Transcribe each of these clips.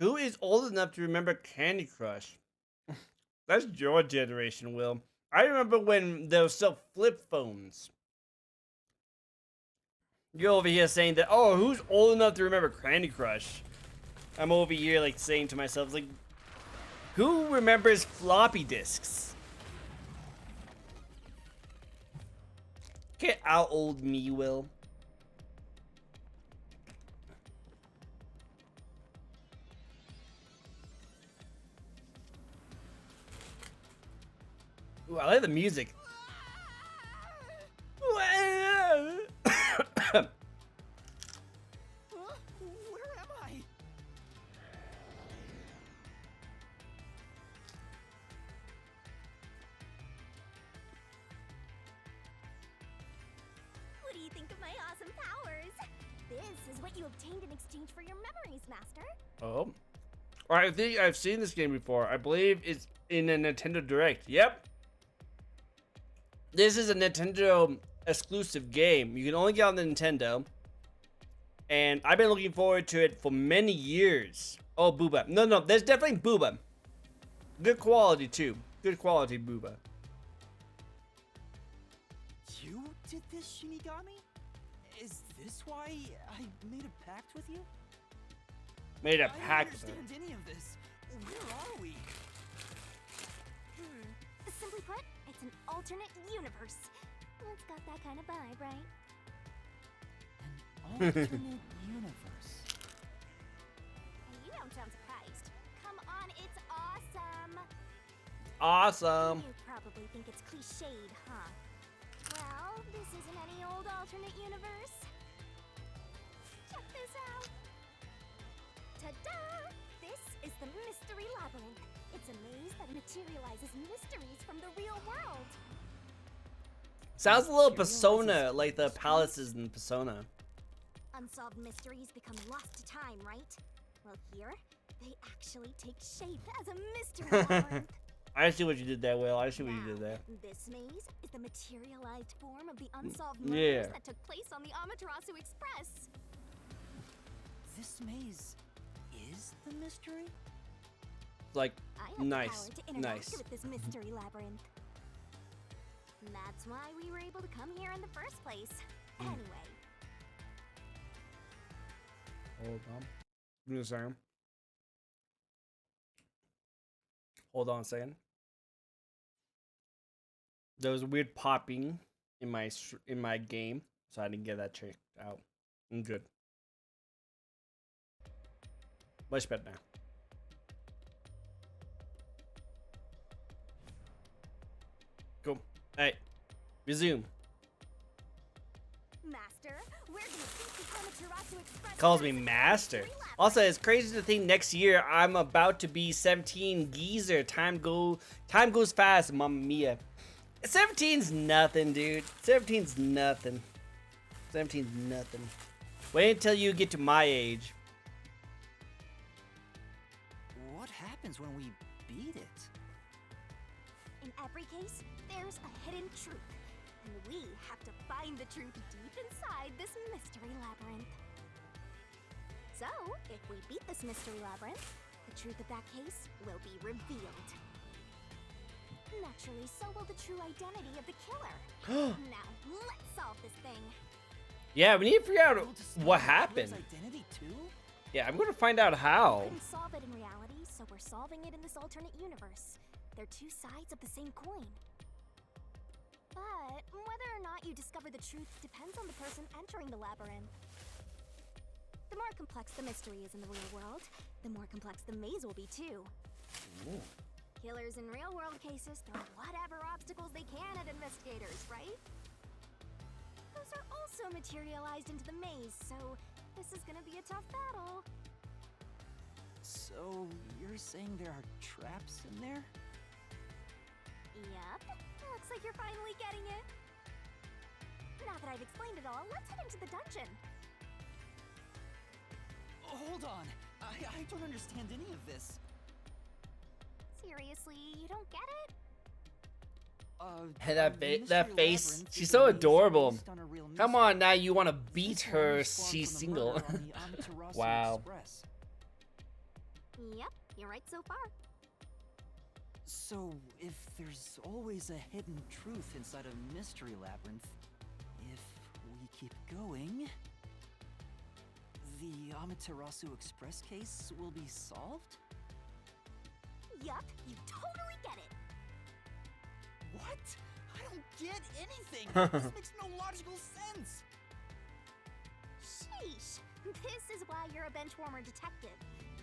Who is old enough to remember Candy Crush? That's your generation, Will. I remember when there was still flip phones. You're over here saying that, oh, who's old enough to remember Candy Crush? I'm over here like saying to myself, like, who remembers floppy disks? Get out, old me, Will. Ooh, I like the music. Where am I? What do you think of my awesome powers? This is what you obtained in exchange for your memories, Master. Oh. I think I've seen this game before. I believe it's in a Nintendo Direct. Yep. This is a Nintendo exclusive game. You can only get on the Nintendo. And I've been looking forward to it for many years. Oh, Booba. No, there's definitely Booba. Good quality, too. Good quality, Booba. You did this, Shinigami? Is this why I made a pact with you? Made a I don't pact with understand her. any of this. Where are we? Simply put, it's an alternate universe. It's got that kind of vibe, right? An alternate universe. You don't sound surprised. Come on, it's awesome. Awesome. You probably think it's cliched, huh? Well, this isn't any old alternate universe. Check this out. Ta-da! This is the Mystery Labyrinth. It's a maze that materializes mysteries from the real world. Sounds a little Persona, like the palaces in Persona. Unsolved mysteries become lost to time, right? Well, here, they actually take shape as a mystery labyrinth. I see what you did there, Will. I see what you did there. This maze is the materialized form of the unsolved Yeah. murders that took place on the Amaterasu Express. This maze is the mystery? Like, I have nice, the power to interact nice. with this mystery labyrinth. That's why we were able to come here in the first place. Anyway, Hold on. Give me a second. Hold on a second. There was a weird popping in my game, so I didn't get that checked out. I'm good. Much better now. Cool. Alright. Resume. Master, where do you think the Amaterasu Express Calls me is in the master. mystery labyrinth? Also, it's crazy to think next year I'm about to be 17 geezer. Time goes fast, mamma mia. 17's nothing, dude. 17's nothing. 17's nothing. Wait until you get to my age. What happens when we beat it? In every case, there's a hidden truth. And we have to find the truth deep inside this mystery labyrinth. So, if we beat this mystery labyrinth, the truth of that case will be revealed. Naturally, so will the true identity of the killer. Now, let's solve this thing. Yeah, we need to figure out We'll discover what the killer's happened. identity too? Yeah, I'm gonna find out how. We couldn't solve it in reality, so we're solving it in this alternate universe. They're two sides of the same coin. But whether or not you discover the truth depends on the person entering the labyrinth. The more complex the mystery is in the real world, the more complex the maze will be too. Ooh. Killers in real-world cases throw whatever obstacles they can at investigators, right? Those are also materialized into the maze, so this is gonna be a tough battle. So, you're saying there are traps in there? Yep, looks like you're finally getting it. Now that I've explained it all, let's head into the dungeon. Hold on. I don't understand any of this. Seriously, you don't get it? Hey, Our that mystery face. labyrinth She's is so a maze adorable. based on a real Come mystery. on, now you want to beat This one her. was spawned She's from the single. murder on the Amaterasu Wow. Express. Yep, you're right so far. So, if there's always a hidden truth inside a mystery labyrinth, if we keep going, the Amaterasu Express case will be solved? Yup, you totally get it. What? I don't get anything! This makes no logical sense! Sheesh. This is why you're a benchwarmer detective.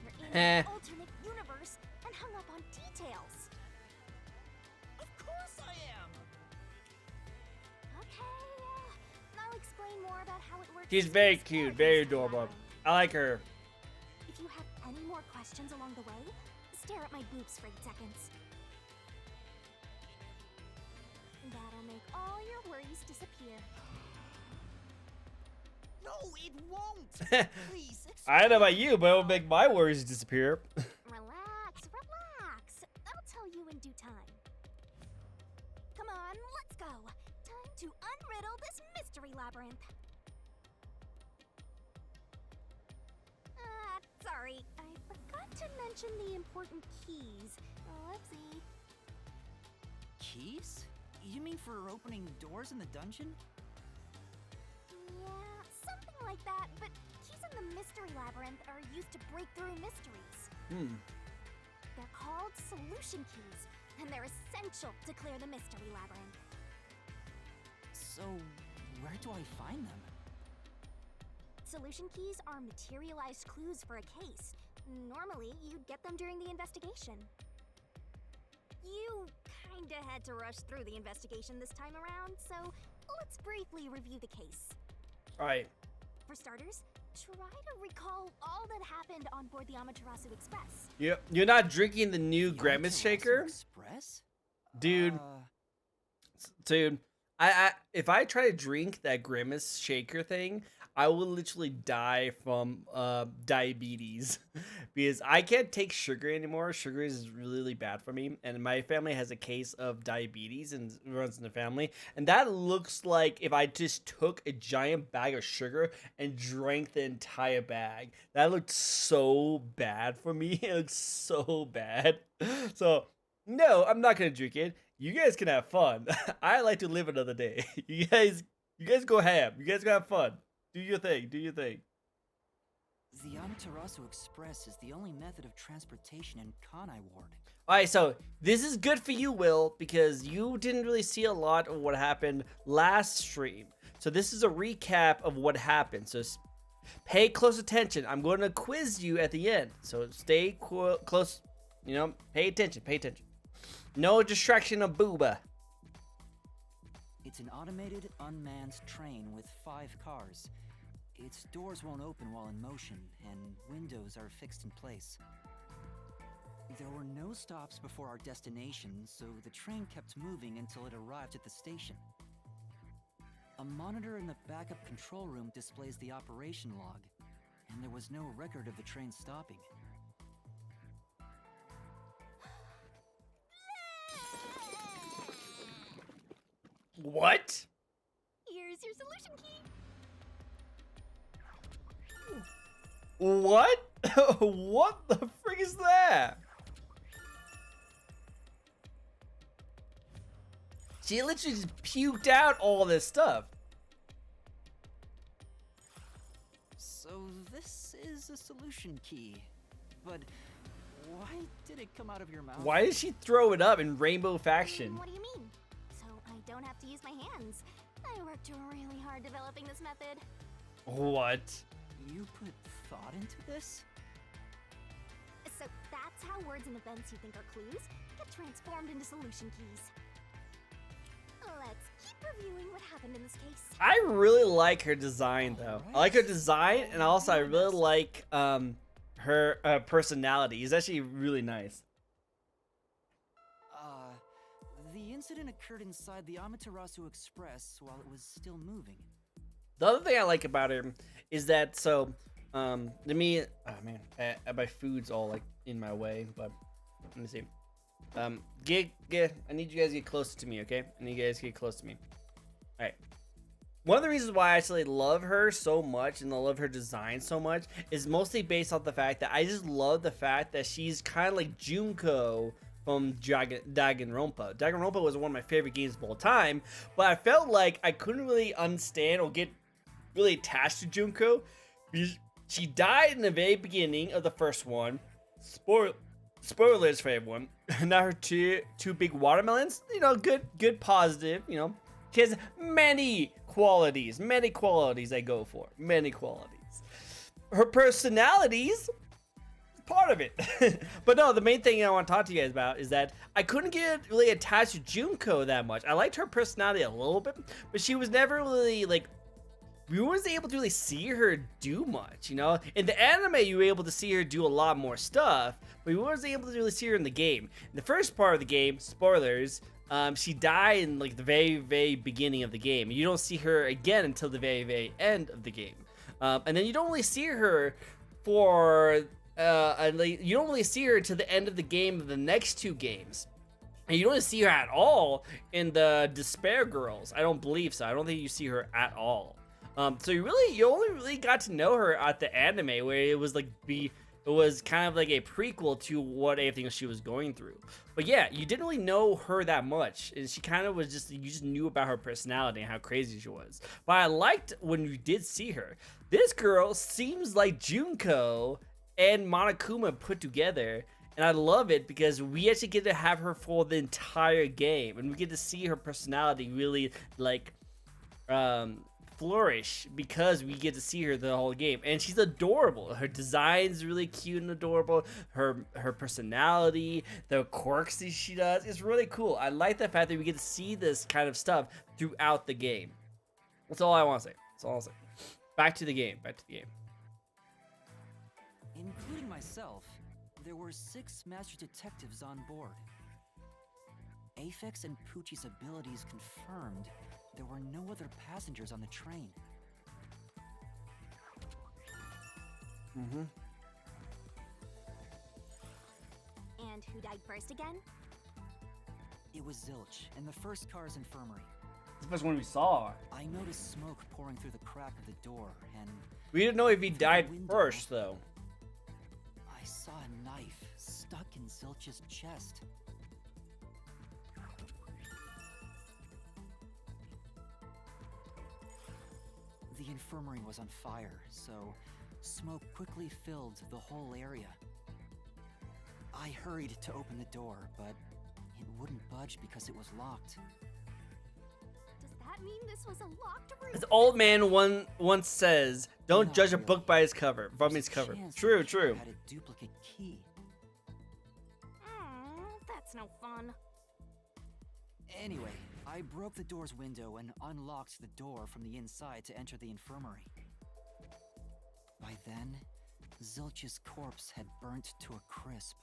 You're in Eh. an alternate universe and hung up on details. Of course I am! Okay, I'll explain more about how it works. She's as we very explore cute, the very mystery adorable. labyrinth. I like her. If you have any more questions along the way, stare at my boobs for 8 seconds. That'll make all your worries disappear. No, it won't! Please, I don't know about you, but it'll make my worries disappear. Relax, relax. I'll tell you in due time. Come on, let's go. Time to unriddle this mystery labyrinth. Sorry, I forgot to mention the important keys. Whoopsie. Keys? You mean for opening doors in the dungeon? Yeah, something like that, but keys in the mystery labyrinth are used to break through mysteries. They're called solution keys, and they're essential to clear the mystery labyrinth. So, where do I find them? Solution keys are materialized clues for a case. Normally, you'd get them during the investigation. You kinda had to rush through the investigation this time around, so let's briefly review the case. Alright. For starters, try to recall all that happened on board the Amaterasu Express. You're not drinking the new The Grimace Amaterasu shaker? Express? Dude, dude, if I try to drink that Grimace shaker thing, I will literally die from diabetes because I can't take sugar anymore. Sugar is really bad for me, and my family has a case of diabetes and it runs in the family. And that looks like if I just took a giant bag of sugar and drank the entire bag. That looked so bad for me. It looks so bad. So no, I'm not gonna drink it. You guys can have fun. I like to live another day. You guys go ham. You guys go have fun. Do your thing. Do your thing. The Amaterasu Express is the only method of transportation in Kanai Ward. All right, so this is good for you, Will, because you didn't really see a lot of what happened last stream. So this is a recap of what happened. So pay close attention. I'm going to quiz you at the end. So stay close. You know, pay attention. Pay attention. No distraction of booba. It's an automated, unmanned train with 5 cars. Its doors won't open while in motion, and windows are fixed in place. There were no stops before our destination, so the train kept moving until it arrived at the station. A monitor in the backup control room displays the operation log, and there was no record of the train stopping. What? Here's your solution key. What? What the frick is that? She literally just puked out all this stuff. So this is a solution key, but why did it come out of your mouth? Why did she throw it up in Rainbow Faction? What do you mean? So I don't have to use my hands. I worked really hard developing this method. What? You put thought into this? So that's how words and events you think are clues get transformed into solution keys. Let's keep reviewing what happened in this case. I really like her design though. I like her design, and also I really like her personality. It's actually really nice. The incident occurred inside the Amaterasu Express while it was still moving. The other thing I like about her is that let me my food's all like in my way, but let me see. I need you guys to get closer to me, okay? I need you guys to get close to me. All right. one of the reasons why I actually love her so much and I love her design so much is mostly based off the fact that I just love the fact that she's kind of like Junko from Danganronpa. Danganronpa was one of my favorite games of all time, but I felt like I couldn't really understand or get really attached to Junko because she died in the very beginning of the first one. Spoilers for everyone. Now her two big watermelons, you know, good positive, you know. She has many qualities I go for. Many qualities. Her personalities, part of it. But no, the main thing I want to talk to you guys about is that I couldn't get really attached to Junko that much. I liked her personality a little bit, but she was never really like, we weren't able to really see her do much, you know? In the anime, you were able to see her do a lot more stuff, but we weren't able to really see her in the game. In the first part of the game, spoilers, she died in like the very beginning of the game. You don't see her again until the very end of the game. And then you don't really see her for, you don't really see her to the end of the game of the next two games. And you don't really see her at all in the Despair Girls. I don't believe so. I don't think you see her at all. So you only really got to know her at the anime, where it was like it was kind of like a prequel to what everything she was going through. But yeah, you didn't really know her that much, and she kind of was just, you just knew about her personality and how crazy she was. But I liked when you did see her. This girl seems like Junko and Monokuma put together, and I love it because we actually get to have her for the entire game, and we get to see her personality really like flourish because we get to see her the whole game, and she's adorable. Her design's really cute and adorable. Her personality, the quirks that she does, is really cool. I like the fact that we get to see this kind of stuff throughout the game. That's all I want to say. That's all I'll say. Back to the game. Including myself, there were 6 master detectives on board. Aphex and Poochie's abilities confirmed. There were no other passengers on the train. And who died first again? It was Zilch in the first car's infirmary. That's the first one we saw. I noticed smoke pouring through the crack of the door, and We didn't know if he died window, first, though. I saw a knife stuck in Zilch's chest. The infirmary was on fire, so smoke quickly filled the whole area. I hurried to open the door, but it wouldn't budge because it was locked. Does that mean this was a locked room? This old man once says, "Don't Not judge a really. book by its cover." From There's its a cover. chance True, that true. Had a duplicate key. That's no fun. Anyway, I broke the door's window and unlocked the door from the inside to enter the infirmary. By then, Zilch's corpse had burnt to a crisp.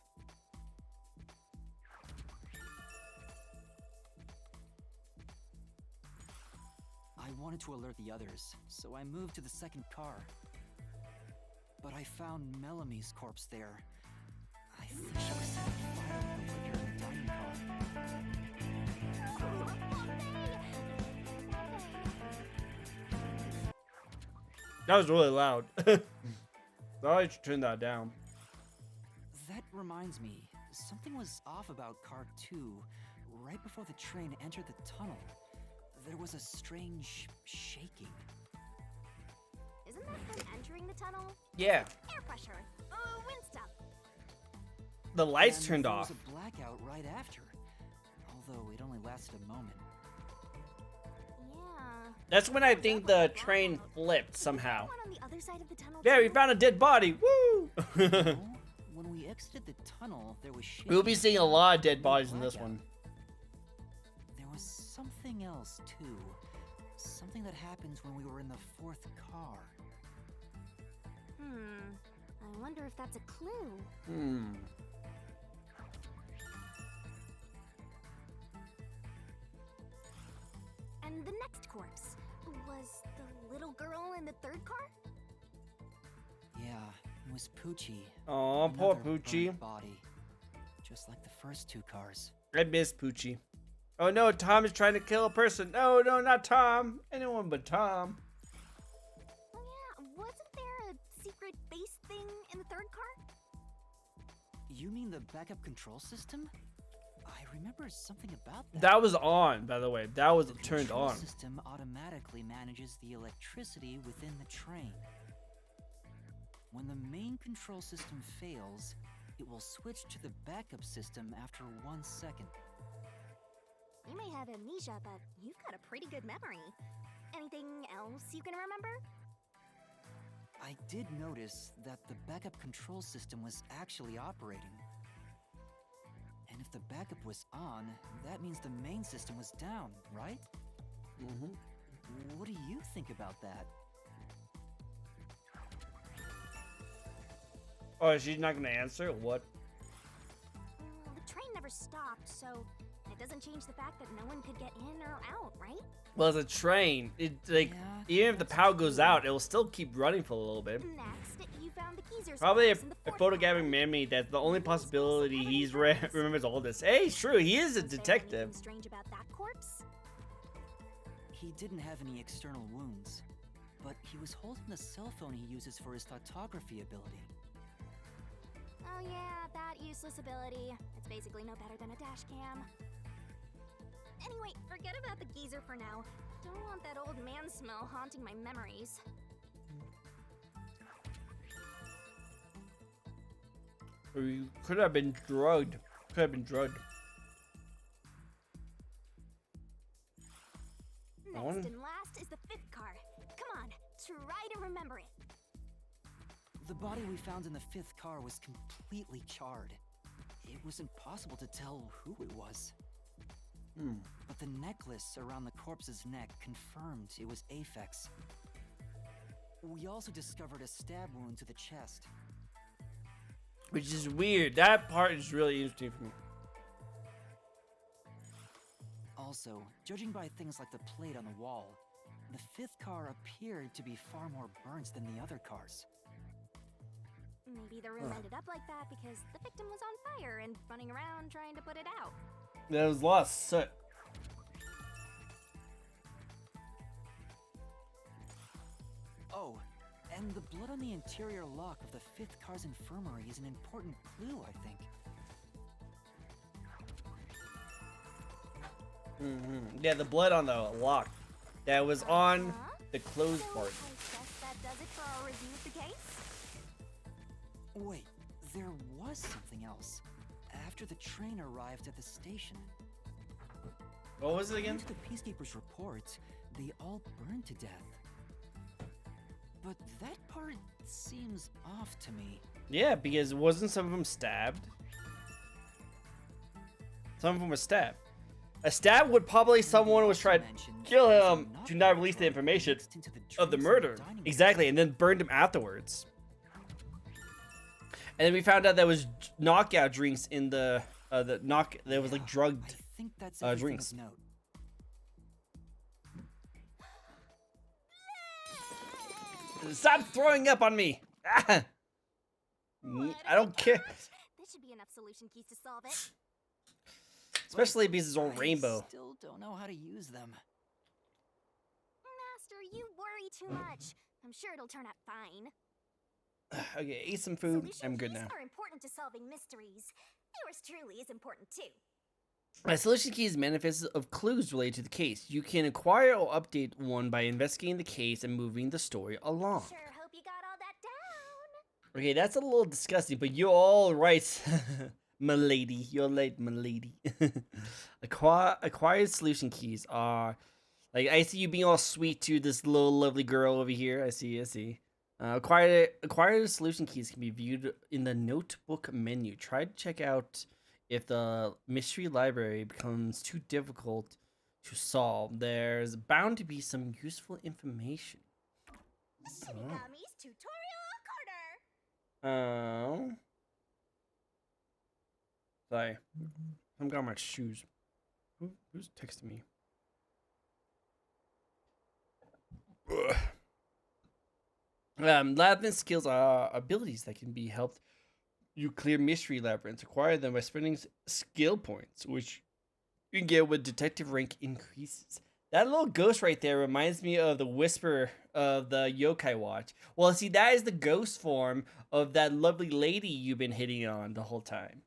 I wanted to alert the others, so I moved to the second car. But I found Melamie's corpse there. I think she was set on fire when we put her in the dining car. That was really loud. I should turn that down. That reminds me, something was off about Car 2. Right before the train entered the tunnel, there was a strange shaking. Isn't that them entering the tunnel? Yeah, Air pressure. Wind stuff. the lights And turned there off. was a blackout right after, although it only lasted a moment. Yeah. That's when I think the train flipped somehow. One on the other side of the tunnel. Yeah, we too? found a dead body. Woo! No, when we exited the tunnel, there was shaking. We'll be seeing a lot of dead and bodies in this blackout. one. There was something else too. Something that happened when we were in the 4th car. I wonder if that's a clue. And the next corpse was the little girl in the 3rd car? Yeah, it was Poochie. Aw, poor Another burnt Poochie. body, just like the first 2 cars. I miss Poochie. Oh no, Tom is trying to kill a person. No, no, not Tom. Anyone but Tom. Oh yeah, wasn't there a secret base thing in the third car? You mean the backup control system? I remember something about that. That was on, by the way. That was The turned control on. system automatically manages the electricity within the train. When the main control system fails, it will switch to the backup system after 1 second. You may have amnesia, but you've got a pretty good memory. Anything else you can remember? I did notice that the backup control system was actually operating. And if the backup was on, that means the main system was down, right? Mm-hmm. What do you think about that? Oh, she's not gonna answer? What? Well, the train never stopped, so it doesn't change the fact that no one could get in or out, right? Well, it's a train. It like Yeah, even if the that's power goes true. out, it will still keep running for a little bit. Next, you found the geezer's Probably corpse in the a fourth photographing car. memory. That's the only possibility he's remembers all this. Hey, true, he is a Was there detective. anything strange about that corpse? He didn't have any external wounds, but he was holding the cell phone he uses for his photography ability. Oh yeah, that useless ability. It's basically no better than a dash cam. Anyway, forget about the geezer for now. Don't want that old man smell haunting my memories. Or you could have been drugged. Could have been drugged. Next One. and last is the fifth car. Come on, try to remember it. The body we found in the fifth car was completely charred. It was impossible to tell who it was. But the necklace around the corpse's neck confirmed it was Aphex. We also discovered a stab wound to the chest. Which is weird. That part is really interesting for me. Also, judging by things like the plate on the wall, the fifth car appeared to be far more burnt than the other cars. Maybe the room ended up like that because the victim was on fire and running around trying to put it out. There was lost soot. Oh, and the blood on the interior lock of the fifth car's infirmary is an important clue, I think. Yeah, the blood on the lock that was on the closed So part. I guess that does it for our review of the case. Wait, there was something else. After the train arrived at the station, What was it again? according to the Peacekeeper's report, they all burned to death. But that part seems off to me. Yeah, because wasn't some of them stabbed? Some of them were stabbed. A stab would probably someone was trying to kill him to not release the information of the murder. Exactly, and then burned him afterwards. And then we found out there was knockout drinks in the there was like drugged. I think that's everything drinks. of note. Stop throwing up on me! Ah! I don't care. This should be enough solution keys to solve it. Especially because it's all I rainbow. still don't know how to use them. Master, you worry too much. I'm sure it'll turn out fine. Okay, ate some food. Solution I'm good keys now. are important to solving mysteries. Yours truly is important too. A solution key is manifest of clues related to the case. You can acquire or update one by investigating the case and moving the story along. Sure hope you got all that down. Okay, that's a little disgusting, but you're all right, m'lady. You're late, m'lady. Acquired solution keys are like I see you being all sweet to this little lovely girl over here. I see. Acquired solution keys can be viewed in the notebook menu. Try to check out if the mystery library becomes too difficult to solve. There's bound to be some useful information. Shinigamis tutorial corner. Oh. Sorry. I'm got my shoes. Who's texting me? Ugh. Labyrinth skills are abilities that can be helped you clear mystery labyrinths. Acquire them by spending skill points, which you can get when detective rank increases. That little ghost right there reminds me of the whisper of the yokai watch. Well, see, that is the ghost form of that lovely lady you've been hitting on the whole time.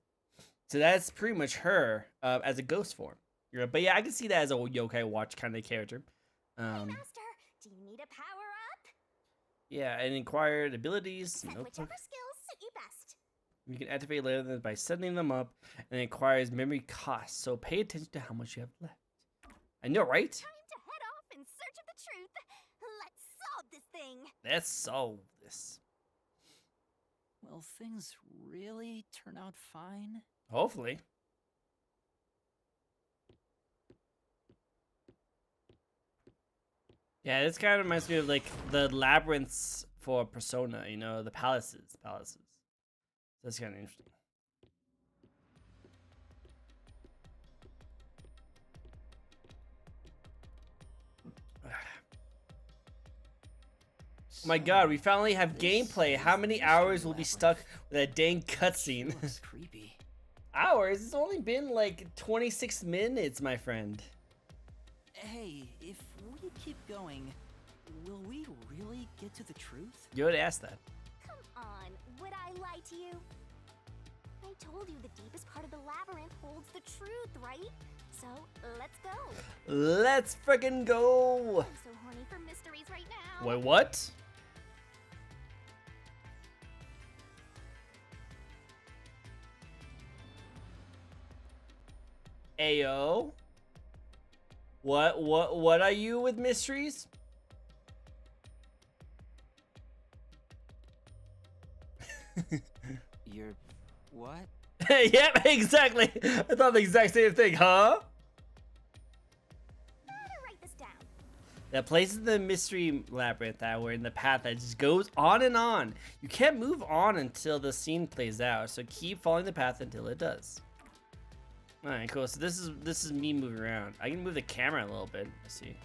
So that's pretty much her as a ghost form. But yeah, I can see that as a yokai watch kind of character. Hey, Master, do you need a power up? Yeah, and acquired abilities. Set Notebook. whichever skills suit you best. You can activate later by setting them up, and it acquires memory costs. So pay attention to how much you have left. I know, right? Time to head off in search of the truth. Let's solve this thing. Let's solve this. Will things really turn out fine? Hopefully. Yeah, this kind of reminds me of like the labyrinths for Persona, you know, the palaces. That's kind of interesting. Oh my god, we finally have gameplay. How many hours will be stuck with that dang cutscene? Looks creepy. Hours? It's only been like 26 minutes, my friend. Hey, if we keep going, will we really get to the truth? You would ask that. Come on, would I lie to you? I told you the deepest part of the labyrinth holds the truth, right? So, let's go. Let's frickin' go. I'm so horny for mysteries right now. Wait, what? Ayo. What are you with mysteries? You're what? Yep, exactly. I thought the exact same thing, huh? Gotta write this down. That places the mystery labyrinth that we're in the path that just goes on and on. You can't move on until the scene plays out, so keep following the path until it does. Alright, cool. So this is me moving around. I can move the camera a little bit. Let's see.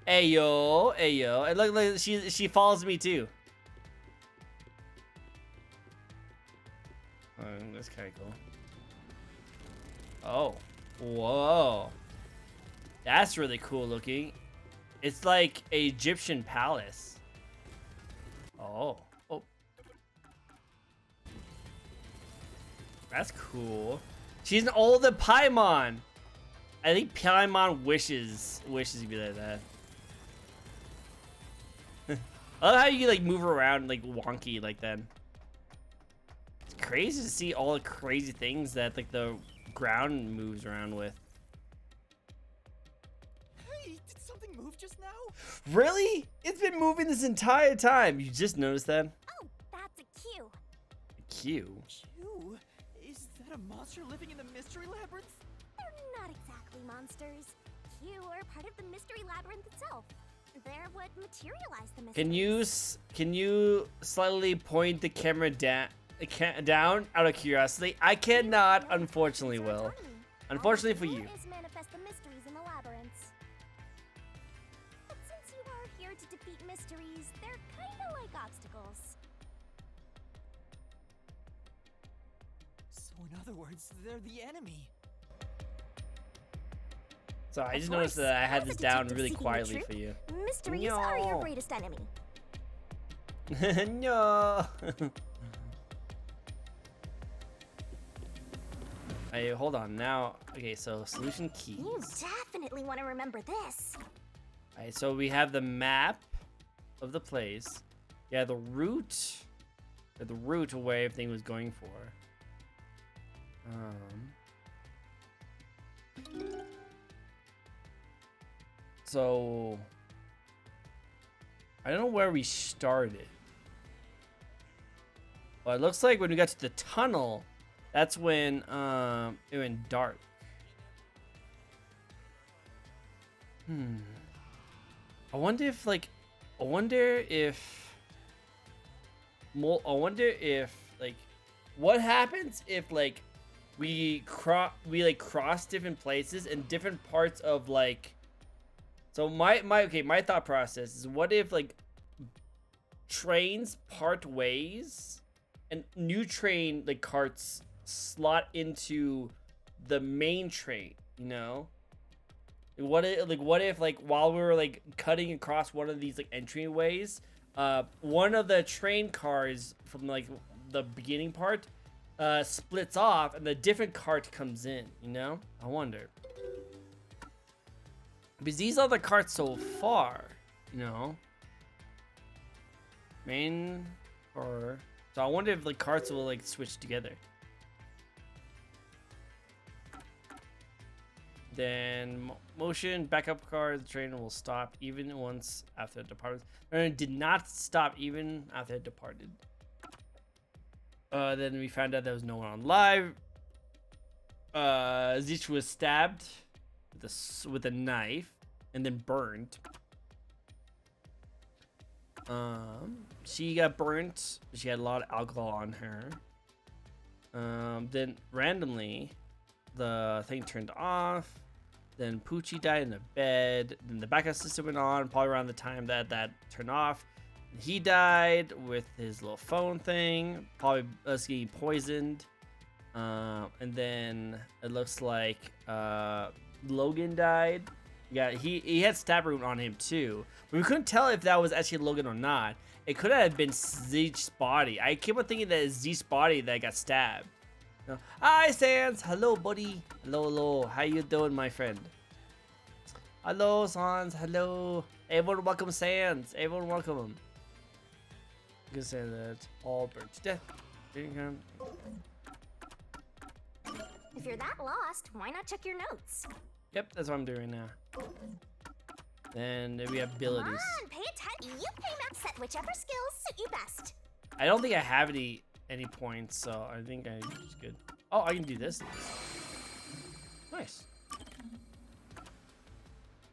Ayo, ayo. And look, she follows me too. Oh, that's kind of cool. Oh, whoa. That's really cool looking. It's like an Egyptian palace. Oh. That's cool. She's an older Paimon. I think Paimon wishes to be like that. I love how you like move around like wonky like that. It's crazy to see all the crazy things that like the ground moves around with. Hey, did something move just now? Really? It's been moving this entire time. You just noticed that? Oh, that's a cue. Q. Q? Is that a monster living in the mystery labyrinth? They're not exactly monsters. Q are part of the mystery labyrinth itself. They're what materialize the mysteries. Can you slightly point the camera down out of curiosity? I cannot, unfortunately, Will. Unfortunately for you. Is manifest the mysteries in the labyrinths. But since you are here to defeat mysteries, they're kinda like obstacles. So in other words, they're the enemy. So I Of just noticed course, that I had as a this down detective really seeking the quietly truth, for you. Mysteries are your No. greatest enemy. No. Hey, hold on. Now, okay, so solution keys. You definitely want to remember this. Alright, so we have the map of the place. Yeah, the route. The route of where everything was going for. So I don't know where we started. Well, it looks like when we got to the tunnel, that's when it went dark. I wonder if like what happens if like we cross different places and different parts of like. So my thought process is, what if like trains part ways and new train like carts slot into the main train, You know, what if like while we were like cutting across one of these like entryways, one of the train cars from like the beginning part splits off and the different cart comes in. You know, I wonder. Because these are the carts so far, you know. Main or so I wonder if the carts will like switch together. Then motion backup car, the train will stop even once after it departed. It did not stop even after it departed. Then we found out there was no one on live. Zich was stabbed with a knife and then burned. She got burnt. She had a lot of alcohol on her. Then randomly, the thing turned off. Then Poochie died in the bed. Then the backup system went on, probably around the time that turned off. He died with his little phone thing, probably us getting poisoned. And then it looks like Logan died. Yeah, he had stab wound on him too. But we couldn't tell if that was actually Logan or not. It could have been Zich's body. I keep on thinking that it's Zich's body that got stabbed. No. Hi, Sans. Hello, buddy. Hello, hello. How you doing, my friend? Hello, Sans. Hello. Everyone welcome Sans. Everyone welcome him. You can say that all birds death. If you're that lost, why not check your notes? Yep, that's what I'm doing now. Then we have abilities. Come on, pay attention. You came out set whichever skills suit you best. I don't think I have any points, so I think I'm just good. Oh, I can do this. Nice.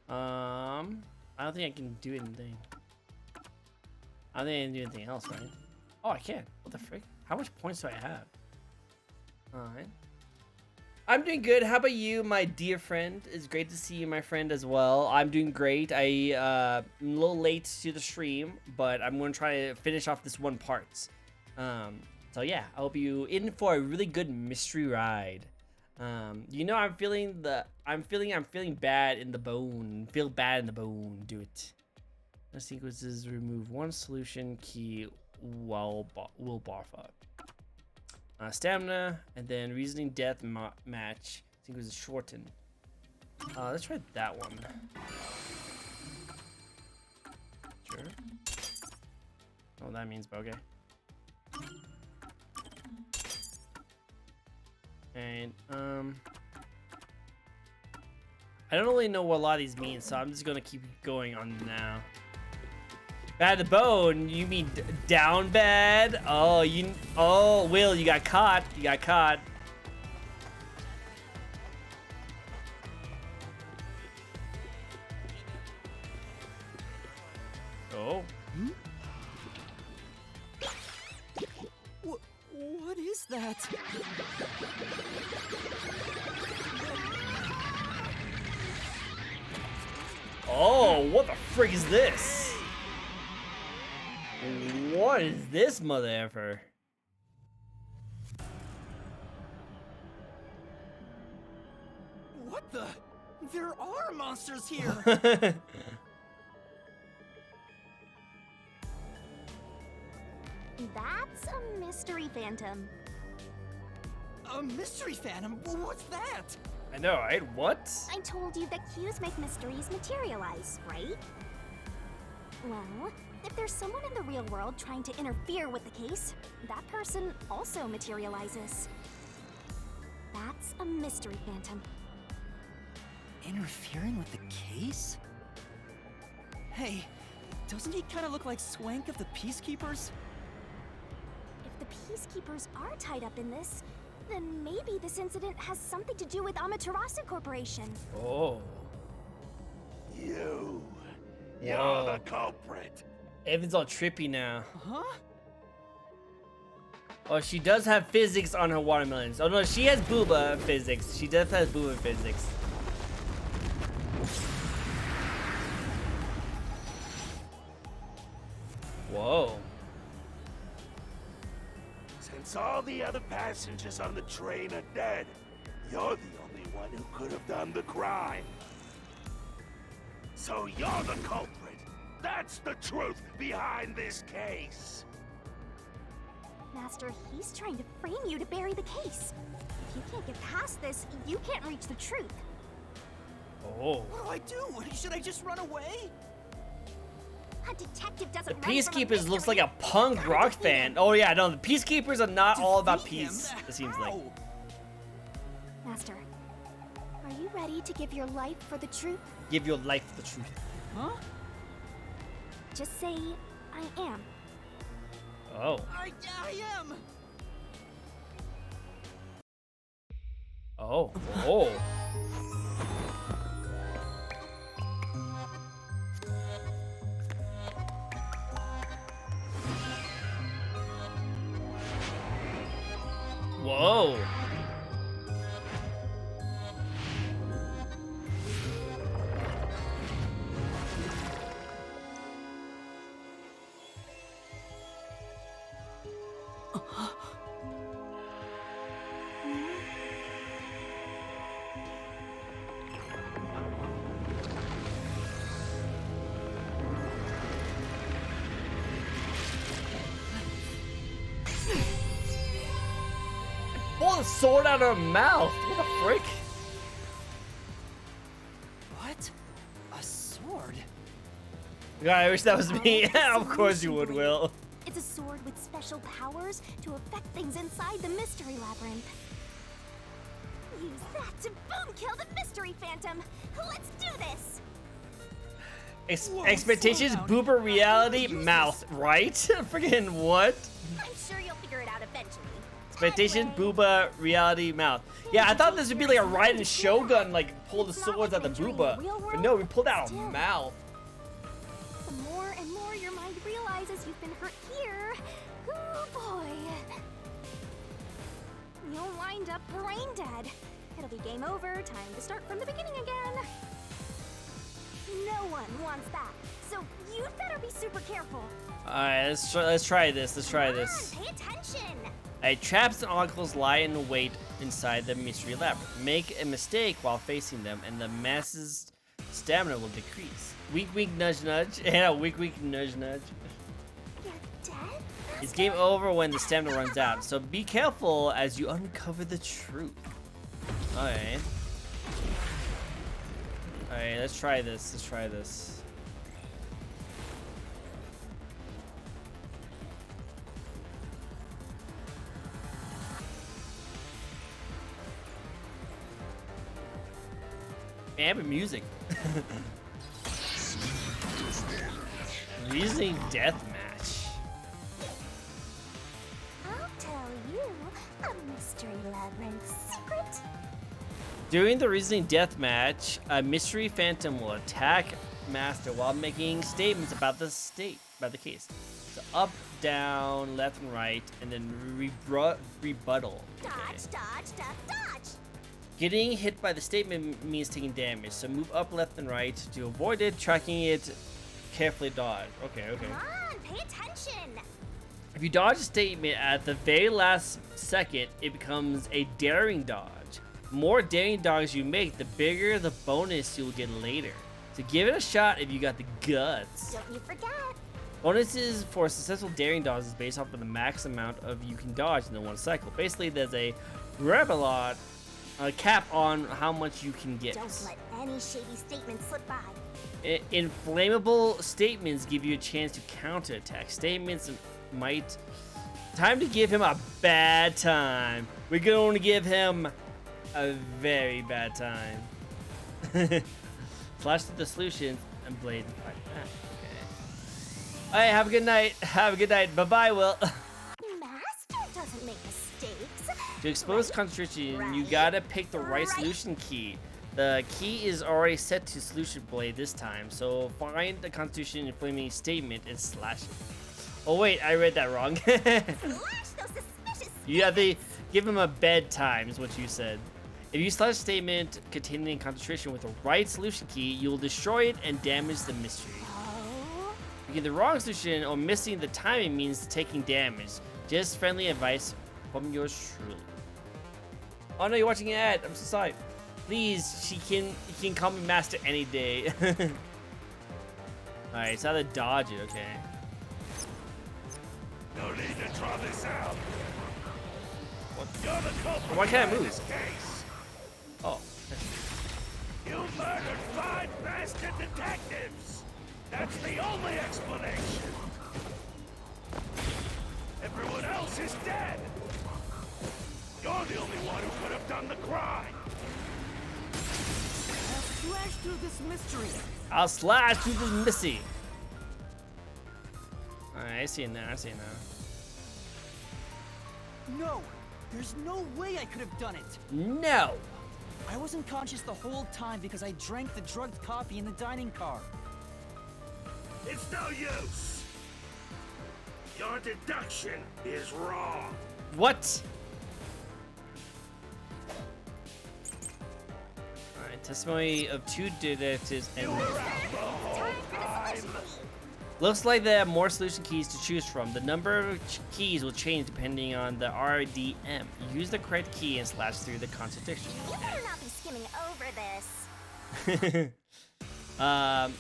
I don't think I can do anything. I don't think I can do anything else, right? Oh, I can. What the frick? How much points do I have? Alright. I'm doing good. How about you, my dear friend? It's great to see you, my friend, as well. I'm doing great. I'm a little late to the stream, but I'm going to try to finish off this one part. So yeah, I hope you in for a really good mystery ride. You know, I'm feeling bad in the bone. Feel bad in the bone. Do it. The sequences remove one solution key will buff up. Stamina, and then reasoning death match. I think it was shortened. Let's try that one. Sure. Oh, that means okay. And I don't really know what a lot of these mean, so I'm just gonna keep going on now. Bad the bone? You mean down bad? Oh, Will, you got caught. You got caught. Oh. Hmm? What is that? Oh, what the frick is this? What is this mother effer? What the? There are monsters here! That's a mystery phantom. A mystery phantom? What's that? I know, right? What? I told you that cues make mysteries materialize, right? Well, if there's someone in the real world trying to interfere with the case, that person also materializes. That's a mystery phantom. Interfering with the case? Hey, doesn't he kind of look like Swank of the Peacekeepers? If the Peacekeepers are tied up in this, then maybe this incident has something to do with Amaterasu Corporation. Oh. You're Whoa. the culprit. Evan's all trippy now. Huh? Oh, she does have physics on her watermelons. Oh no, she has booba physics. She does have booba physics. Whoa. Since all the other passengers on the train are dead, You're the only one who could have done the crime. So you're the culprit. That's the truth behind this case. Master, he's trying to frame you to bury the case. If you can't get past this, you can't reach the truth. Oh. What do I do? Should I just run away? A detective The doesn't run from a Peacekeepers looks mystery. like a punk rock fan. Oh yeah, no, the Peacekeepers are not all about peace, it seems like. How? Master, are you ready to give your life for the truth? Give your life the truth. Huh? Just say, I am. Oh. I am. Oh. Oh. Whoa. Pull the sword out of her mouth. What the frick? What? A sword? God, I wish that was me. Oh, it's Of course you solution would, blade. Will. It's a sword with special powers to affect things inside the mystery labyrinth. Use that to boom kill the mystery phantom. Let's do this. Whoa, Expectations, slow down. boober, reality, Use mouth, right? Friggin' what? I'm sure you'll figure it out eventually. Expectation, Anyway, booba, reality, mouth. Yeah, I thought this would be like a Raiden Shogun, like pull the It's not swords like out the entering the booba. real But world, no, we pulled out still. a mouth. the more and more your mind realizes you've been hurt here, oh boy, you'll wind up brain dead. It'll be game over, time to start from the beginning again. No one wants that, so you'd better be super careful. Alright, let's try this. Let's try Come this. on, pay attention. Alright, traps and obstacles lie in wait inside the mystery labyrinth. Make a mistake while facing them, and the mass's stamina will decrease. Weak, weak, nudge, nudge. Yeah, weak, weak, nudge, nudge. You're dead? It's game over when the stamina runs out, so be careful as you uncover the truth. Alright. Alright, let's try this. Let's try this. Amber music. Reasoning deathmatch. I'll tell you a mystery labyrinth secret. During the reasoning deathmatch, a mystery phantom will attack Master while making statements about the case. So up, down, left, and right, and then rebuttal. Dodge, Okay. dodge, dodge, dodge. Getting hit by the statement means taking damage, so move up, left, and right to avoid it. Tracking it, carefully dodge. Okay. Come on, pay attention. If you dodge a statement at the very last second, it becomes a daring dodge. The more daring dodges you make, the bigger the bonus you'll get later. So give it a shot if you got the guts. Don't you forget. Bonuses for successful daring dodge is based off of the max amount of you can dodge in the one cycle. Basically, there's a cap on how much you can get. Don't let any shady statements slip by. Inflammable statements give you a chance to counterattack. Statements might... Time to give him a bad time. We're going to give him a very bad time. Flash the solutions and blade and fight back. Okay. Alright, have a good night. Have a good night. Bye-bye, Will. Master doesn't make mistakes. To expose concentration, you gotta pick the right solution key. The key is already set to solution blade this time, so find the constitution inflaming statement and slash it. Oh wait, I read that wrong. Slash those suspicious You have to give him a bedtime, is what you said. If you slash a statement containing concentration with the right solution key, you will destroy it and damage the mystery. Oh, Picking the wrong solution or missing the timing means taking damage. Just friendly advice from yours truly. Oh no, you're watching an ad. I'm so sorry. Please, he can call me master any day. Alright, it's how to dodge it, okay. No need to draw this out. You're the culprit. Why can't I in move? this case. Oh. You murdered 5 bastard detectives. That's the only explanation. Everyone else is dead. You're the only one who could have done the crime. Slash through this mystery. I'll slash through this missy. Alright, I see it now, I see it now. No, there's no way I could have done it. No! I wasn't conscious the whole time because I drank the drugged coffee in the dining car. It's no use. Your deduction is wrong. What? Alright, testimony of 2 detectives and... You were out the whole time. Looks like they have more solution keys to choose from. The number of keys will change depending on the RDM. Use the correct key and slash through the contradiction. You better not be skimming over this. I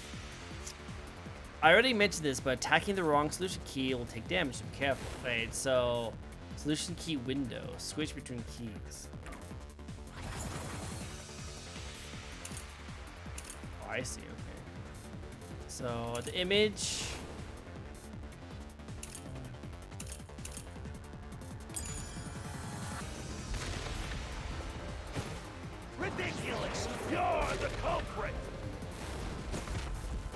already mentioned this, but attacking the wrong solution key will take damage, so be careful. Right, so solution key window. Switch between keys. Oh, I see, okay. So the image. Ridiculous! You're the culprit!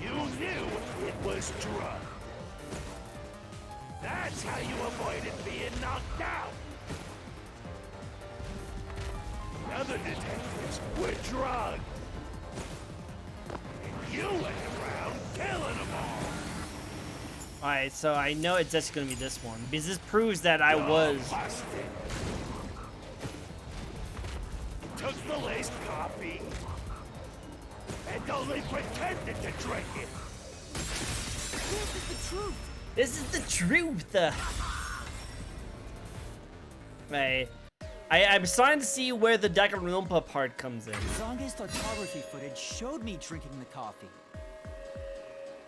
You knew it was drugged. That's how you avoided being knocked out. The other detectives were drugged. And you went around killing them all. Alright, so I know it's just gonna be this one because this proves that I was. Busted. Took the laced coffee and only pretended to drink it. This is the truth. This is the truth. Right. I'm starting to see where the Danganronpa part comes in. Zange's photography footage showed me drinking the coffee.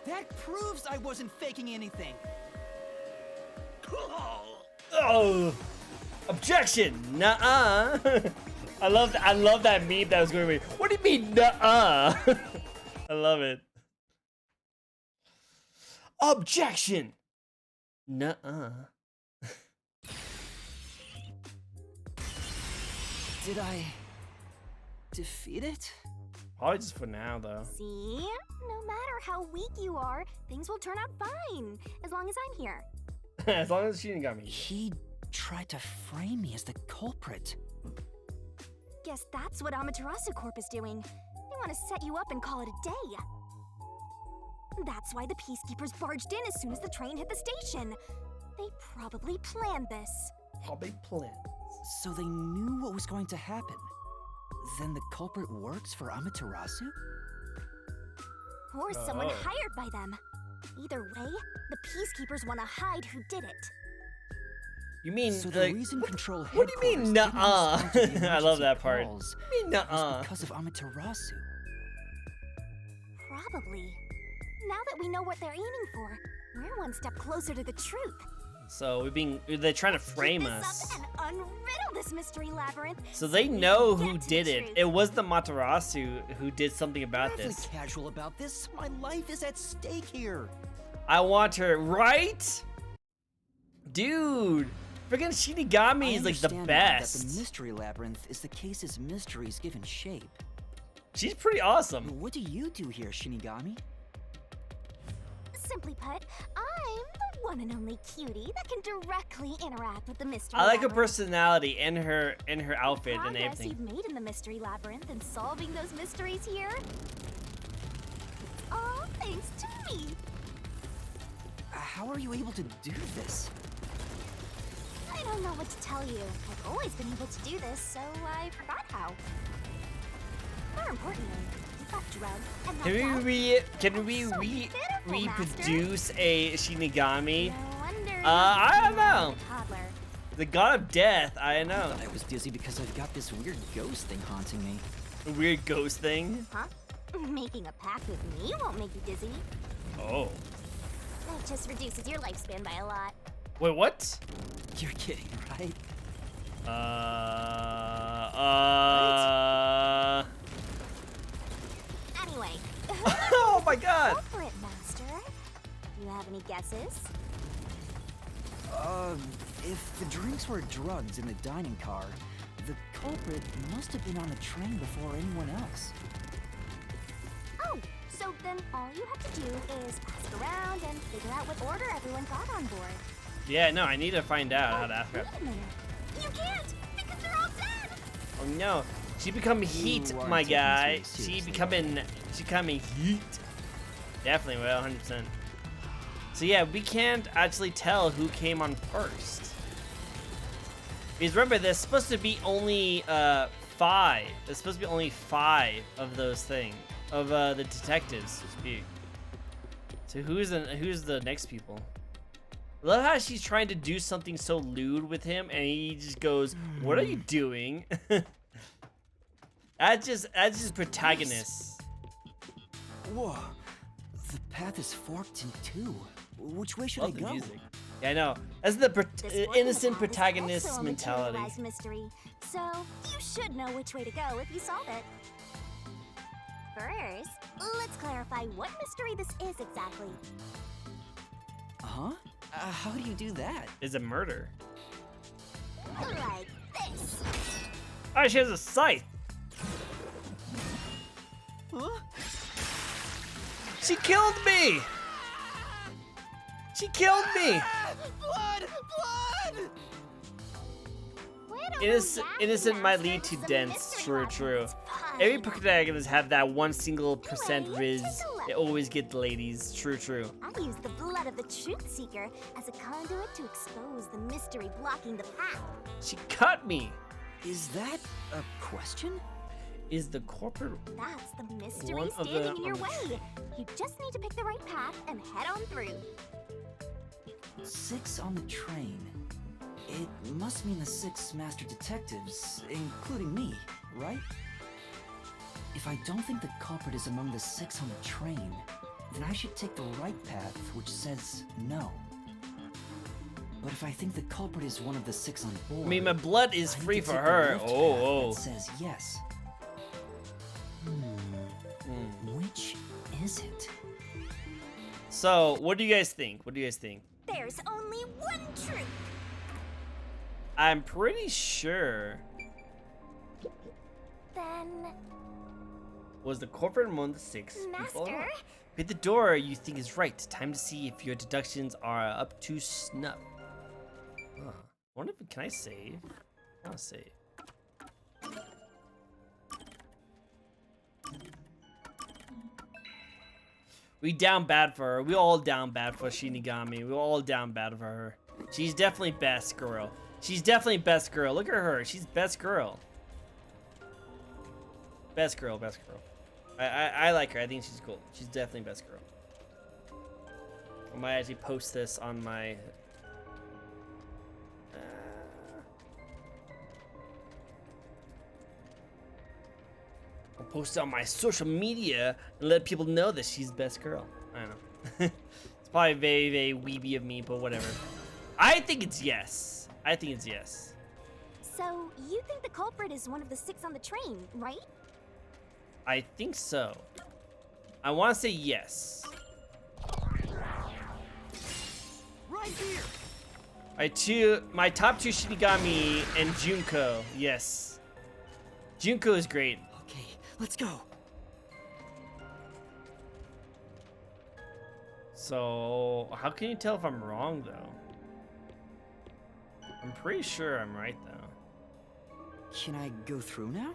That proves I wasn't faking anything. Oh, objection! Nuh-uh. I love that meme that was going to be. What do you mean, nuh-uh? I love it. Objection! Nuh-uh. Did I defeat it? Probably just for now, though. See? No matter how weak you are, things will turn out fine. As long as I'm here. As long as she didn't got me. He tried to frame me as the culprit. Guess that's what Amaterasu Corp is doing. They want to set you up and call it a day. That's why the peacekeepers barged in as soon as the train hit the station. They probably planned this. Probably planned. So they knew what was going to happen. Then the culprit works for Amaterasu? Or someone Oh. hired by them. Either way, the peacekeepers want to hide who did it. You mean So the... the reason Control what do you mean, headquarters didn't nuh-uh? respond to the I love that emergency part. calls What do you mean, was nuh-uh? because of Amaterasu. Probably. Now that we know what they're aiming for, we're one step closer to the truth. So they're trying to frame Keep this us. up and unriddle this mystery labyrinth. So they we can know get who to the did it. truth. It was the Matarasu who did something about Awfully this. casual about this. My life is at stake here. I want her, right? Dude, freaking Shinigami I is like the understand now that best. the mystery labyrinth is the case's mysteries given shape. She's pretty awesome. What do you do here, Shinigami? Simply put, I'm the one and only cutie that can directly interact with the mystery I like her labyrinth. personality and her outfit and Progress everything. you've made in the mystery labyrinth and solving those mysteries here. It's all thanks to me. How are you able to do this? I don't know what to tell you. I've always been able to do this, so I forgot how. More importantly, you got drugged and Can we reproduce a Shinigami? No wonder I don't know. you're a toddler. The god of death, I know. I was dizzy because I've got this weird ghost thing haunting me. A weird ghost thing. Huh? Making a pact with me won't make you dizzy. Oh. It just reduces your lifespan by a lot. Wait, what? You're kidding, right? Anyway. Oh my god! Culprit, Master. You have any guesses? If the drinks were drugs in the dining car, the culprit must have been on the train before anyone else. Oh, so then all you have to do is ask around and figure out what order everyone got on board. Yeah, no, I need to find out how to ask her. Wait a minute. You can't, because they're all dead. Oh no, she become heat, aren't my taking guy. this She seriously, becoming heat. Definitely will, 100%. So yeah, we can't actually tell who came on first. Because remember, there's supposed to be only 5. There's supposed to be only 5 of those things, of the detectives to speak. So who's the next people? I love how she's trying to do something so lewd with him, and he just goes, "What are you doing?" That's just protagonist. Whoa, the path is forked in two. Which way should I Love the go? music. Yeah, I know. That's the This fork in the innocent path is protagonist also a mentality. materialized mystery, so you should know which way to go if you solve it. First, let's clarify what mystery this is exactly. Huh? How do you do that? Is a murder. Like this. Oh, she has a scythe. Huh? She killed me. She killed me. Blood! Blood! Innocent might lead to dense. True. Every protagonist have that 1 single percent riz. They always get the ladies. True. I use the blood of the truth seeker as a conduit to expose the mystery blocking the path. She cut me. Is that a question? Is the corporate That's the mystery One of standing the- in your way. You just need to pick the right path and head on through. 6 on the train. It must mean the 6 master detectives, including me, right? If I don't think the culprit is among the 6 on the train, then I should take the right path, which says no. But if I think the culprit is one of the 6 on board, I mean, my blood is I need free to for take the her. left Oh. path that says yes. Which is it? So, what do you guys think? There's only one truth. I'm pretty sure. Then, Was the corporate among the 6 people? Master, Hit the door you think is right. Time to see if your deductions are up to snuff. Huh. Wonder if can I save? I want to save. We down bad for her. We all down bad for Shinigami. We all down bad for her. She's definitely best girl. She's definitely best girl. Look at her. She's best girl. Best girl. I like her. I think she's cool. She's definitely best girl. I might actually post this on my... I'll post it on my social media and let people know that she's best girl. I don't know. It's probably very, very weeby of me, but whatever. I think it's yes. so you think the culprit is one of the 6 on the train, right? I think so. I want to say yes. Right here! My top 2 Shinigami and Junko. Yes. Junko is great. Okay, let's go. So, how can you tell if I'm wrong, though? I'm pretty sure I'm right, though. Can I go through now?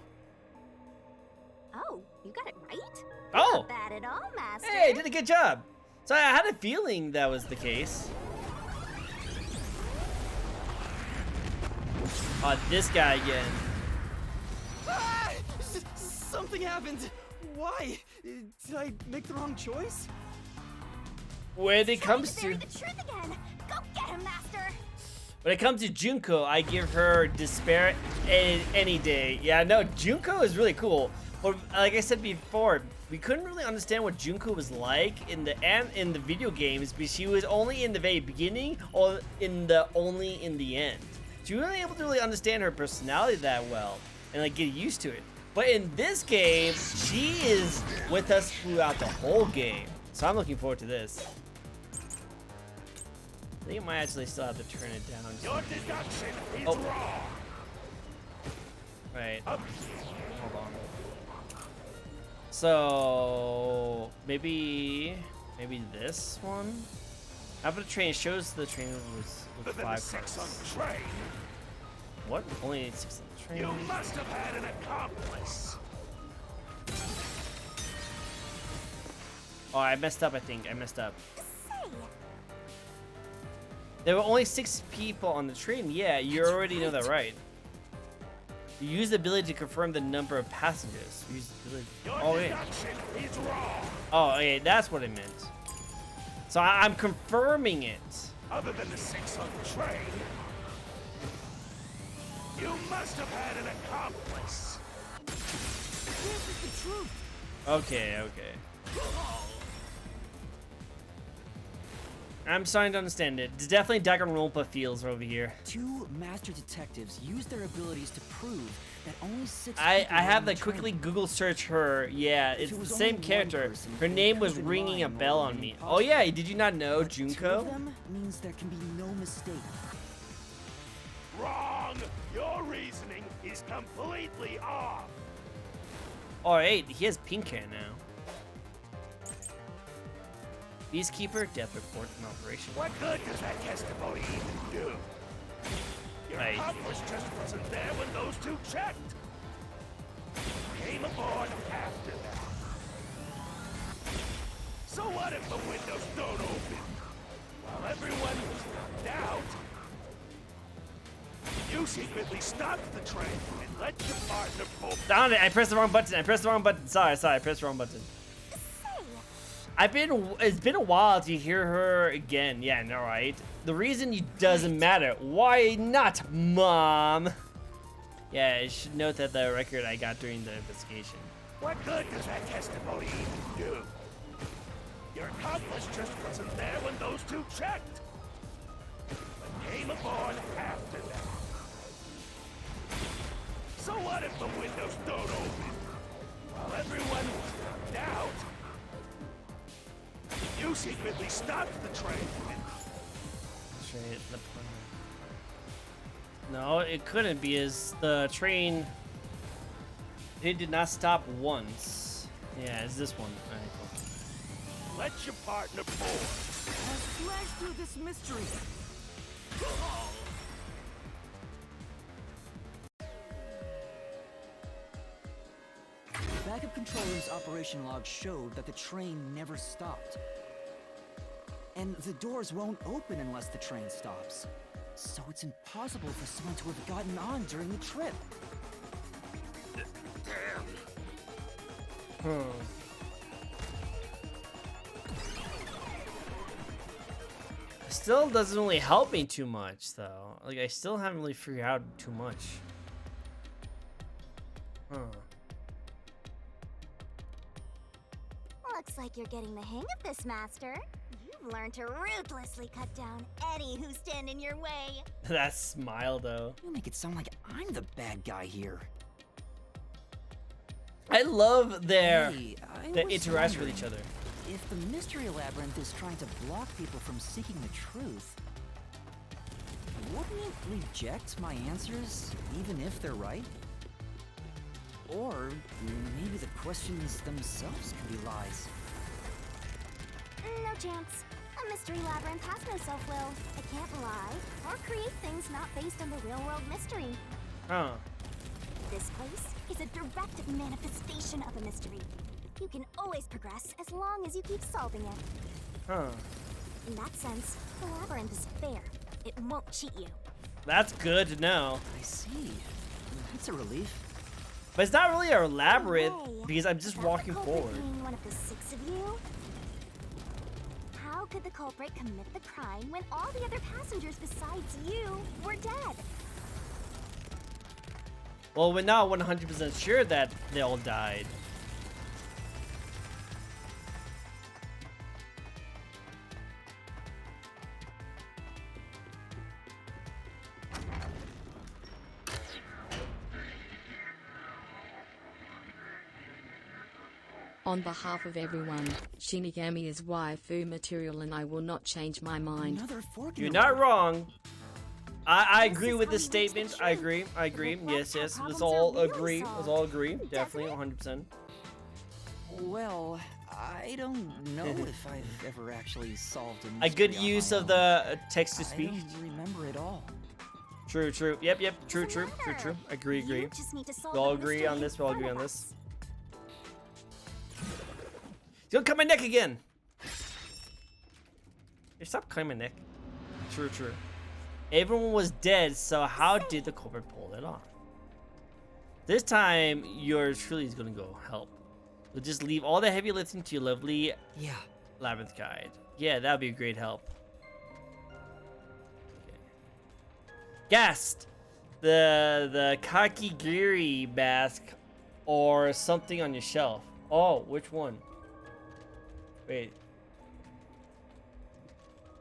Oh, you got it right? Oh! Not bad at all, Master. Hey, did a good job. So I had a feeling that was the case. Oh, this guy again. Ah! Something happened. Why? Did I make the wrong choice? When it Trying comes to bury to... the truth again. Go get him, Master. When it comes to Junko, I give her despair any day. Yeah, no, Junko is really cool. But like I said before, we couldn't really understand what Junko was like in the video games because she was only in the very beginning or only in the end. So we weren't able to really understand her personality that well and like get used to it. But in this game, she is with us throughout the whole game. So I'm looking forward to this. I think I might actually still have to turn it down. Your deduction is Oh. wrong. Right. Hold on. So maybe this one. How about the train? It shows the train was with Other than the 5 6 cars. on the train, What? Only 6 on the train. you must have had an accomplice. Oh, I messed up. I think I messed up. Say, There were only 6 people on the train. Yeah, you That's already know that, right. right? You use the ability to confirm the number of passengers. Use the ability. Your Oh, wait. deduction is wrong. Oh, okay, that's what it meant. So I'm confirming it. Other than the 6 on the train, you must have had an accomplice. This is the truth. Okay, okay. I'm starting to understand it. It's definitely Danganronpa feels over here. 2 master detectives use their abilities to prove that only 6 I people were have on the to quickly train. Google search her. Yeah, If it's it the was same only one character. person, Her it name could was have been ringing a lying bell or on being me. Oh impossible. yeah, did you not know But 2 of Junko? them means there can be no mistake. Wrong. Your reasoning is completely off. Oh, hey, he has pink hair now. Beastkeeper, death report and operation. What good does that testimony even do? Your Right. accomplice just wasn't there when those 2 checked. Came aboard after that. So what if the windows don't open? While everyone was knocked out, you secretly stopped the train and let your partner pull. Down it! I pressed the wrong button. I pressed the wrong button. Sorry, I pressed the wrong button. say, It's been a while to hear her again. Yeah, no, right? The reason doesn't matter. Why not, Mom? Yeah, I should note that the record I got during the investigation. What good does that testimony even do? Your accomplice just wasn't there when those 2 checked. But came aboard after that. So what if the windows don't open? While everyone was knocked out, you secretly stopped the train and Straight the No, it couldn't be as the train. It did not stop once. Yeah, it's this one. All right, cool. let your partner board. Let's smash through this mystery. The backup control room's operation log showed that the train never stopped. And the doors won't open unless the train stops. So it's impossible for someone to have gotten on during the trip. Still doesn't really help me too much, though. Like, I still haven't really figured out too much. Huh. looks like you're getting the hang of this, Master. You've learned to ruthlessly cut down any who stand in your way. That smile, though. You make it sound like I'm the bad guy here. I love their Hey, I the was interaction with wondering, each other. If the mystery labyrinth is trying to block people from seeking the truth, wouldn't it reject my answers, even if they're right? Or maybe the questions themselves can be lies. No chance. A mystery labyrinth has no self-will. It can't lie or create things not based on the real-world mystery. Huh. This place is a direct manifestation of a mystery. You can always progress as long as you keep solving it. Huh. In that sense, the labyrinth is fair. It won't cheat you. That's good to know. I see. That's a relief. But it's not really a labyrinth Hey, because I'm just is that the walking culprit forward. being one of the 6 of you? How could the culprit commit the crime when all the other passengers besides you were dead? Well, we're not 100% sure that they all died. On behalf of everyone, Shinigami is waifu material and I will not change my mind. Another fork in You're the not road. wrong. I This agree is with this how we reach the statement. I truth. agree. I agree. Reflect Yes, how yes. Let's problems all are really agree. solved, Let's all agree. doesn't Definitely, it? 100%. Well, I don't know if I've ever actually solved a A mystery good on use my of own. the text to speech. I don't remember it all. True, true. Yep, yep. True, Doesn't true, true, matter. true. Agree, agree. You just need to solve We all the agree mystery on this. We in all agree front on of this. us. He's gonna cut my neck again. Hey, stop cutting my neck. True, true. Everyone was dead, so how did the culprit pull it off? This time, yours truly is gonna go help. We'll just leave all the heavy lifting to your lovely Yeah. labyrinth guide. Yeah, that'd be a great help. Okay. Guessed the kakigiri mask or something on your shelf. Oh, which one? Wait.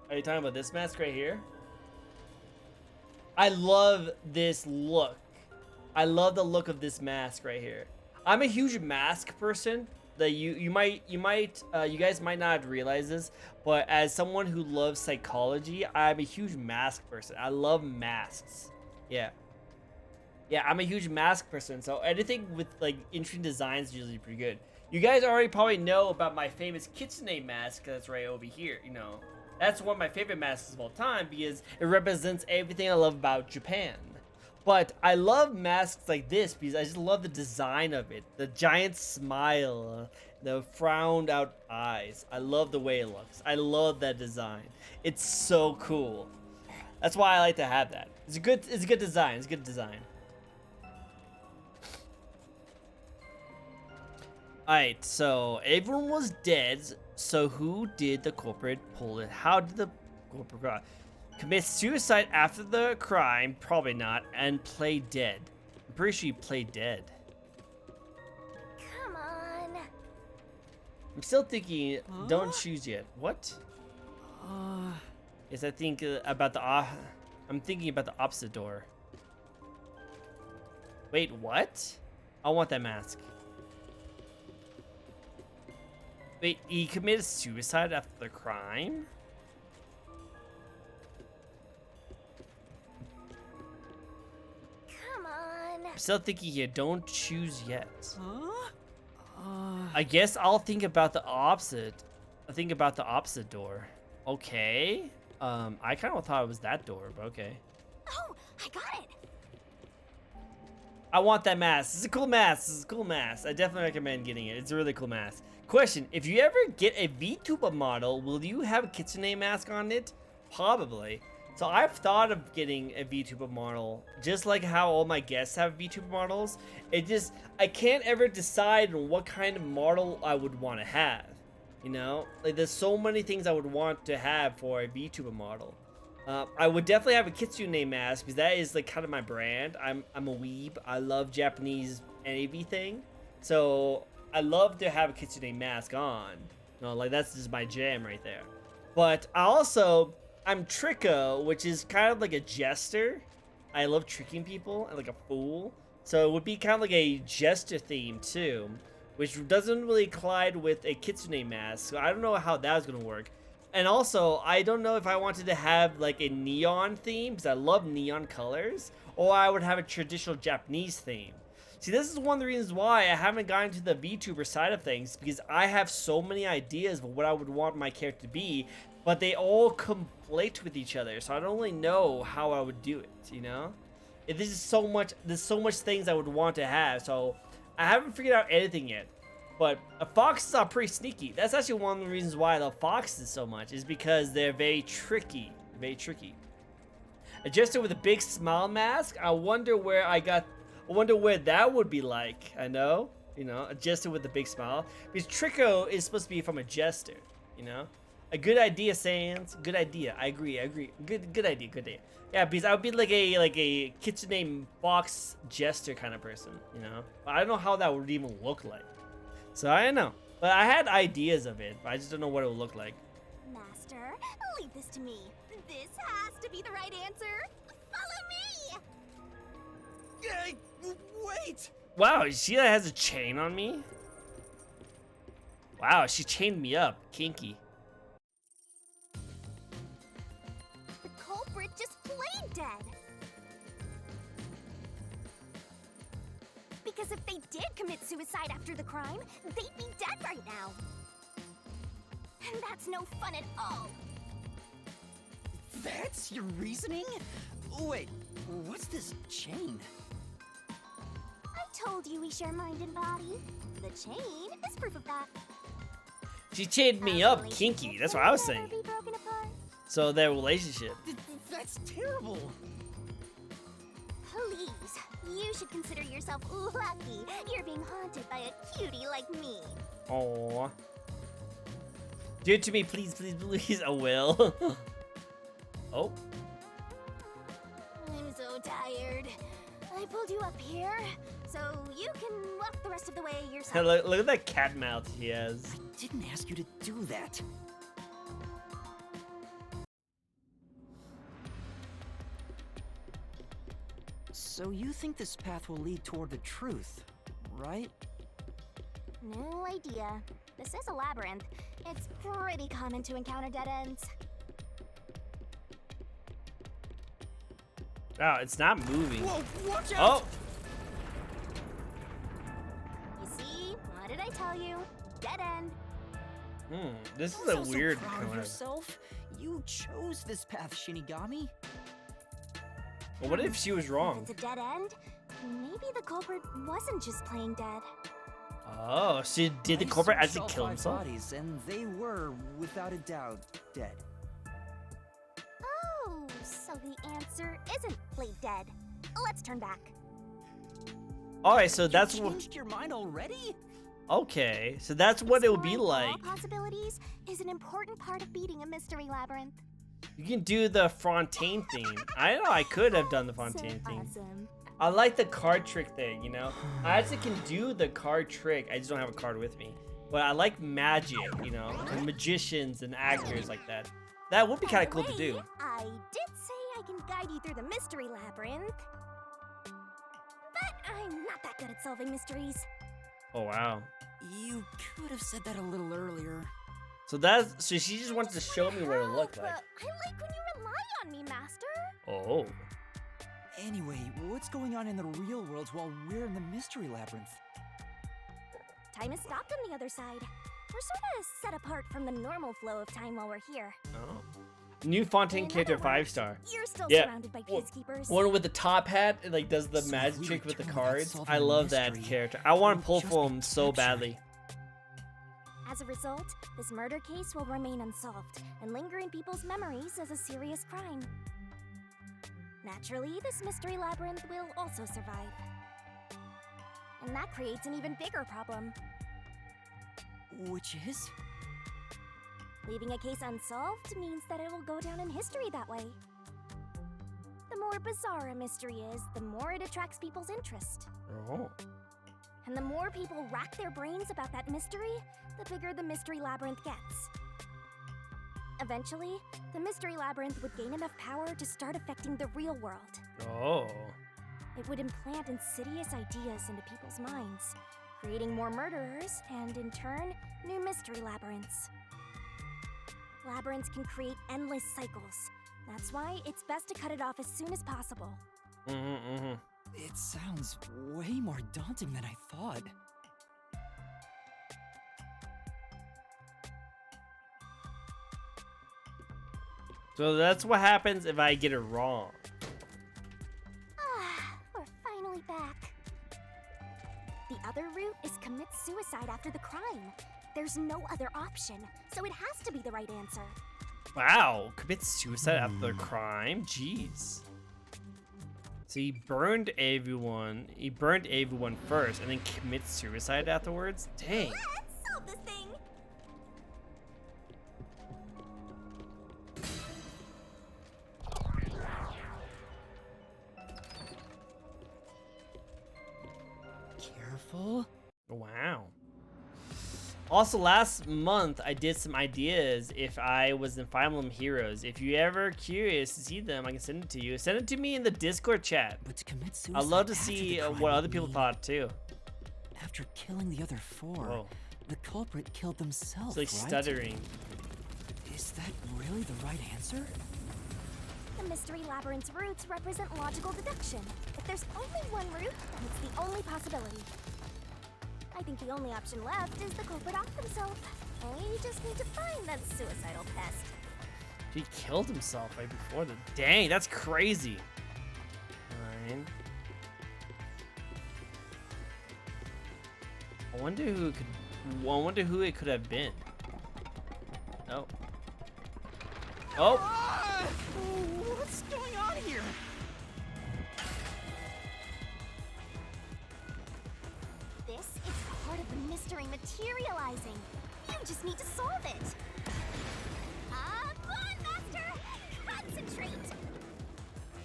Are you talking about this mask right here? I love this look. I love the look of this mask right here. I'm a huge mask person. That you guys might not realize this, but as someone who loves psychology, I'm a huge mask person. I love masks. Yeah. Yeah, I'm a huge mask person, so anything with like interesting designs is usually pretty good. You guys already probably know about my famous kitsune mask that's right over here, you know. That's one of my favorite masks of all time because it represents everything I love about Japan. But I love masks like this because I just love the design of it. The giant smile, the frowned out eyes. I love the way it looks. I love that design. It's so cool. That's why I like to have that. It's a good design. It's a good design. Alright, so everyone was dead. So who did the culprit pull it? How did the culprit commit suicide after the crime? Probably not. And play dead. I'm pretty sure he played dead. Come on. I'm still thinking. Don't choose yet. What? Uh, Yes, I think about the. I'm thinking about the opposite door. Wait, what? I want that mask. Wait, he committed suicide after the crime? Come on. I'm still thinking here. Don't choose yet. huh? I guess I'll think about the opposite. I think about the opposite door. Okay. I kind of thought it was that door, but okay. Oh, I got it. I want that mask. This is a cool mask. This is a cool mask. I definitely recommend getting it. It's a really cool mask. Question, if you ever get a VTuber model, will you have a kitsune mask on it? Probably. So I've thought of getting a VTuber model, just like how all my guests have VTuber models. I can't ever decide on what kind of model I would want to have. You know? Like, there's so many things I would want to have for a VTuber model. I would definitely have a kitsune mask because that is like kind of my brand. I'm a weeb. I love Japanese anything. So I love to have a kitsune mask on. You know, like that's just my jam right there. But I'm Tricko, which is kind of like a jester. I love tricking people and like a fool. So it would be kind of like a jester theme too, which doesn't really collide with a kitsune mask. So I don't know how that's gonna work. And also, I don't know if I wanted to have like a neon theme, because I love neon colors, or I would have a traditional Japanese theme. See, this is one of the reasons why I haven't gotten to the VTuber side of things, because I have so many ideas of what I would want my character to be, but they all conflict with each other, so I don't really know how I would do it, you know? There's so much things I would want to have, so I haven't figured out anything yet. But foxes are pretty sneaky. That's actually one of the reasons why I love foxes so much, is because they're very tricky. Very tricky. A jester with a big smile mask. I wonder where that would be like. I know, you know, a jester with a big smile. Because Tricko is supposed to be from a jester, you know. A good idea, Sans. Good idea. I agree. Good idea. Good idea. Yeah, because I would be like a kitchen name box jester kind of person, you know. But I don't know how that would even look like. So I don't know. But I had ideas of it, but I just don't know what it would look like. Master, leave this to me. This has to be the right answer. Follow me! Hey, wait! Wow, she has a chain on me? Wow, she chained me up. Kinky. The culprit just played dead. Because if they did commit suicide after the crime, they'd be dead right now. And that's no fun at all. That's your reasoning? Wait, what's this chain? I told you we share mind and body. The chain is proof of that. She chained me Our up, kinky. relationship That's will what I was never saying. be broken apart. So their relationship. That's terrible. Please, you should consider yourself lucky you're being haunted by a cutie like me. Aww. Do it to me, please, please, please. I will. Oh. I'm so tired. I pulled you up here, so you can walk the rest of the way yourself. Look at that cat mouth he has. I didn't ask you to do that. So you think this path will lead toward the truth, right? No idea. This is a labyrinth. It's pretty common to encounter dead ends. Wow, it's not moving. Whoa, watch out! Oh. You see? What did I tell you? Dead end. This is Don't a sound weird so proud kind of of. yourself. You chose this path, Shinigami. Well, what if she was If wrong? it's a dead end, maybe the culprit wasn't just playing dead. Oh, so did the I culprit searched actually all kill 5 himself? bodies, and they were, without a doubt, dead. Oh, so the answer isn't played dead. Let's turn back. Alright, so that's You what. changed your mind already? Okay, so that's what it would be Exploring like. all possibilities is an important part of beating a mystery labyrinth. You can do the Fontaine thing. I know I could have done the So Fontaine thing. awesome. I like the card trick thing, you know? I actually can do the card trick. I just don't have a card with me. But I like magic, you know? And magicians and actors like that. That would be kind of cool to do. I did say I can guide you through the mystery labyrinth. But I'm not that good at solving mysteries. Oh, wow. You could have said that a little earlier. So she just wants to show me what it looked like. I like when you rely on me, Master. Oh. Anyway, what's going on in the real world while we're in the mystery labyrinth? Time has stopped on the other side. We're sort of set apart from the normal flow of time while we're here. Oh. New Fontaine In character, other 5-star. You're still Yeah. surrounded by Well, peacekeepers. One with the top hat and like does the So magic we trick with the return without cards. solving I the love that mystery. character. I want to pull We'll just for be him so captured. badly. As a result, this murder case will remain unsolved and linger in people's memories as a serious crime. Naturally, this mystery labyrinth will also survive. And that creates an even bigger problem. Which is? Leaving a case unsolved means that it will go down in history that way. The more bizarre a mystery is, the more it attracts people's interest. Oh. And the more people rack their brains about that mystery, the bigger the mystery labyrinth gets. Eventually, the mystery labyrinth would gain enough power to start affecting the real world. Oh. It would implant insidious ideas into people's minds, creating more murderers and, in turn, new mystery labyrinths. Labyrinths can create endless cycles. That's why it's best to cut it off as soon as possible. It sounds way more daunting than I thought. So that's what happens if I get it wrong. Ah, we're finally back. The other route is commit suicide after the crime. There's no other option, so it has to be the right answer. Wow, commit suicide after the crime? Jeez. So he burned everyone. He burned everyone first and then commits suicide afterwards? Dang. Let's solve this thing! full. Wow. Also, last month I did some ideas if I was in Fire Emblem Heroes. If you're ever curious to see them, I can send it to you. Send it to me in the Discord chat. But to commit suicide I'd love to after see the crime what would other people mean thought too. After killing the other 4, Whoa. the culprit killed themselves, It's like right? stuttering. Is that really the right answer? The Mystery Labyrinth's roots represent logical deduction. If there's only one route, then it's the only possibility. I think the only option left is the culprit off himself. We just need to find that suicidal pest. He killed himself right before the. Dang, that's crazy. Fine. I wonder who it could. I wonder who it could have been. Oh. Oh. What's going on here? This is part of the mystery materializing. You just need to solve it. Come on, Master! Concentrate!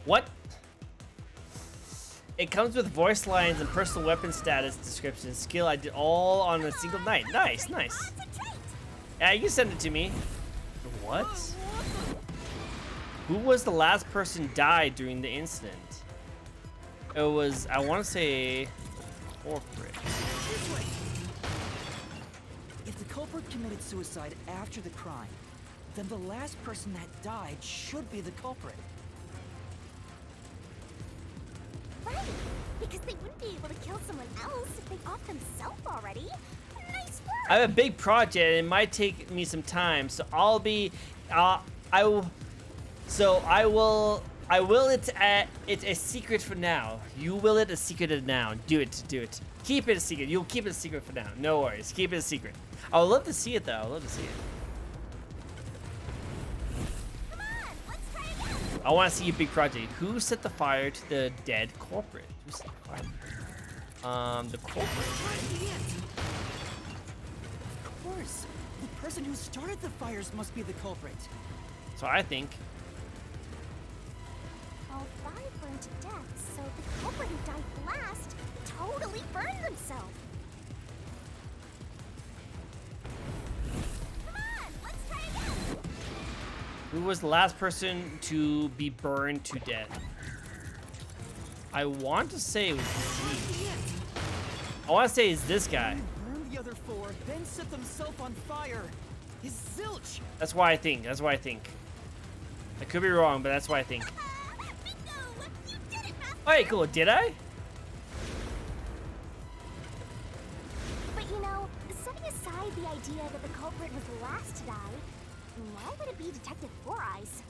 What? It comes with voice lines and personal weapon status description. Skill I did all on a single night. Nice, nice. Concentrate! Yeah, you can send it to me. What? Who was the last person died during the incident? It was, I want to say, corporate. This way. If the culprit committed suicide after the crime, then the last person that died should be the culprit. Right! Because they wouldn't be able to kill someone else if they off themselves already. Nice work! I have a big project. It might take me some time, so I'll be, I will. It's a secret for now. You will it a secret now. Do it. Keep it a secret. You'll keep it a secret for now. No worries. Keep it a secret. I would love to see it though. I would love to see it. Come on, let's try again! I want to see a big project. Who set the fire to the dead corporate? Who set the fire? The corporate. Of course. The person who started the fires must be the culprit. So I think. All 5 burned to death, so the culprit who died last totally burned themselves. Come on, let's try again! Who was the last person to be burned to death? I want to say it was Z. I want to say it's this guy. Burned the other 4, then set themselves on fire. His zilch. That's why I think. I could be wrong, but that's why I think. Bingo! You did it, Master! Alright, cool. Did I? But you know, setting aside the idea that the culprit was the last to die, why would it be Detective Four Eyes?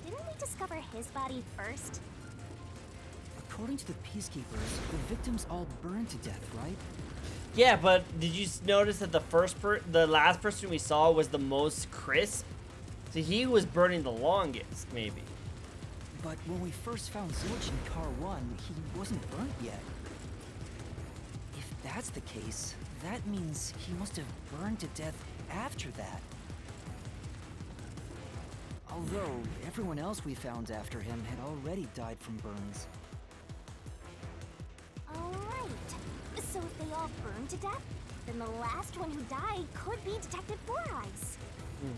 Didn't we discover his body first? According to the peacekeepers, the victims all burned to death, right? Yeah, but did you notice that the last person we saw was the most crisp? So he was burning the longest, maybe. But when we first found Zilch in Car 1, he wasn't burnt yet. If that's the case, that means he must have burned to death after that. Although, everyone else we found after him had already died from burns. Alright. So if they all burned to death, then the last one who died could be Detective Four Eyes.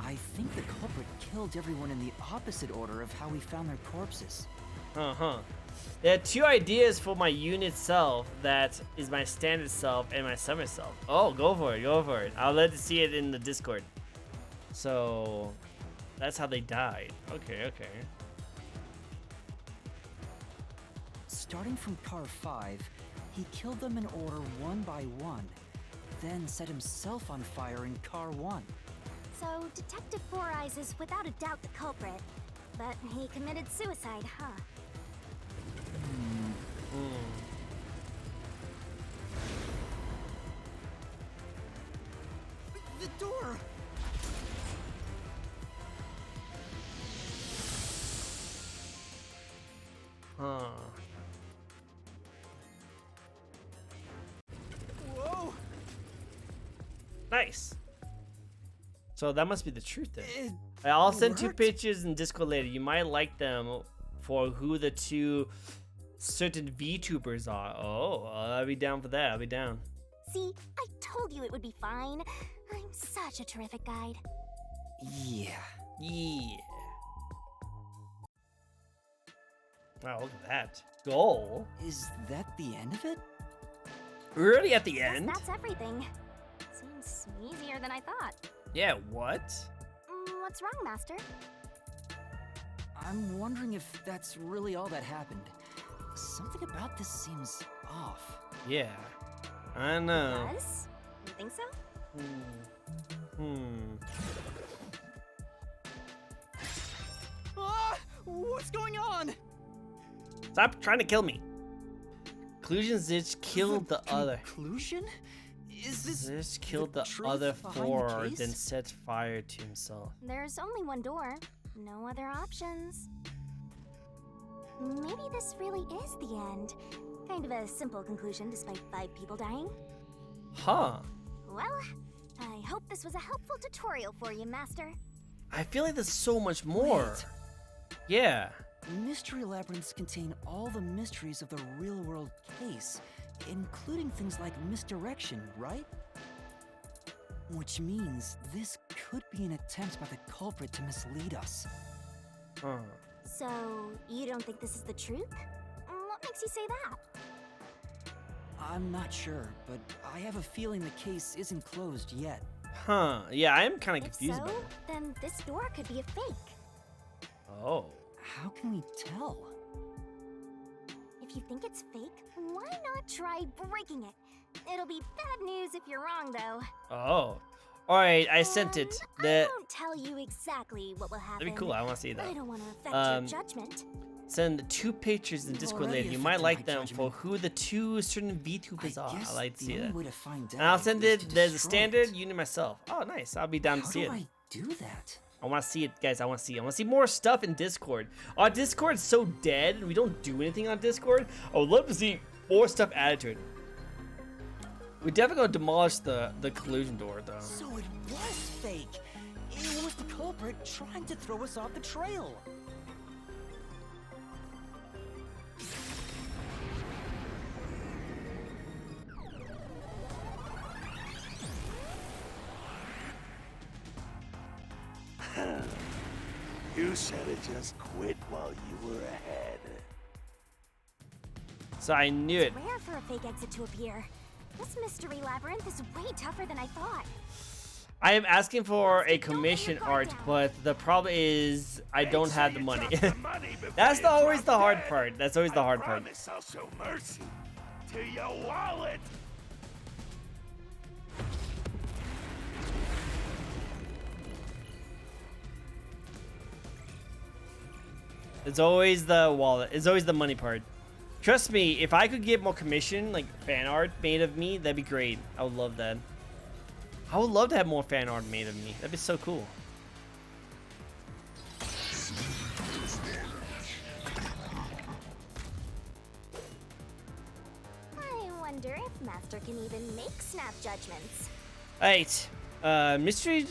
I think the culprit killed everyone in the opposite order of how we found their corpses. Uh-huh. There are 2 ideas for my unit self that is my standard self and my summer self. Oh, go for it. I'll let you see it in the Discord. So, that's how they died. Okay. Starting from Car 5, he killed them in order one by one, then set himself on fire in Car 1. So Detective Four Eyes is without a doubt the culprit, but he committed suicide, huh? The door! Huh. Whoa! Nice. So that must be the truth then. It I'll send 2 worked. pictures in Discord later. You might like them for who the 2 certain VTubers are. Oh, I'll be down for that. I'll be down. See, I told you it would be fine. I'm such a terrific guide. Yeah. Yeah. Wow, look at that. Goal. Is that the end of it? We're already at the Guess end? that's everything. Seems easier than I thought. Yeah, what? What's wrong, Master? I'm wondering if that's really all that happened. Something about this seems off. Yeah. I know. Does? You think so? Ah! What's going on? Stop trying to kill me. Conclusion Zitch killed the other. Conclusion? Is this Zitch killed the truth other behind the 4, case? then set fire to himself. There's only one door. No other options. Maybe this really is the end. Kind of a simple conclusion despite 5 people dying. Huh. Well, I hope this was a helpful tutorial for you, Master. I feel like there's so much more. Wait. Yeah. Mystery labyrinths contain all the mysteries of the real-world case, including things like misdirection, right? Which means this could be an attempt by the culprit to mislead us. Huh. So, you don't think this is the truth? What makes you say that? I'm not sure, but I have a feeling the case isn't closed yet. Huh. Yeah, I am kind of If confused so, about it. then this door could be a fake. Oh. How can we tell? If you think it's fake, why not try breaking it? It'll be bad news if you're wrong, though. Oh. Alright, I sent it. I won't tell you exactly what will happen. That'd be cool. I want to see that. I don't want to affect your judgment. Send 2 pictures in You've Discord already later. You might affected like my them judgment. for who the 2 certain VTubers are. guess I like to the see only that. way to find And I'll out send is it. to There's a destroy standard it. unit myself. Oh, nice. I'll be down to How see do it. I do that? I want to see it, guys. I want to see. I want to see more stuff in Discord. Our Discord's so dead. We don't do anything on Discord. I would love to see more stuff added to it. We're definitely gonna demolish the collusion door, though. So it was fake. It was the culprit trying to throw us off the trail. You should have just quit while you were ahead. So I knew it. Rare for a fake exit to appear. This mystery labyrinth is way tougher than I thought. I am asking for a commission art, but the problem is I don't have the money. That's always the hard part. That's always the hard part. I promise I'll show mercy to your wallet. It's always the wallet. It's always the money part. Trust me, if I could get more commission, like fan art made of me, that'd be great. I would love that. I would love to have more fan art made of me. That'd be so cool. I wonder if Master can even make snap judgments. Alright. Mystery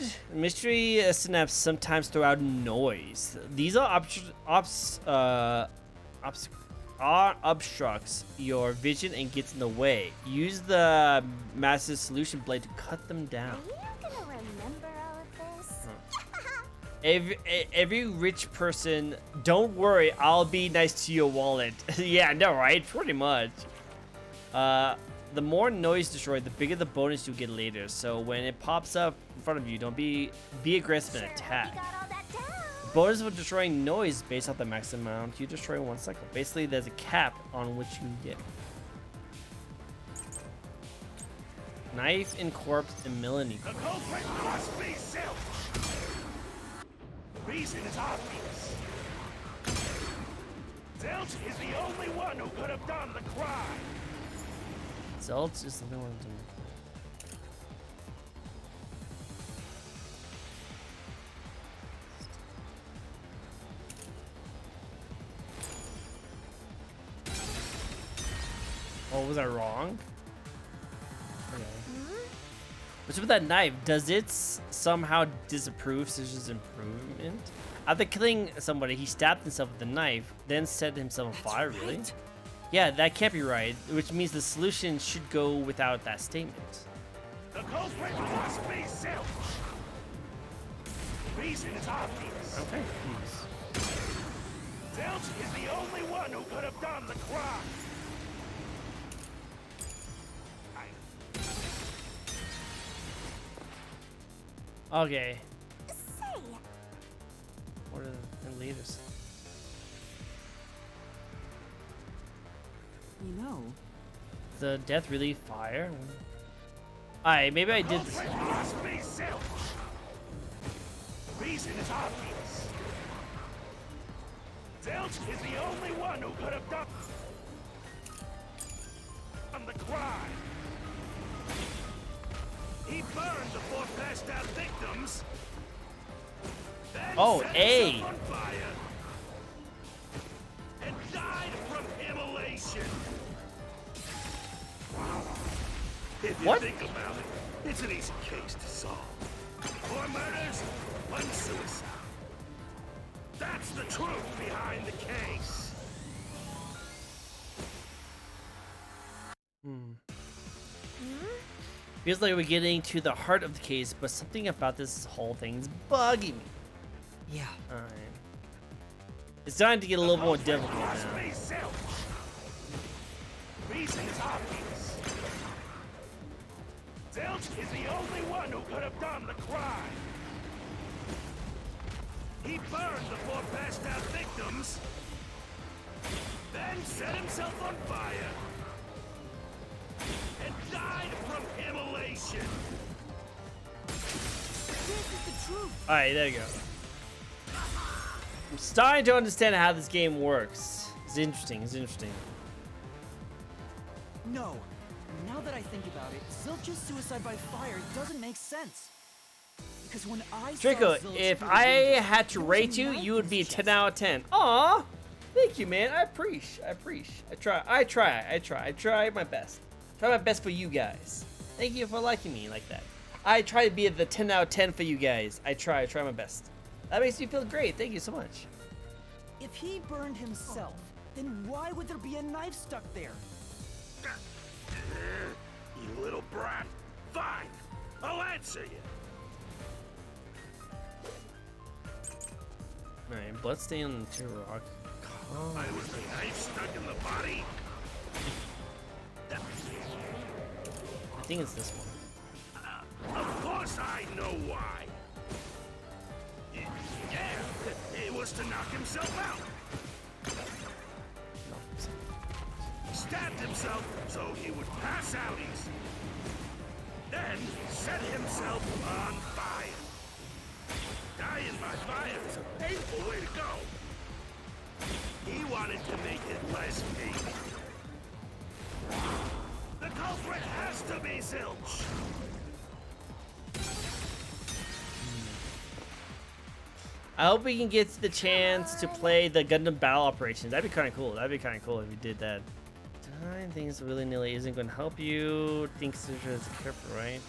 snaps sometimes throw out noise. These are obstructs your vision and gets in the way. Use the massive solution blade to cut them down. Are you gonna remember all of this? Every rich person, don't worry, I'll be nice to your wallet. Yeah, I know, right? Pretty much. The more noise destroyed, the bigger the bonus you get later. So when it pops up in front of you, don't be aggressive and Sure, attack. we got all that down. Bonus for destroying noise based off the max amount you destroy in 1 cycle. Basically, there's a cap on which you can get. Knife and corpse and Melanie. The culprit must be Zilch. The reason is obvious. Zilch is the only one who could have done the crime. Zeltz is the only one to. Oh, was I wrong? Okay. What's with that knife? Does it somehow disapprove Sish's improvement? After killing somebody, he stabbed himself with the knife, then set himself on fire, really? Right. Yeah, that can't be right, which means the solution should go without that statement. The culprit must be Zilch. Reason is obvious. Okay. Please. Zilch is the only one who could have done the crime. Okay. Say, What are the leaders? You know, The death really fire? Alright, maybe I did this. Culprit must be Zilch. Reason is obvious. Zilch is the only one who could have done the crime. He burned the 4 passed out victims. Then Oh, set A. himself on fire and died from immolation. If you What? think about it, it's an easy case to solve. 4 murders, 1 suicide. That's the truth behind the case. Feels like we're getting to the heart of the case, but something about this whole thing's bugging me. yeah. Alright. It's starting to get a little more Culprit difficult must now. be Zilch. Reason is obvious. Zilch is the only one who could have done the crime. He burned the 4 passed out victims, then set himself on fire and died from immolation. This is the truth. Alright, there you go. I'm starting to understand how this game works. It's interesting, it's interesting. No. Now that I think about it, Zilch's suicide by fire doesn't make sense. Because when I saw Tricko, Zilch if through the I window, had to there was a rate you, knife you in would his be a chest. 10 out of 10. Aw! Thank you, man. I try my best. Try my best for you guys. Thank you for liking me like that. I try to be the 10 out of 10 for you guys. I try my best. That makes me feel great. Thank you so much. If he burned himself, then why would there be a knife stuck there? You little brat. Fine. I'll answer you. Alright, bloodstain on the rock. Why was the knife stuck in the body? I think it's this one. Of course I know why. Yeah, it was to knock himself out. He stabbed himself so he would pass out easy. Then set himself on fire. Dying by fire is a painful way to go. He wanted to make it less painful. The culprit has to be Zilch. I hope we can get the chance to play the Gundam Battle Operations. That'd be kind of cool. That'd be kind of cool if we did that. Denying things willy-nilly isn't going to help you. Think Citrus is careful, right?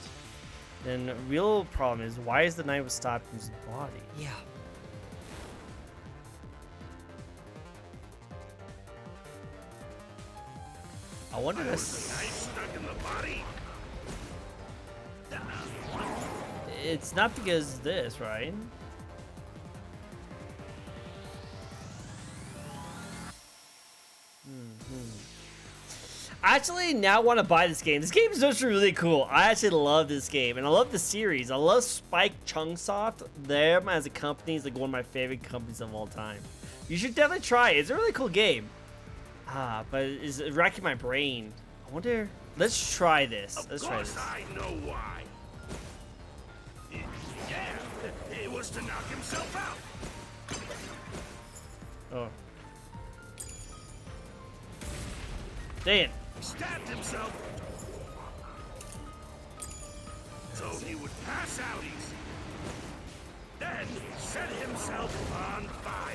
Then real problem is, why is the knife stopped in his body? Yeah. I wonder Was this. the knife stuck in the body? It's not because of this, right? I actually now want to buy this game. This game is actually really cool. I actually love this game, and I love the series. I love Spike Chunsoft. Them as a company is like one of my favorite companies of all time. You should definitely try it. It's a really cool game. But it's racking my brain. I wonder. Let's try this. Let's try this. Of course I know why. Yeah, it was to knock himself out. Oh. Dang it. He stabbed himself so he would pass out easy. Then set himself on fire.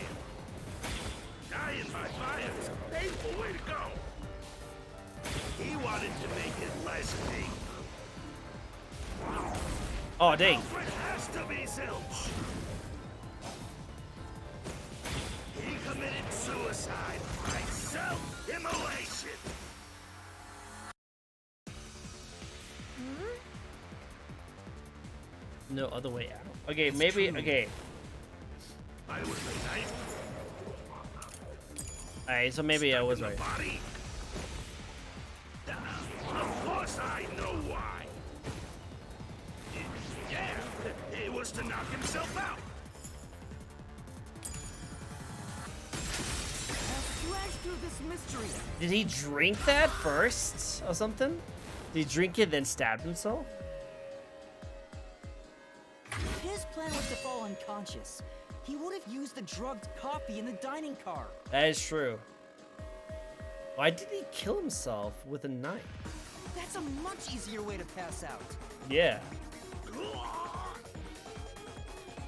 Dying by fire is a painful way to go. He wanted to make it less painful. Oh, dang. Culprit has to be Zilch. He committed suicide by self Immolation! No other way out. Okay, maybe. true. Okay. I was the knife. Alright, so maybe I was Stuck in right. the body. Of course I know why. Yeah, it was to knock himself out. Flash through this mystery. Did he drink that first or something? Did he drink it then stab himself? His plan was to fall unconscious. He would have used the drugged coffee in the dining car. That is true. Why did he kill himself with a knife? That's a much easier way to pass out. Yeah.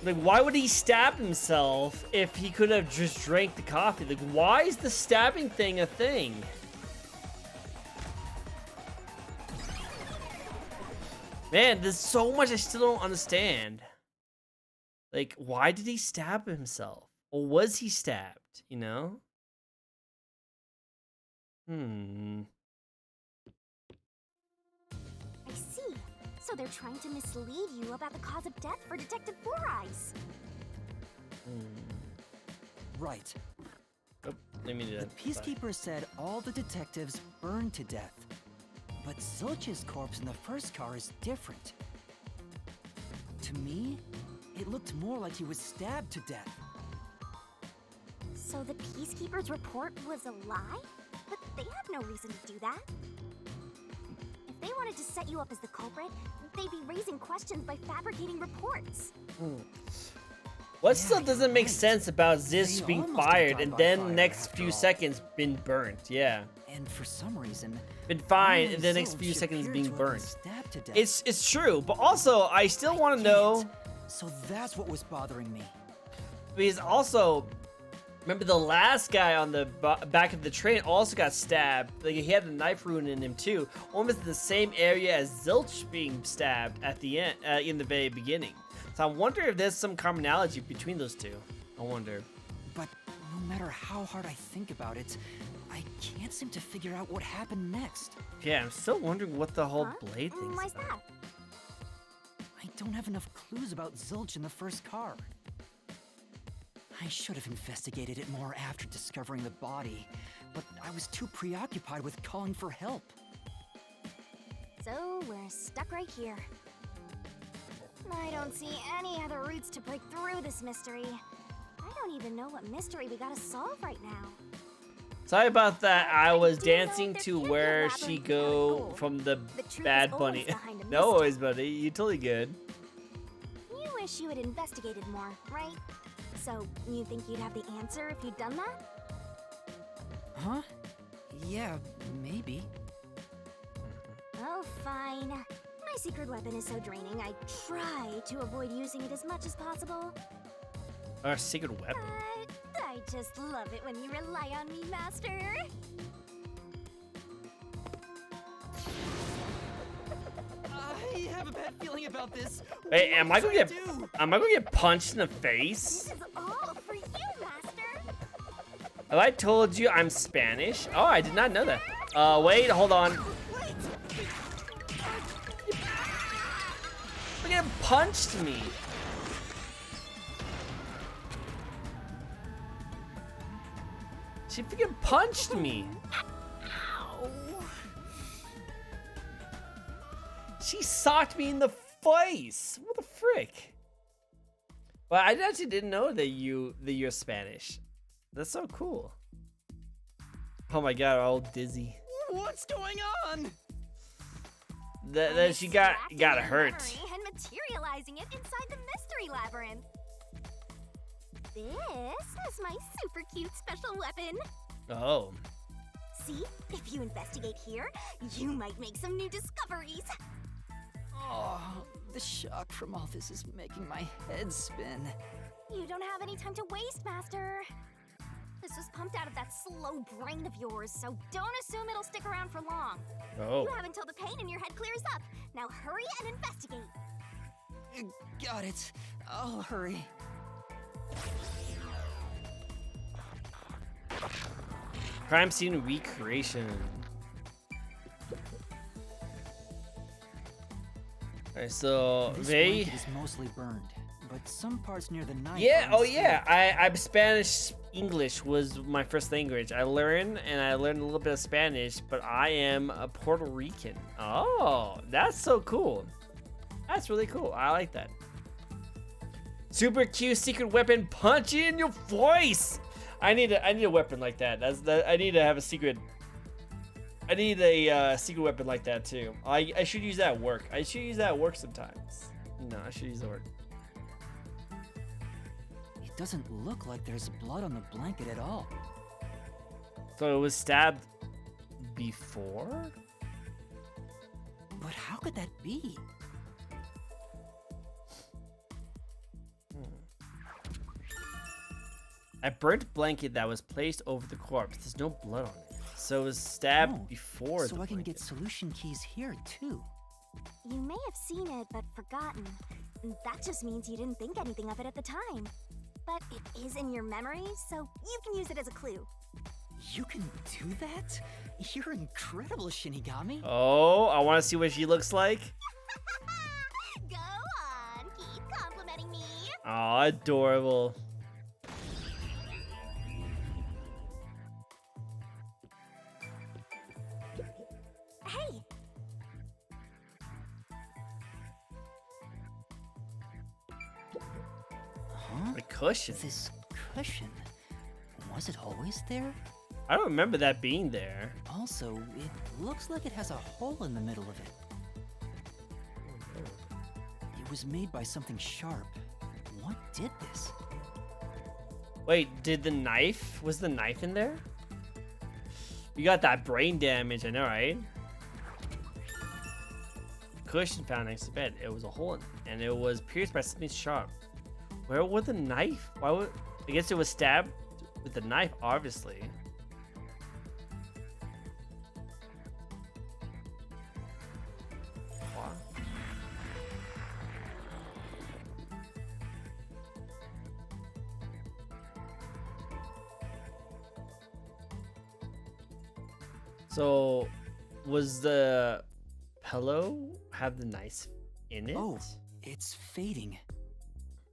Like, why would he stab himself if he could have just drank the coffee? Like, why is the stabbing thing a thing? Man, there's so much I still don't understand. Like, why did he stab himself? Or was he stabbed, you know? I see. So they're trying to mislead you about the cause of death for Detective Four Eyes. Right. Oh, let me do The that. peacekeeper said all the detectives burned to death. But Zilch's corpse in the first car is different. To me, it looked more like he was stabbed to death. So the Peacekeeper's report was a lie? But they have no reason to do that. If they wanted to set you up as the culprit, they'd be raising questions by fabricating reports. What Yeah, still doesn't you're make right. sense about They Ziz being almost got fired died and by then fire next after few all. seconds been burnt? Yeah. And for some reason, Been fine only and the next Zilch few seconds appeared being to have been burnt. stabbed to death. It's true, but also I still want to Get know it. So that's what was bothering me. because also remember the last guy on the back of the train also got stabbed. Like he had a knife wound in him too, almost the same area as Zilch being stabbed at the end in the very beginning. So I wonder if there's some commonality between those two. I wonder. But no matter how hard I think about it, I can't seem to figure out what happened next. Yeah, I'm still wondering what the whole Huh? blade thing's Why's about. that? I don't have enough clues about Zilch in the first car. I should have investigated it more after discovering the body, but I was too preoccupied with calling for help. So we're stuck right here. I don't see any other routes to break through this mystery. I don't even know what mystery we gotta solve right now. Sorry about that. I was Do you know dancing there to can't be a where labyrinth she without go goal? from the The truth Bad is always Bunny. behind a No mystery. worries, buddy. You totally good. You wish you had investigated more, right? So you think you'd have the answer if you'd done that? Huh? Yeah, maybe. Oh, fine. My secret weapon is so draining, I try to avoid using it as much as possible. Our secret weapon. But I just love it when you rely on me, Master. I have a bad feeling about this. Hey, am I What gonna should get? do? Am I gonna get punched in the face? This is all for you, Master. Have I told you I'm Spanish? Oh, I did not know that. Wait, hold on. Look at him punched me. She freaking punched me. She socked me in the face. What the frick? Well, I actually didn't know that you're Spanish. That's so cool. Oh my god, all dizzy. What's going on? That she got Extracting got your hurt. memory and materializing it inside the mystery labyrinth. This is my super cute special weapon. Oh. See, if you investigate here, you might make some new discoveries. Oh, the shock from all this is making my head spin. You don't have any time to waste, Master. This was pumped out of that slow brain of yours, so don't assume it'll stick around for long. Oh. You have until the pain in your head clears up. Now hurry and investigate. Got it. I'll hurry. Crime scene recreation. Alright, so This they. blanket is mostly burned, but some parts near the knife. Yeah. are Oh still- yeah. I'm Spanish. English was my first language. I learned a little bit of Spanish, but I am a Puerto Rican. Oh, that's so cool. That's really cool. I like that. Super cute secret weapon, punch you in your voice. I need a weapon like that. I need to have a secret. I need a secret weapon like that too. I should use that at work. I should use that at work sometimes. No, I should use it at work. It doesn't look like there's blood on the blanket at all. So it was stabbed before? But how could that be? A burnt blanket that was placed over the corpse. There's no blood on it. So it was stabbed Oh, before so the I can blanket. get solution keys here too. You may have seen it, but forgotten. That just means you didn't think anything of it at the time. But it is in your memory, so you can use it as a clue. You can do that? You're incredible, Shinigami. Oh, I want to see what she looks like. Go on, keep complimenting me. Oh, adorable. Hey, Huh? A cushion. This cushion. Was it always there? I don't remember that being there. Also, it looks like it has a hole in the middle of it. It was made by something sharp. What did this? Wait, was the knife in there? You got that brain damage, I know, right? Cushion found next to bed. It was a hole in it, and it was pierced by something sharp. Where was the knife? Why would... I guess it was stabbed with the knife, obviously. Wow. So, was the pillow have the knife in it? Oh, it's fading.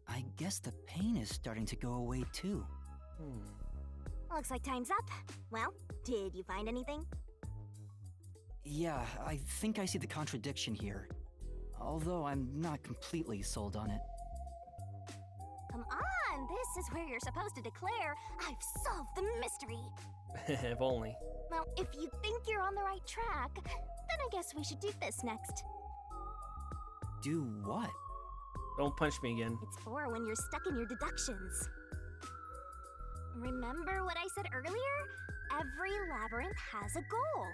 I guess the pain is starting to go away too. looks like time's up. Well, did you find anything? Yeah, I think I see the contradiction here. Although I'm not completely sold on it. Come on, this is where you're supposed to declare, I've solved the mystery. If only. Well, if you think you're on the right track, then I guess we should do this next. Do what? Don't punch me again. It's for when you're stuck in your deductions. Remember what I said earlier? Every labyrinth has a goal.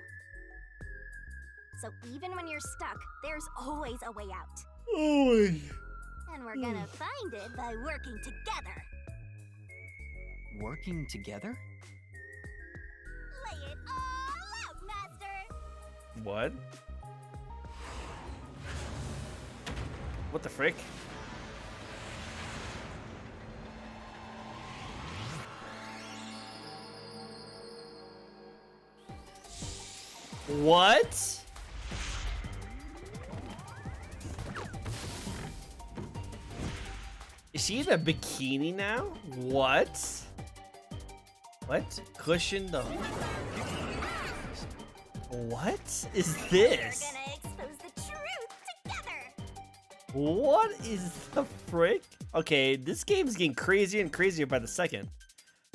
So even when you're stuck, there's always a way out. Oh, And we're gonna find it by working together. Working together? Lay it all out, Master! what? What the frick? What? Is she in a bikini now? What? What? Cushion the... What is this? We're gonna expose the truth together! What is the frick? Okay, this game's getting crazier and crazier by the second.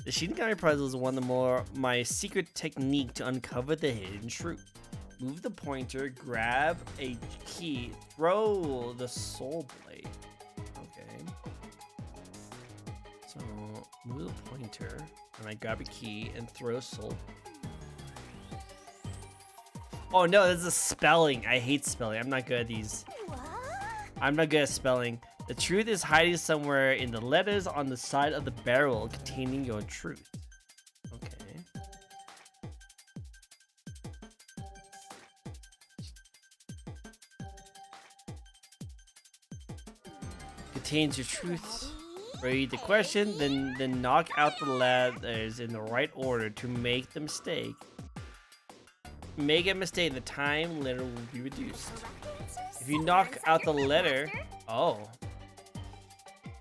The Shinigami puzzle is one of my secret technique to uncover the hidden truth. Move the pointer, grab a key, throw the soul blade. Okay. So move the pointer, and I grab a key and throw soul. Oh no, this is spelling. I hate spelling. I'm not good at these. What? I'm not good at spelling. The truth is hiding somewhere in the letters on the side of the barrel containing your truth. Okay. Contains your truth. Read the question, then knock out the letters in the right order to make the mistake. Make a mistake, the time letter will be reduced. If you knock out the letter, oh.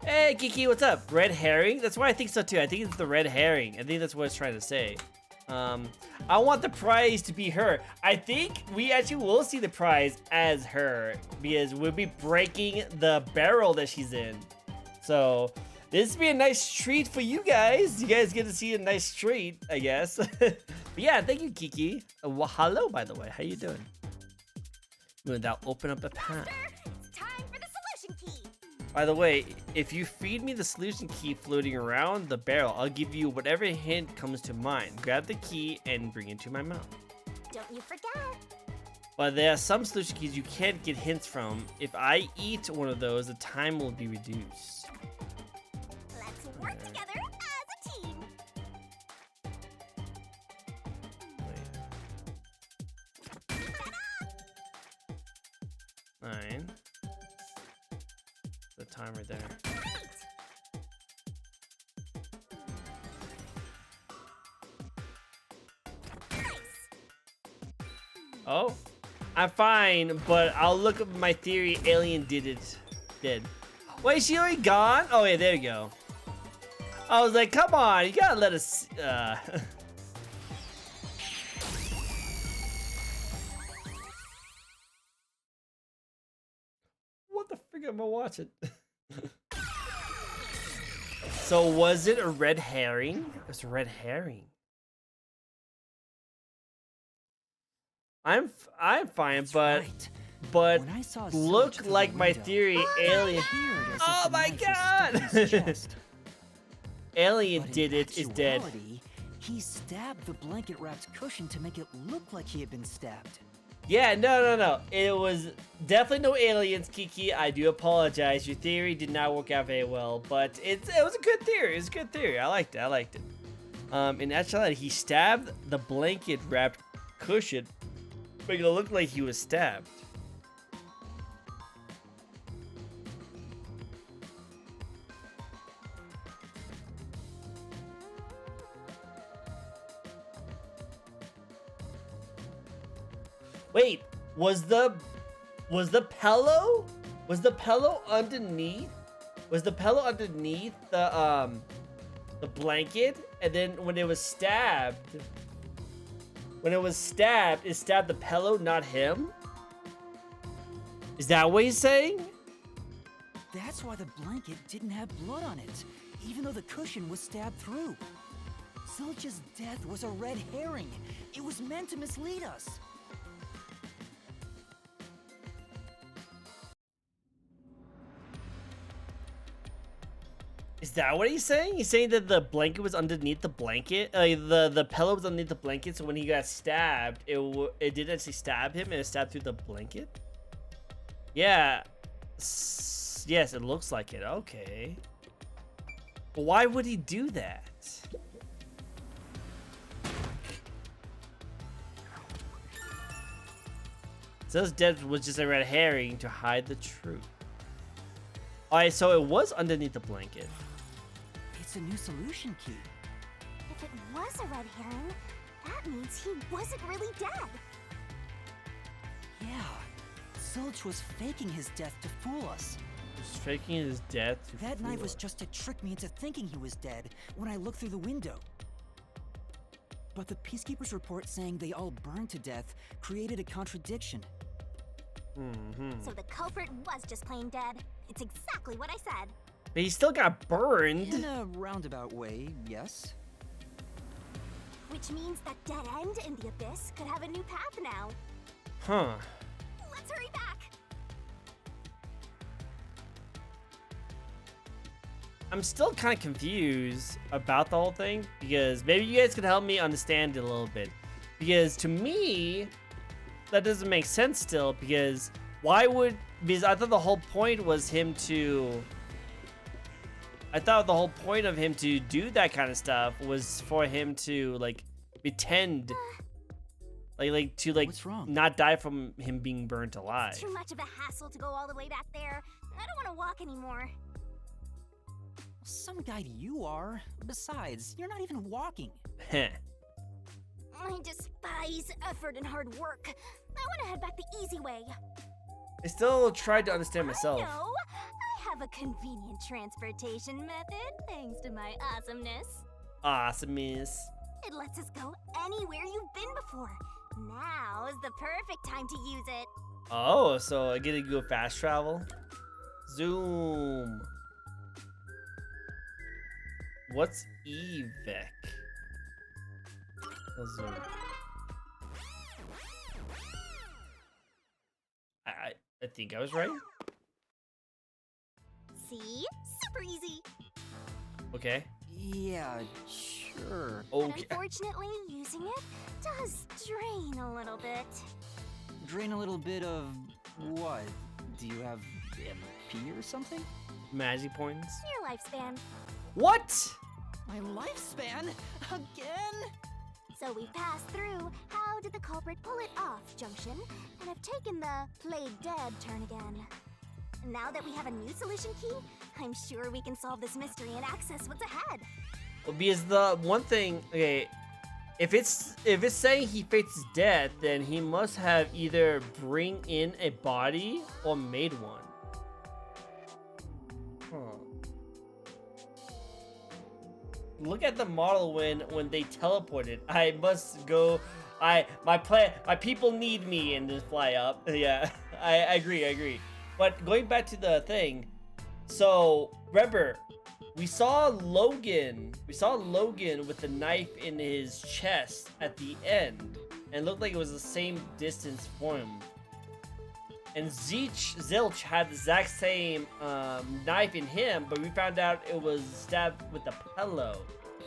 Hey Kiki, what's up? Red herring? That's why I think so too. I think it's the red herring. I think that's what it's trying to say. I want the prize to be her. I think we actually will see the prize as her because we'll be breaking the barrel that she's in. So this will be a nice treat for you guys. You guys get to see a nice treat, I guess. But yeah, thank you, Kiki. Well, hello, by the way. How you doing? That'll open up a path. It's time for the solution key. By the way, if you feed me the solution key floating around the barrel, I'll give you whatever hint comes to mind. Grab the key and bring it to my mouth. Don't you forget. But there are some solution keys you can't get hints from. If I eat one of those, the time will be reduced. Let's work together as a team. Nine. The timer there. Oh, I'm fine, but I'll look up my theory. Alien did. Wait, is she already gone? Oh yeah, there you go. I was like, come on, you gotta let us. What the frick am I watching? So was it a red herring? It was a red herring. I'm fine, but When I saw Zilch look through like the my window, theory, it alien. appeared as if Oh the my knife was stuck in his god! chest. Alien But did in it, is dead. actuality, he stabbed the blanket-wrapped cushion to make it look like he had been stabbed. Yeah, no. It was definitely no aliens, Kiki. I do apologize. Your theory did not work out very well, but it was a good theory. It was a good theory. I liked it. In actuality, he stabbed the blanket-wrapped cushion, making it look like he was stabbed. Wait, was the pillow underneath? Was the pillow underneath the blanket? And then when it stabbed, it stabbed the pillow, not him? Is that what he's saying? That's why the blanket didn't have blood on it, even though the cushion was stabbed through. Zilch's death was a red herring. It was meant to mislead us. Is that what he's saying? He's saying that the blanket was underneath the blanket? The pillow was underneath the blanket, so when he got stabbed, it didn't actually stab him, it stabbed through the blanket? Yeah. Yes, it looks like it. Okay. But why would he do that? So his death was just a red herring to hide the truth. Alright, so it was underneath the blanket. It's a new solution key. If it was a red herring, that means he wasn't really dead. Yeah. Zilch was faking his death to fool us. Just faking his death to That fool knife was us. just to trick me into thinking he was dead when I looked through the window. But the Peacekeeper's report saying they all burned to death created a contradiction. So the culprit was just plain dead. It's exactly what I said. But he still got burned. In a roundabout way, yes. Which means that dead end in the abyss could have a new path now. Huh. Let's hurry back. I'm still kind of confused about the whole thing because maybe you guys could help me understand it a little bit. Because to me, that doesn't make sense still because because I thought the whole point was him to... I thought the whole point of him to do that kind of stuff was for him to like pretend What's wrong? not die from him being burnt alive. Too much of a hassle to go all the way back there. I don't want to walk anymore. Some guide you are. Besides, you're not even walking. Heh. I despise effort and hard work. I want to head back the easy way. I still tried to understand myself. I know. I have a convenient transportation method thanks to my awesomeness. Awesomeness. It lets us go anywhere you've been before. Now is the perfect time to use it. Oh, so I get to go fast travel? Zoom. What's evac? Oh, zoom. I think I was right. See? Super easy. Okay. Yeah, sure. But Okay. unfortunately, using it does drain a little bit. Drain a little bit of what? Do you have MP or something? Magic points. Your lifespan. What? My lifespan? Again? So we've passed through how did the culprit pull it off junction and have taken the played dead turn again. Now that we have a new solution key, I'm sure we can solve this mystery and access what's ahead. Well, because the one thing, okay, if it's saying he faked his death, then he must have either bring in a body or made one. Huh. Look at the model when they teleported. I must go. My people need me and just fly up. Yeah, I agree. But going back to the thing, so remember, we saw Logan with the knife in his chest at the end, and it looked like it was the same distance for him. And Zilch had the exact same knife in him, but we found out it was stabbed with a pillow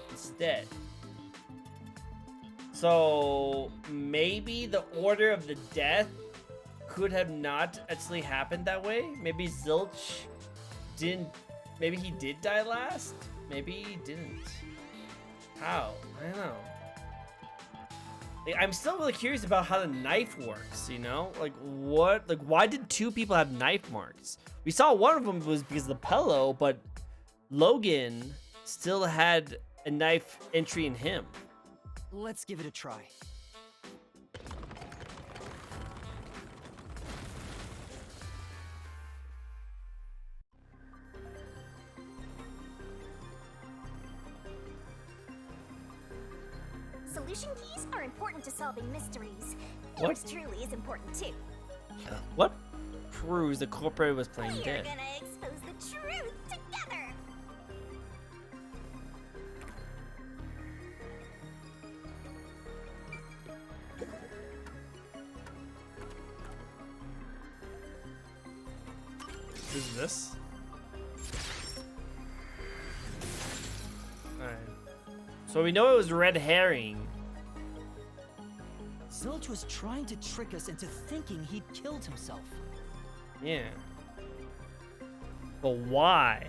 instead. So maybe the order of the death could have not actually happened that way. Maybe Zilch didn't. Maybe he did die last. Maybe he didn't. How? I don't know. Like, I'm still really curious about how the knife works, you know? Like, what? Like, why did two people have knife marks? We saw one of them was because of the pillow, but Logan still had a knife entry in him. Let's give it a try. Solution keys are important to solving mysteries. What? Yours truly is important too. What proves the culprit was playing We're dead? gonna expose the truth together. Who's this? Alright. So we know it was red herring. Zilch was trying to trick us into thinking he'd killed himself. Yeah. But why?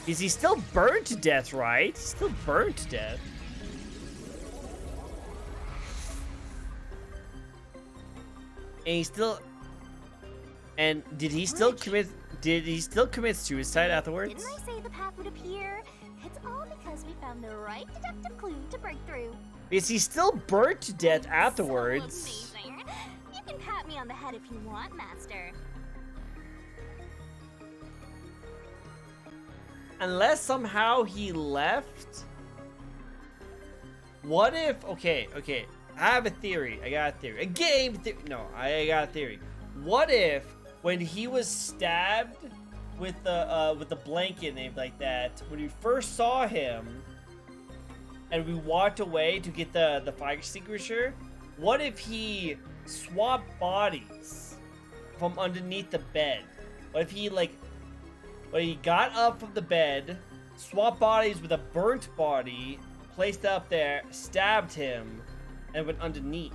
Is he still burned to death, right? He's still burned to death. And he still... And did he still commit... Did he still commit suicide afterwards? Didn't I say the path would appear? It's all because we found the right deductive clue to break through. Is he still burnt to death afterwards? So amazing. You can pat me on the head if you want, Master. Unless somehow he left. What if... Okay. I have a theory. I got a theory. A game theory. No, I got a theory. What if when he was stabbed with the blanket and everything like that, when we first saw him and we walked away to get the fire extinguisher, what if he swapped bodies from underneath the bed? What if he he got up from the bed, swapped bodies with a burnt body, placed it up there, stabbed him, and went underneath?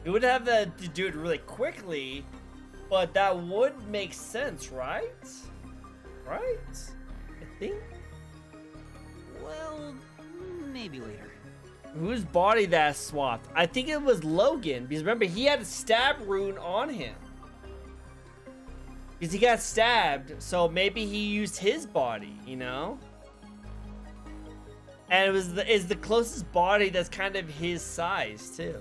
We would have to do it really quickly, but that would make sense, right? Right? I think. Well, maybe later. Whose body that swapped? I think it was Logan, because remember, he had a stab rune on him. Because he got stabbed, so maybe he used his body, you know? And it was is the closest body that's kind of his size too.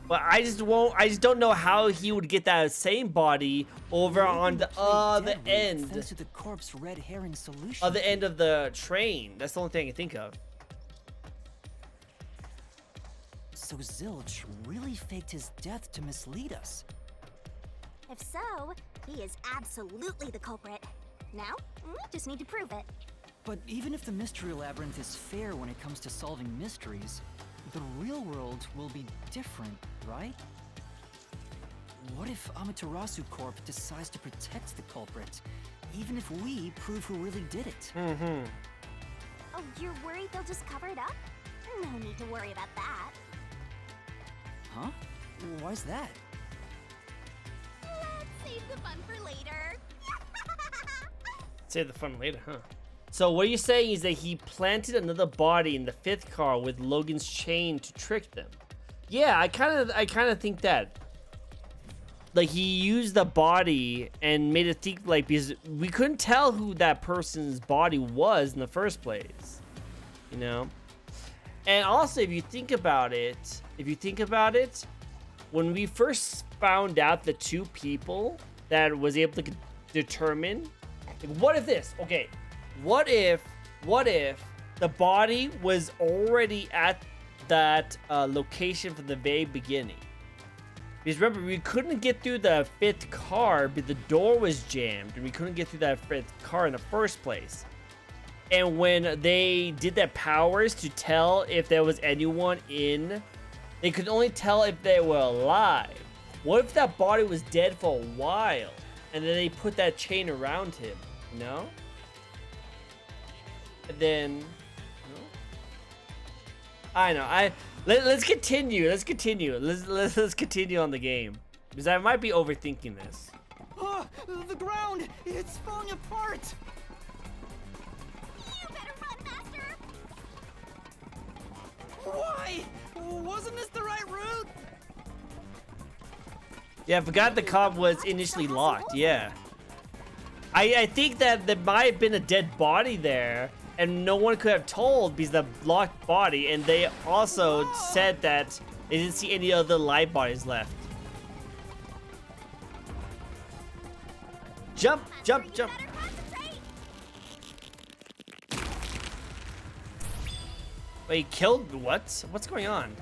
But I just don't know how he would get that same body over on the other end. Thanks to the corpse red herring solution. Other end of the train. That's the only thing I can think of. So Zilch really faked his death to mislead us. If so, he is absolutely the culprit. Now, we just need to prove it. But even if the mystery labyrinth is fair when it comes to solving mysteries, the real world will be different, right? What if Amaterasu Corp decides to protect the culprit, even if we prove who really did it? Mm-hmm. Oh, you're worried they'll just cover it up? No need to worry about that. Huh? Why's that? Let's save the fun for later. Save the fun later, huh? So what you're saying is that he planted another body in the 5th car with Logan's chain to trick them. Yeah, I kind of think that. Like he used the body and made it think like, because we couldn't tell who that person's body was in the first place, you know? And also, if you think about it, when we first found out the 2 people that was able to determine, like, what if this? Okay, what if the body was already at that location from the very beginning? Because remember, we couldn't get through the 5th car, but the door was jammed, and we couldn't get through that 5th car in the first place. And when they did their powers to tell if there was anyone in, they could only tell if they were alive. What if that body was dead for a while, and then they put that chain around him, you know? And then, you know? I know, let's continue. Let's continue on the game, because I might be overthinking this. Oh, the ground! It's falling apart! You better run, Master! Why? Wasn't this the right route? Yeah, I forgot the cop was initially locked. Yeah, I think that there might have been a dead body there, and no one could have told because the locked body, and they also said that they didn't see any other live bodies left. Jump, jump, jump. Better concentrate! Wait, he killed what? What's going on?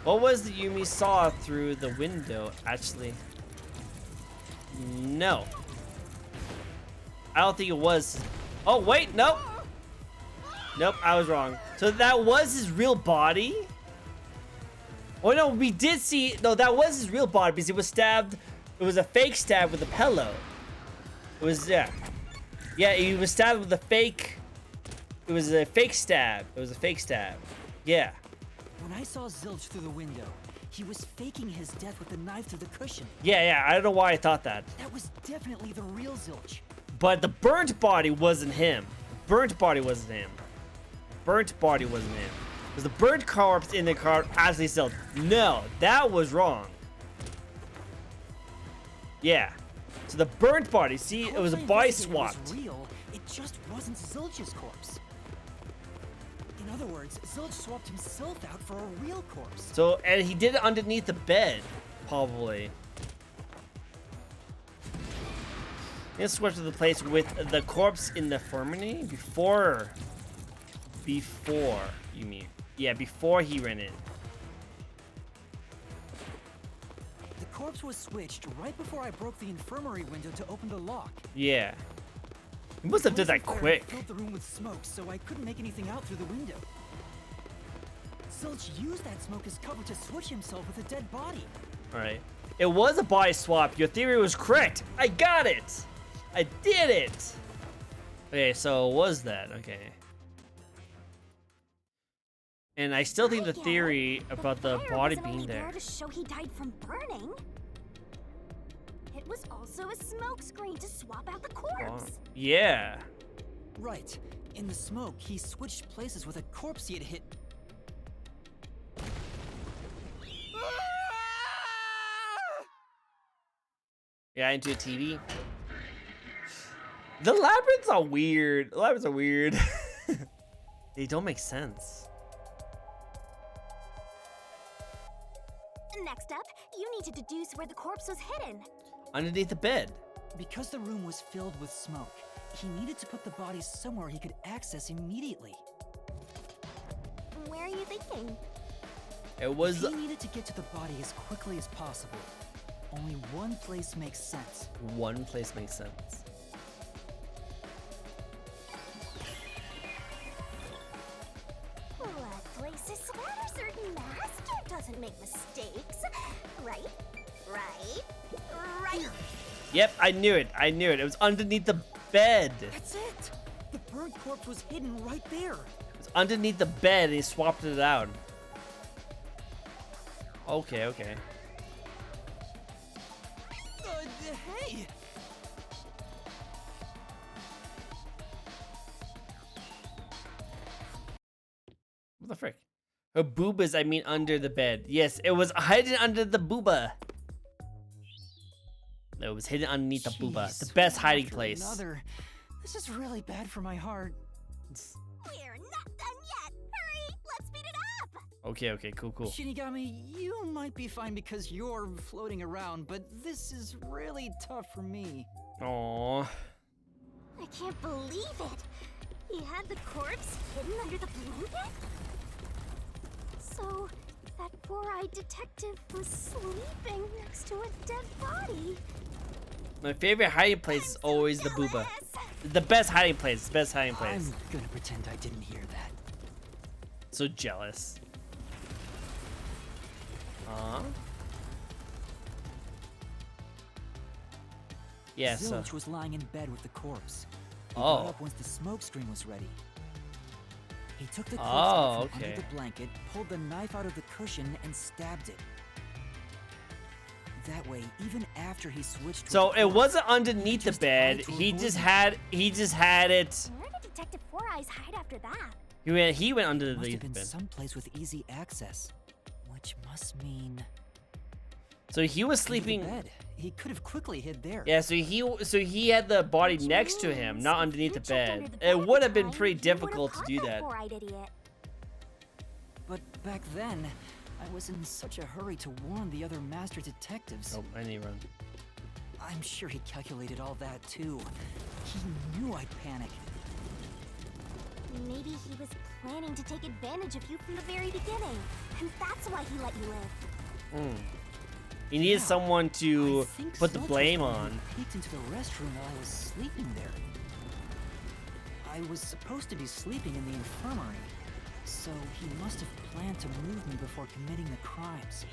What was the Yumi saw through the window, actually? No. I don't think it was. Oh, wait, nope. Nope, I was wrong. So that was his real body? Oh, no, we did see. No, that was his real body because he was stabbed. It was a fake stab with a pillow. It was, yeah. Yeah, he was stabbed with a fake. It was a fake stab. It was a fake stab. Yeah. When I saw Zilch through the window, he was faking his death with a knife through the cushion. Yeah, I don't know why I thought that. That was definitely the real Zilch. But the burnt body wasn't him. Burnt body wasn't him. Burnt body wasn't him. Because the burnt corpse in the car actually Zilch. No, that was wrong. Yeah. So the burnt body, see, it was a body swap. It was real. It just wasn't Zilch's corpse. In other words, Zilch swapped himself out for a real corpse. So, and he did it underneath the bed, probably. Let's switch to the place with the corpse in the infirmary before, you mean? Yeah, before he ran in. The corpse was switched right before I broke the infirmary window to open the lock. Yeah. He must have done that quick. Filled the room with smoke, so I couldn't make anything out through the window. Zilch used that smoke as cover to switch himself with a dead body. Alright. It was a body swap. Your theory was correct. I got it. I did it. Okay, so was that? Okay. And I still think the theory about the body being there. To show he died from burning. It was also a smoke screen to swap out the corpse. Yeah. Right. In the smoke, he switched places with a corpse he had hit. Yeah, into a TV. The labyrinths are weird. The labyrinths are weird. They don't make sense. Next up, you need to deduce where the corpse was hidden. Underneath the bed. Because the room was filled with smoke, he needed to put the bodies somewhere he could access immediately. Where are you thinking? It was. He needed to get to the body as quickly as possible. Only one place makes sense. One place makes sense. That place is where a certain master doesn't make mistakes. Right? Right? Right? Yep, I knew it. I knew it. It was underneath the bed. It That's it! The burnt corpse was hidden right there. was underneath the bed and he swapped it out. Okay, okay. Hey! What the frick? Her boobas, I mean under the bed. Yes, it was hidden under the booba. It was hidden underneath the booba. Jeez, The best one hiding after place. another. This is really bad for my heart. We're not done yet. Hurry! Let's speed it up! Okay, okay, cool, cool. Shinigami, you might be fine because you're floating around, but this is really tough for me. Aww. I can't believe it. He had the corpse hidden under the blanket? So, that four-eyed detective was sleeping next to a dead body. My favorite hiding place is always the booba. The best hiding place. The best hiding place. I'm gonna pretend I didn't hear that. So jealous. Yeah, so. Zilch was lying in bed with the corpse. He Oh. got up once the smoke screen was ready. He took the corpse Oh, out from okay. under the blanket, pulled the knife out of the cushion, and stabbed it. That way, even after he switched to So the it corpse, wasn't underneath the just bed. tried to He avoid just it. had it. Where did Detective Four Eyes hide after that? He went under Must the have been bed. someplace with easy access, which must mean So he was under the sleeping. bed. He could have quickly hid there. Yeah, so he had the body Which next to him, means not if underneath you the checked under bed. the It bed would at have the been time, pretty you would've difficult to caught do that. Four-eyed idiot. But back then, I was in such a hurry to warn the other master detectives. Oh, I need to run. I'm sure he calculated all that too. He knew I'd panic. Maybe he was planning to take advantage of you from the very beginning, and that's why he let you live. He needed Yeah, someone I to think put the Zilch was blame the one on. who peeked into the restroom while I was sleeping there. I was supposed to be sleeping in the infirmary, so he must have planned to move me before committing the crimes.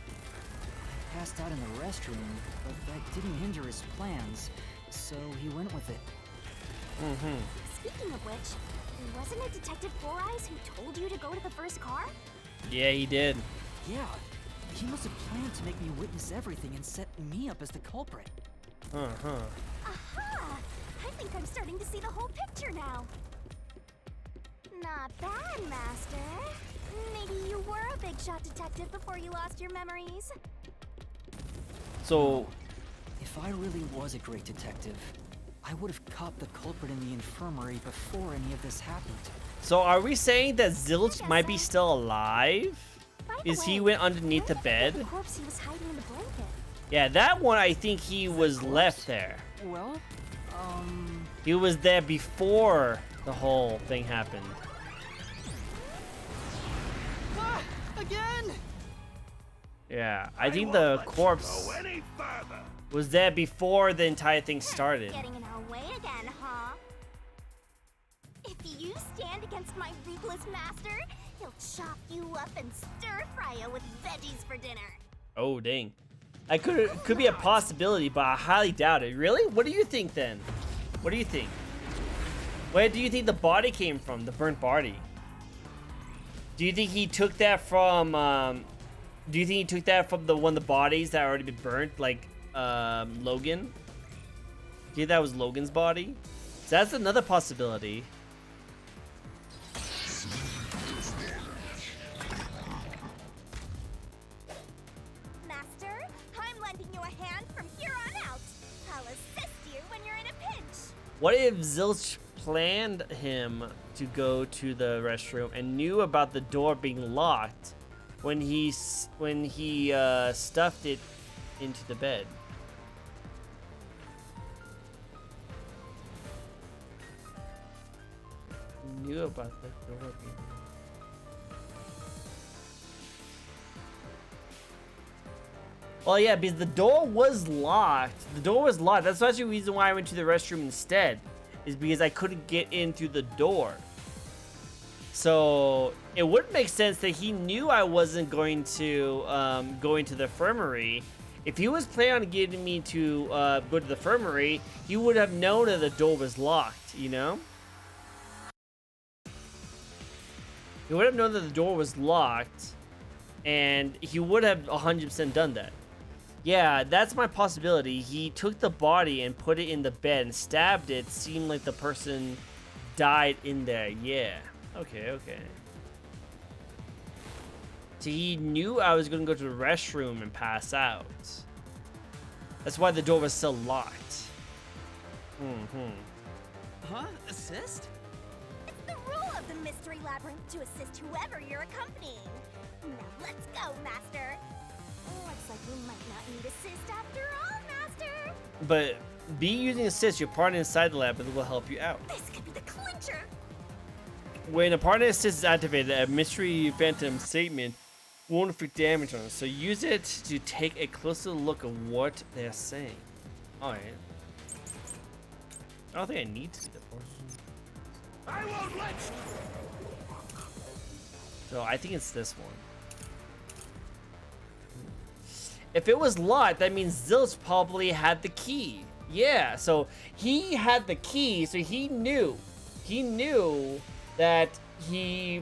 I passed out in the restroom, but that didn't hinder his plans, so he went with it. Speaking of which, wasn't it Detective Four Eyes who told you to go to the first car? Yeah, he did. Yeah, he must have planned to make me witness everything and set me up as the culprit. Uh-huh. Aha! I think I'm starting to see the whole picture now. Not bad, Master. Maybe you were a big shot detective before you lost your memories. So, If I really was a great detective, I would have caught the culprit in the infirmary before any of this happened. so are we saying that Zilch might be still alive? By the Is he way, went underneath the where did bed? The corpse he was hiding in the blanket. Yeah, that one I think he was left there. Well, He was there before the whole thing happened. again! Yeah, I think won't the let you corpse go any further. was there before the entire thing started. Getting in our way again, huh? If you stand against my ruthless master, he'll chop you up and stir-fry you with veggies for dinner. Oh, dang. I could be a possibility, but I highly doubt it. Really? What do you think then? What do you think? Where do you think the body came from? The burnt body? Do you think he took that from? Do you think he took that from the one of the bodies that already been burnt, like Logan? Do you think that was Logan's body? So that's another possibility. Master, I'm lending you a hand from here on What if Zilch planned him to go to the restroom and knew about the door being locked when he stuffed it into the bed? Knew about the door being locked. Well, yeah, because the door was locked. The door was locked. That's actually the reason why I went to the restroom instead, is because I couldn't get in through the door. So it would make sense that he knew I wasn't going to go into the infirmary. If he was planning on getting me to go to the infirmary, he would have known that the door was locked, you know? He would have known that the door was locked, and he would have 100% done that. Yeah, that's my possibility. He took the body and put it in the bed and stabbed it. Seemed like the person died in there. Yeah. Okay. So he knew I was going to go to the restroom and pass out. That's why the door was still locked. Huh? Assist? It's the rule of the Mystery Labyrinth to assist whoever you're accompanying. Now let's go, Master. Looks like we might not need assist after all, Master. But be using assist, your partner inside the labyrinth will help you out. This could be the clincher. When a partner assist is activated, a mystery phantom statement won't inflict damage on us, so use it to take a closer look at what they're saying. Alright. I don't think I need to see that part. I won't let you. So I think it's this one. If it was locked, that means Zilch probably had the key. Yeah, so he had the key, so he knew that he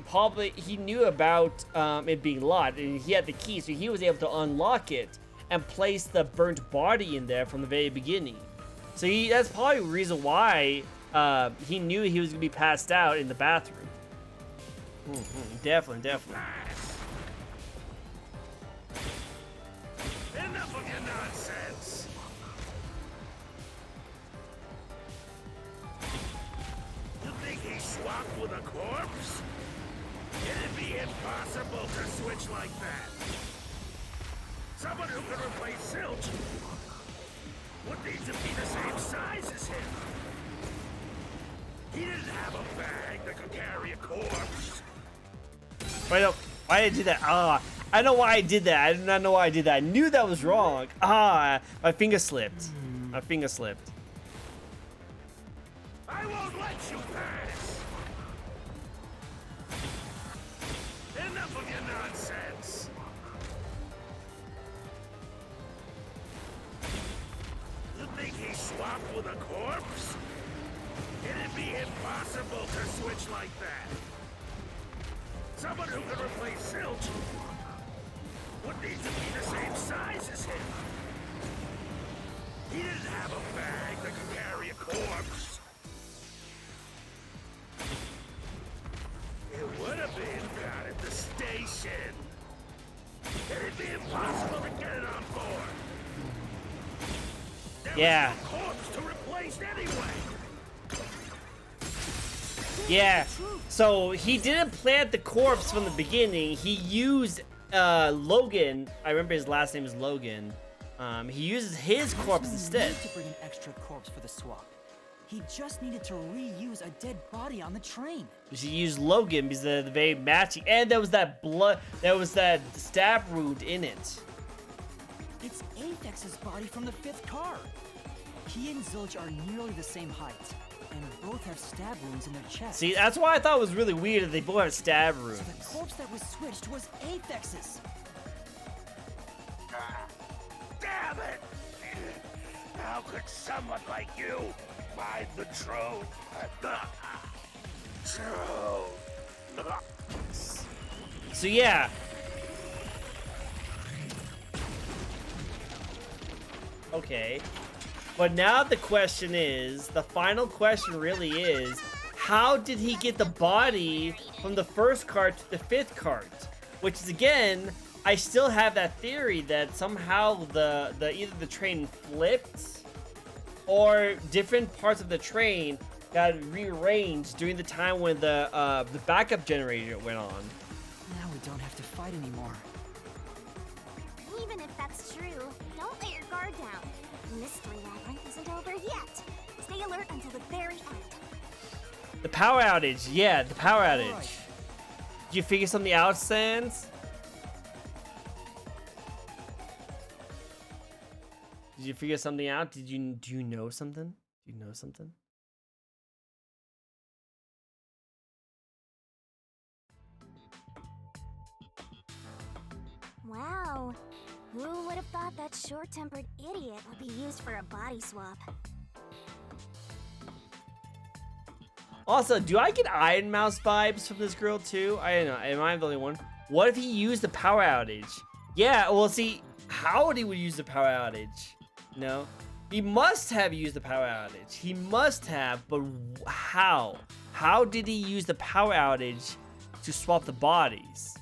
knew about it being locked, and he had the key, so he was able to unlock it and place the burnt body in there from the very beginning. So that's probably the reason why he knew he was gonna be passed out in the bathroom. Definitely. Enough of your nonsense. You think he swapped with a corpse? It'd be impossible to switch like that. Someone who could replace Zilch would need to be the same size as him. He didn't have a bag that could carry a corpse. Wait, no. Why did I do that? I know why I did that. I did not know why I did that. I knew that was wrong. My finger slipped. My finger slipped. I won't let you pass. Enough of your nonsense. You think he swapped with a corpse? It'd be impossible to switch like that. Someone who could replace Zilch would need to be the same size as him. He didn't have a bag that could carry a corpse. It would have been down at the station. It'd be impossible to get it on board. There Yeah. was no corpse to replace anyway. Yeah. So he didn't plant the corpse from the beginning. He used Logan. I remember his last name is Logan. He uses his corpse instead. To bring an extra corpse for the swap. He just needed to reuse a dead body on the train. He used Logan because they're very matching, and there was that blood. There was that stab wound in it. It's Aphex's body from the 5th car. He and Zilch are nearly the same height, and both have stab wounds in their chests. See, that's why I thought it was really weird that they both have stab wounds. So the corpse that was switched was Aphex's. Damn it! How could someone like you find the truth? So yeah. Okay. But now the question is, the final question really is, how did he get the body from the 1st cart to the 5th cart? Which is, again, I still have that theory that somehow either the train flipped or different parts of the train got rearranged during the time when the backup generator went on. Now we don't have to fight anymore. Even if that's true, don't let your guard down. The mystery labyrinth isn't over yet. Stay alert until the very end. The power outage, yeah, the power outage. Right. Did you figure something out, Sans? Did you figure something out? Do you know something? Do you know something? Wow. Who would have thought that short-tempered idiot would be used for a body swap? Also, do I get Iron Mouse vibes from this girl too? I don't know. Am I the only one? What if he used the power outage? Yeah, well, see, how he would use the power outage? No, he must have used the power outage. He must have, but how? How did he use the power outage to swap the bodies?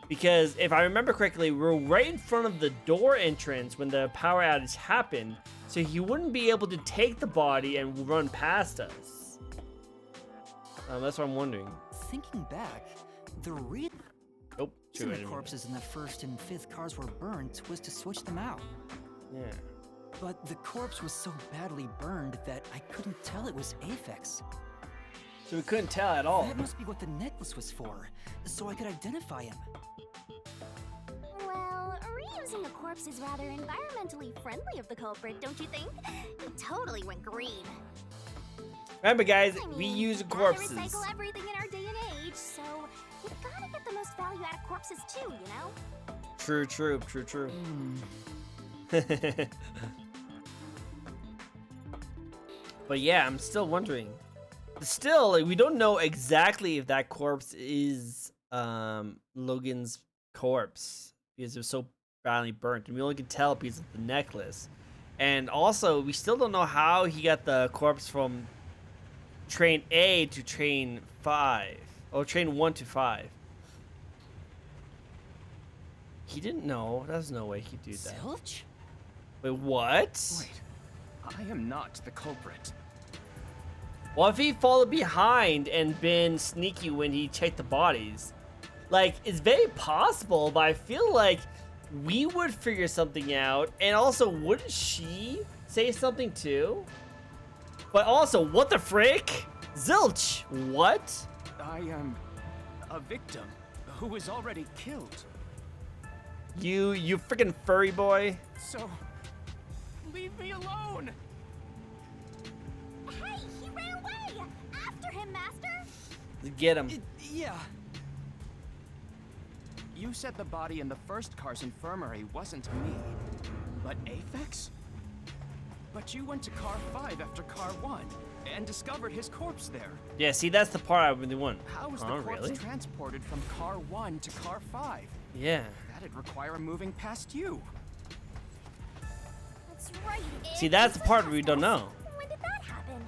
Because if I remember correctly, we're right in front of the door entrance when the power outage happened, so he wouldn't be able to take the body and run past us. That's what I'm wondering. Thinking back, the reason Nope. the corpses in the first and fifth cars were burnt was to switch them out. Yeah. But the corpse was so badly burned that I couldn't tell it was Aphex. So we couldn't tell at all. That must be what the necklace was for, so I could identify him. Well, reusing a corpse is rather environmentally friendly of the culprit, don't you think? It totally went green. Remember, guys, I mean, we use gotta corpses. recycle everything in our day and age, so you gotta get the most value out of corpses too, you know? True, true, true, true. But yeah, I'm still wondering. Still, like, we don't know exactly if that corpse is Logan's corpse because it was so badly burnt, and we only can tell because of the necklace. And also, we still don't know how he got the corpse from train A to train 5, or train 1 to 5. He didn't know. There's no way he'd do that. Zilch? Wait, what? Wait, I am not the culprit. What if he followed behind and been sneaky when he checked the bodies? Like, it's very possible, but I feel like we would figure something out. And also, wouldn't she say something too? But also, what the frick? Zilch, what? I am a victim who was already killed. You freaking furry boy. So, leave me alone. Hey, he ran away! After him, Master! Get him. Yeah. You said the body in the first car's infirmary wasn't me, but Aphex? But you went to car 5 after car 1 and discovered his corpse there. Yeah, see, that's the part I really want. How was the corpse really? transported from car 1 to car 5? Yeah. That'd require moving past you. That's right. See, that's the part we don't know. When did that happen?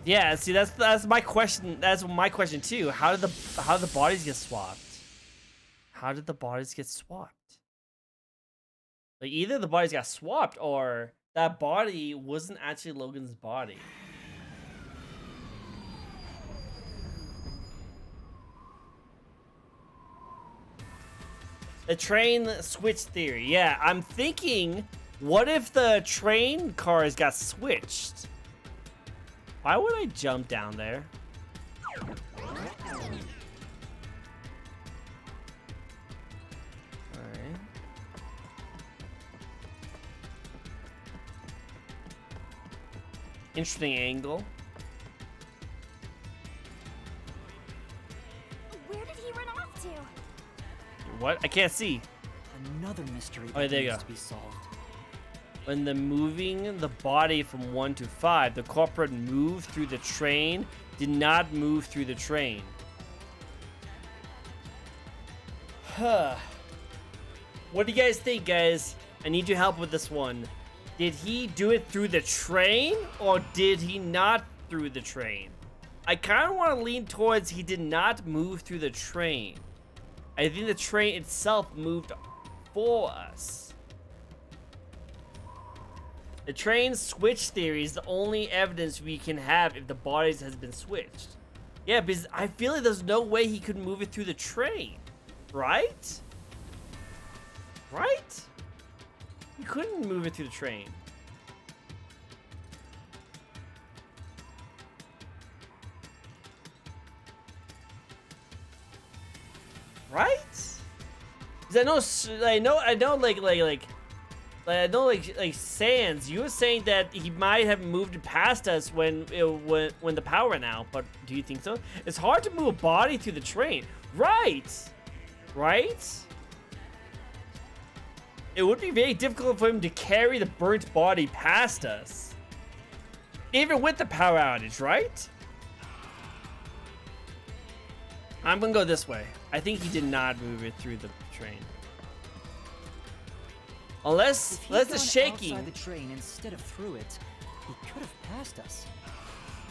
Yeah, see, that's my question. That's my question too. How did the bodies get swapped? How did the bodies get swapped? Like, either the bodies got swapped or that body wasn't actually Logan's body. The train switch theory. Yeah, I'm thinking, what if the train cars got switched? Why would I jump down there? Alright. Interesting angle. Where did he run off to? What? I can't see. Another mystery Oh, that there you needs go. to be solved. When the moving the body from 1 to 5, the culprit moved through the train, did not move through the train. Huh. What do you guys think, guys? I need your help with this one. Did he do it through the train, or did he not through the train. I kind of want to lean towards he did not move through the train. I think the train itself moved for us. The train switch theory is the only evidence we can have if the bodies has been switched. Yeah, because I feel like there's no way he could move it through the train. Right? Right? He couldn't move it through the train. Right? 'Cause I know, like Sans, you were saying that he might have moved past us when the power went out, but do you think so? It's hard to move a body through the train. Right? Right? It would be very difficult for him to carry the burnt body past us. Even with the power outage, right? I'm gonna go this way. I think he did not move it through the train. Unless the shaking. Outside the train instead of through it, he could have passed us.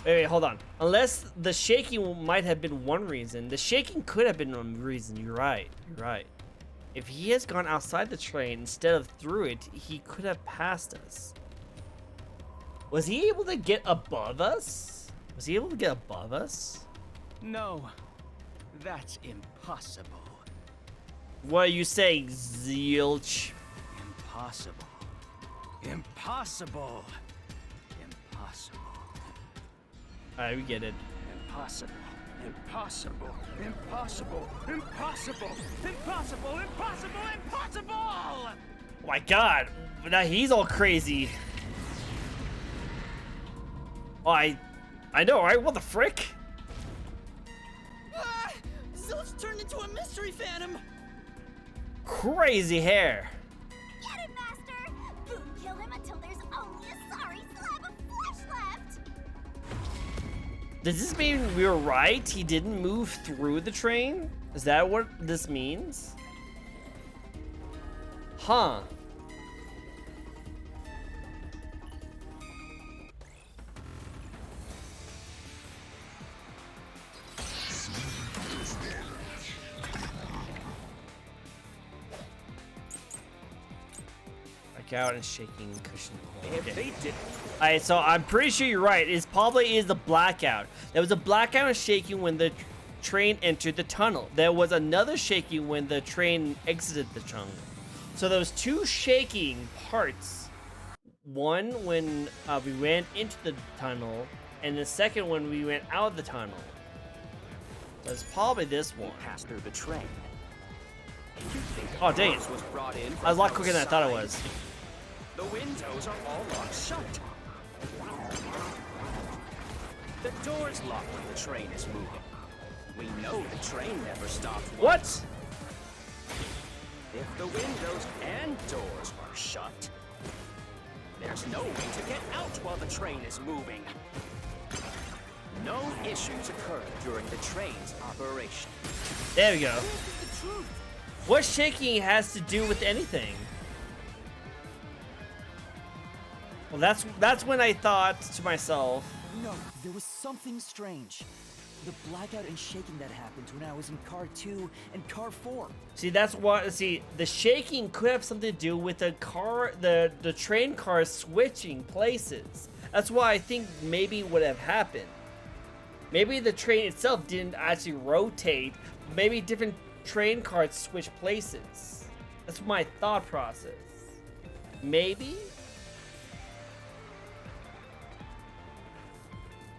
Wait, hold on. Unless the shaking might have been one reason. The shaking could have been one reason. You're right. You're right. If he has gone outside the train instead of through it, he could have passed us. Was he able to get above us? Was he able to get above us? No, that's impossible. What are you saying, Zilch? Impossible. Impossible. Impossible. Alright, we get it. Impossible. Impossible. Impossible. Impossible. Impossible. Impossible. Impossible. Oh my god. Now he's all crazy. Oh, I know, right? What the frick? Ah! Zilch turned into a mystery phantom! Crazy hair. Get it, Master! Boom, kill him until there's only a sorry slab of flesh left! Does this mean we were right? He didn't move through the train? Is that what this means? Huh. Out and shaking cushion. If they did. Alright, so I'm pretty sure you're right. It probably is the blackout. There was a blackout and shaking when the train entered the tunnel. There was another shaking when the train exited the tunnel. So there was two shaking parts. One when we ran into the tunnel, and the second when we went out of the tunnel. So it's probably this one. Passed through the train. Oh dang it! Was brought in I was a lot quicker than I thought it was. The windows are all locked shut. The door's locked when the train is moving. We know the train never stopped. What? If the windows and doors are shut, there's no way to get out while the train is moving. No issues occurred during the train's operation. There we go. What shaking has to do with anything? Well, that's when I thought to myself. No, there was something strange. The blackout and shaking that happened when I was in car 2 and car 4. See, that's what. See, the shaking could have something to do with the car, the train cars switching places. That's why I think maybe would have happened. Maybe the train itself didn't actually rotate. Maybe different train cars switch places. That's my thought process. Maybe.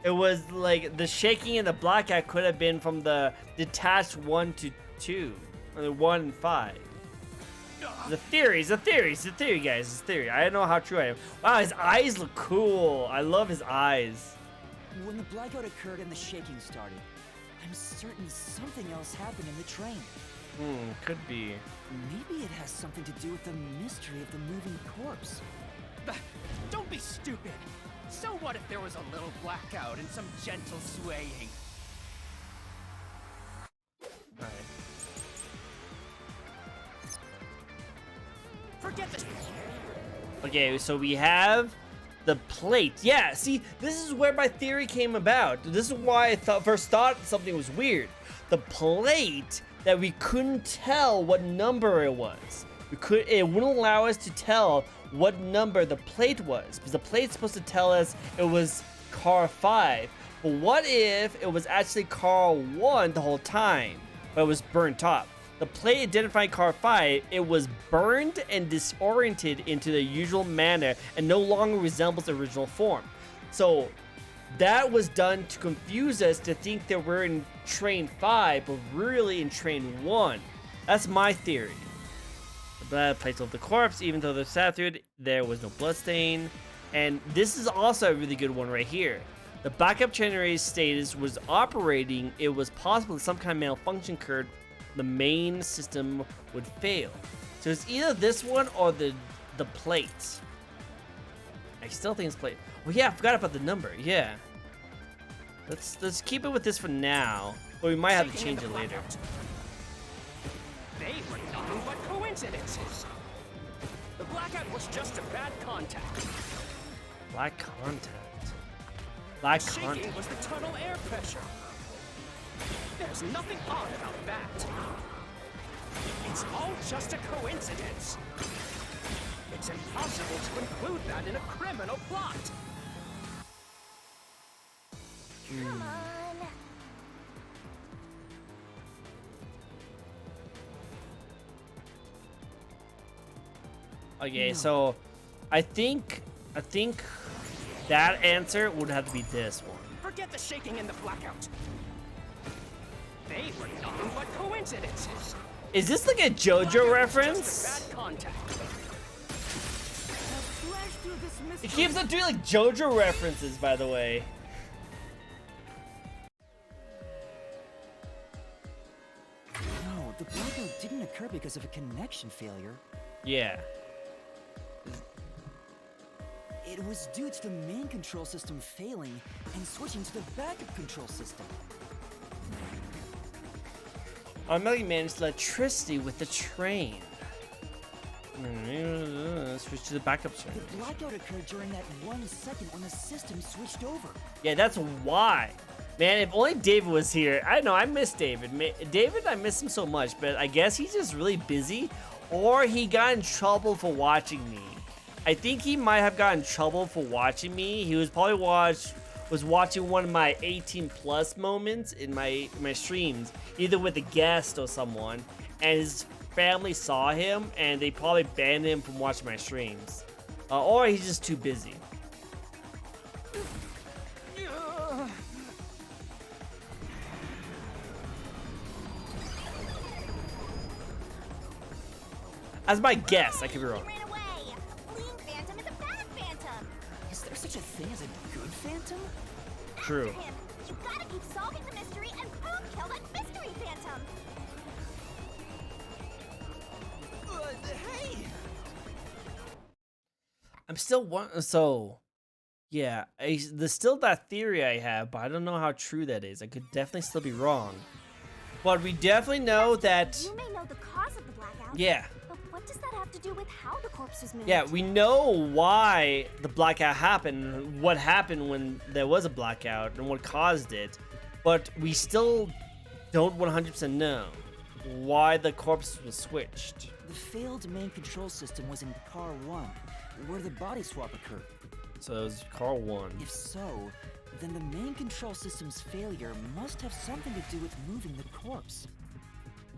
It was like the shaking and the blackout could have been from the detached 1 to 2, or 1 and 5. The theory, guys. It's a theory. I don't know how true I am. Wow, his eyes look cool. I love his eyes. When the blackout occurred and the shaking started, I'm certain something else happened in the train. Could be. Maybe it has something to do with the mystery of the moving corpse. Don't be stupid. So what if there was a little blackout and some gentle swaying? Alright. Forget this. Okay, so we have the plate. Yeah, see, this is where my theory came about. This is why I first thought something was weird. The plate that we couldn't tell what number it was. It wouldn't allow us to tell what number the plate was, because the plate's supposed to tell us it was car 5. But what if it was actually car 1 the whole time, but it was burnt up? The plate identified car 5, it was burned and disoriented into the usual manner and no longer resembles the original form. So that was done to confuse us to think that we're in train 5, but really in train 1. That's my theory. The blood plates over the corpse, even though they're sat through it, there was no blood stain. And this is also a really good one right here. The backup generator status was operating. It was possible that some kind of malfunction occurred. The main system would fail. So it's either this one or the plates. I still think it's plate. Well, yeah, I forgot about the number. Yeah. Let's keep it with this for now, but we might have to change it later. They were nothing but coincidences. The blackout was just a bad contact. Black contact. Black Shaking contact. was the tunnel air pressure. There's nothing odd about that. It's all just a coincidence. It's impossible to include that in a criminal plot. Come on. Okay, so I think that answer would have to be this one. Forget the shaking and the blackout. They were nothing but coincidences. Is this like a JoJo reference? Just a bad contact. It keeps on doing like JoJo references, by the way. No, the blackout didn't occur because of a connection failure. Yeah. It was due to the main control system failing and switching to the backup control system. Automatically managed electricity with the train. Switch to the backup train. The blackout occurred during that 1 second when the system switched over. Yeah, that's why. Man, if only David was here. I know, I miss David. David, I miss him so much, but I guess he's just really busy, or he got in trouble for watching me. I think he might have gotten in trouble for watching me. He was probably watching one of my 18+ moments in my streams, either with a guest or someone, and his family saw him and they probably banned him from watching my streams, or he's just too busy. As my guess, I could be wrong. Ran away. A fleeing phantom is a bad phantom. Is there such a thing as a good phantom? True. After him. You gotta keep solving the mystery and boom, kill that mystery phantom. Hey! I'm still so yeah, there's still that theory I have, but I don't know how true that is. I could definitely still be wrong. But we definitely know that, You may know the cause of the blackout. yeah. But what does that have to do with how the corpse was moved? Yeah, we know why the blackout happened, what happened when there was a blackout, and what caused it. But we still don't 100% know why the corpse was switched. The failed main control system was in car 1, where the body swap occurred. So it was car 1. If so, then the main control system's failure must have something to do with moving the corpse.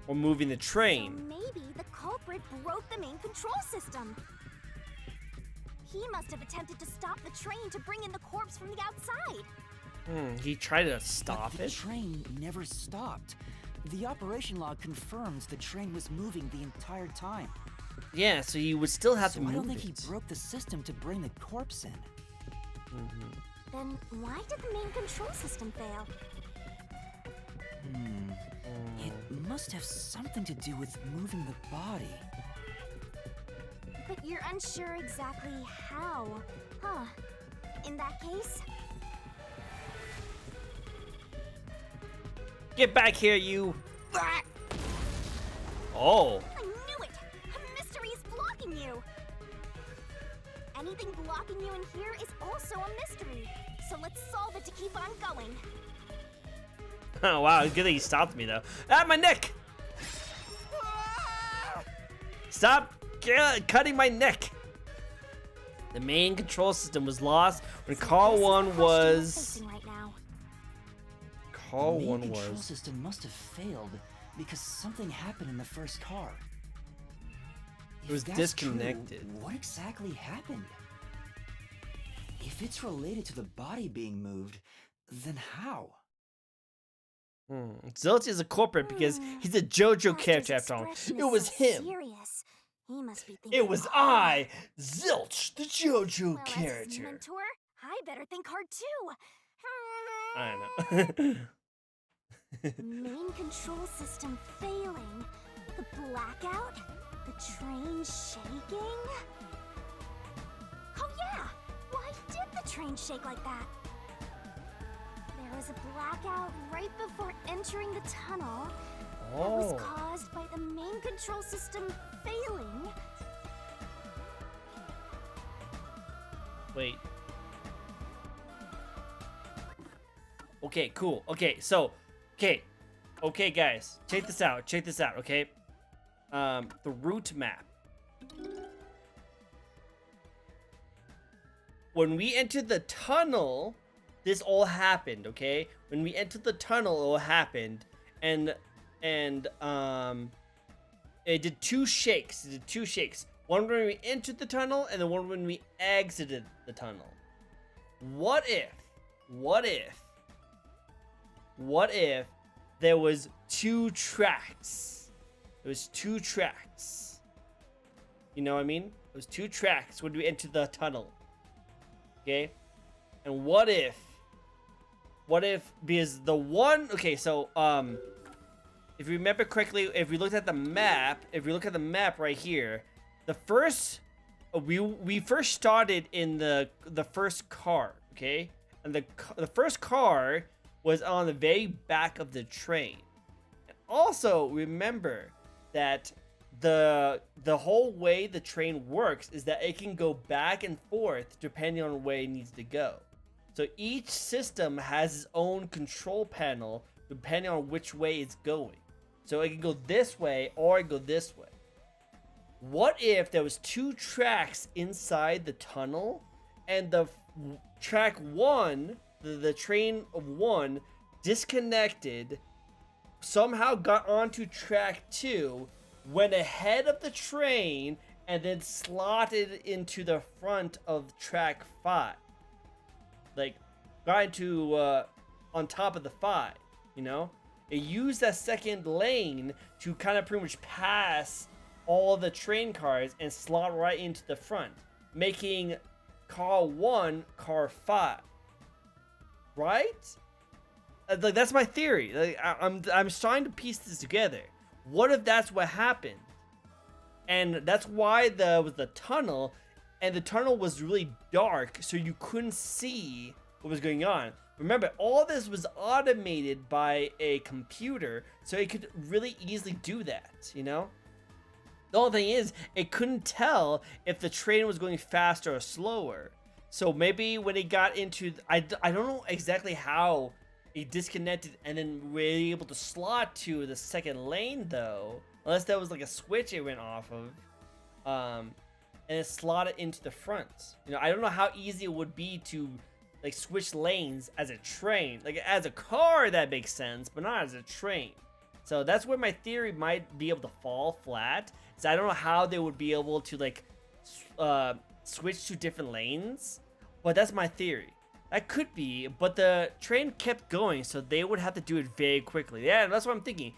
Or moving the So train. maybe the culprit broke the main control system. He must have attempted to stop the train to bring in the corpse from the outside. He tried to stop But the it. train never stopped. The operation log confirms the train was moving the entire time. Yeah, so you would still have So to I move don't think it. he broke the system to bring the corpse in. Then why did the main control system fail? It must have something to do with moving the body. But you're unsure exactly how, huh? In that case, Get back here, you! Oh, I knew it! A mystery is blocking you! anything blocking you in here is also a mystery. So let's solve it to keep on going. Oh wow, good that you stopped me though. Ah, my neck! Stop cutting my neck! The main control system was lost when Call 1 was... Right now. Call The 1 main control was... system must have failed because something happened in the first car. It was If that's disconnected. True, what exactly happened? If it's related to the body being moved, then how? Zilch is a culprit because he's a JoJo Master's character after all. expression It is was so him. Serious. He must be thinking It was hard. I, Zilch, the JoJo Well, as his character. mentor, I better think hard too. I know. Main control system failing. The blackout? The train shaking? Oh yeah! Why did the train shake like that? There was a blackout right before entering the tunnel. That was caused by the main control system failing. Wait. Okay, cool. Okay, so, okay, guys, check this out. Check this out. Okay, the route map. When we entered the tunnel, this all happened. Okay, when we entered the tunnel, it all happened, and it did two shakes. It did two shakes. One when we entered the tunnel, and the one when we exited the tunnel. What if there was two tracks? There was two tracks. You know what I mean? It was two tracks when we entered the tunnel. Okay? And what if, because the one, okay, so, if you remember correctly, if we look at the map right here, the first, we first started in the first car, okay? And the first car was on the very back of the train. And also remember that the whole way the train works is that it can go back and forth depending on where it needs to go. So each system has its own control panel depending on which way it's going. So it can go this way or it can go this way. What if there was two tracks inside the tunnel and the track one, the train of one, disconnected, somehow got onto track two, went ahead of the train, and then slotted into the front of track 5. Like, got into, on top of the 5, you know? It used that second lane to kind of pretty much pass all the train cars and slot right into the front, making car 1 car 5. Right? Like, that's my theory. Like, I'm trying to piece this together. What if that's what happened? And that's why there was the tunnel, and the tunnel was really dark, so you couldn't see what was going on. Remember, all this was automated by a computer, so it could really easily do that, you know? The only thing is, it couldn't tell if the train was going faster or slower. So maybe when it got into... I don't know exactly how it disconnected and then were able to slot to the second lane, though. Unless that was like a switch it went off of. And it slotted into the front. You know, I don't know how easy it would be to like switch lanes as a train. Like as a car, that makes sense, but not as a train. So that's where my theory might be able to fall flat. So I don't know how they would be able to like switch to different lanes, but that's my theory. That could be, but the train kept going, so they would have to do it very quickly. Yeah, that's what I'm thinking.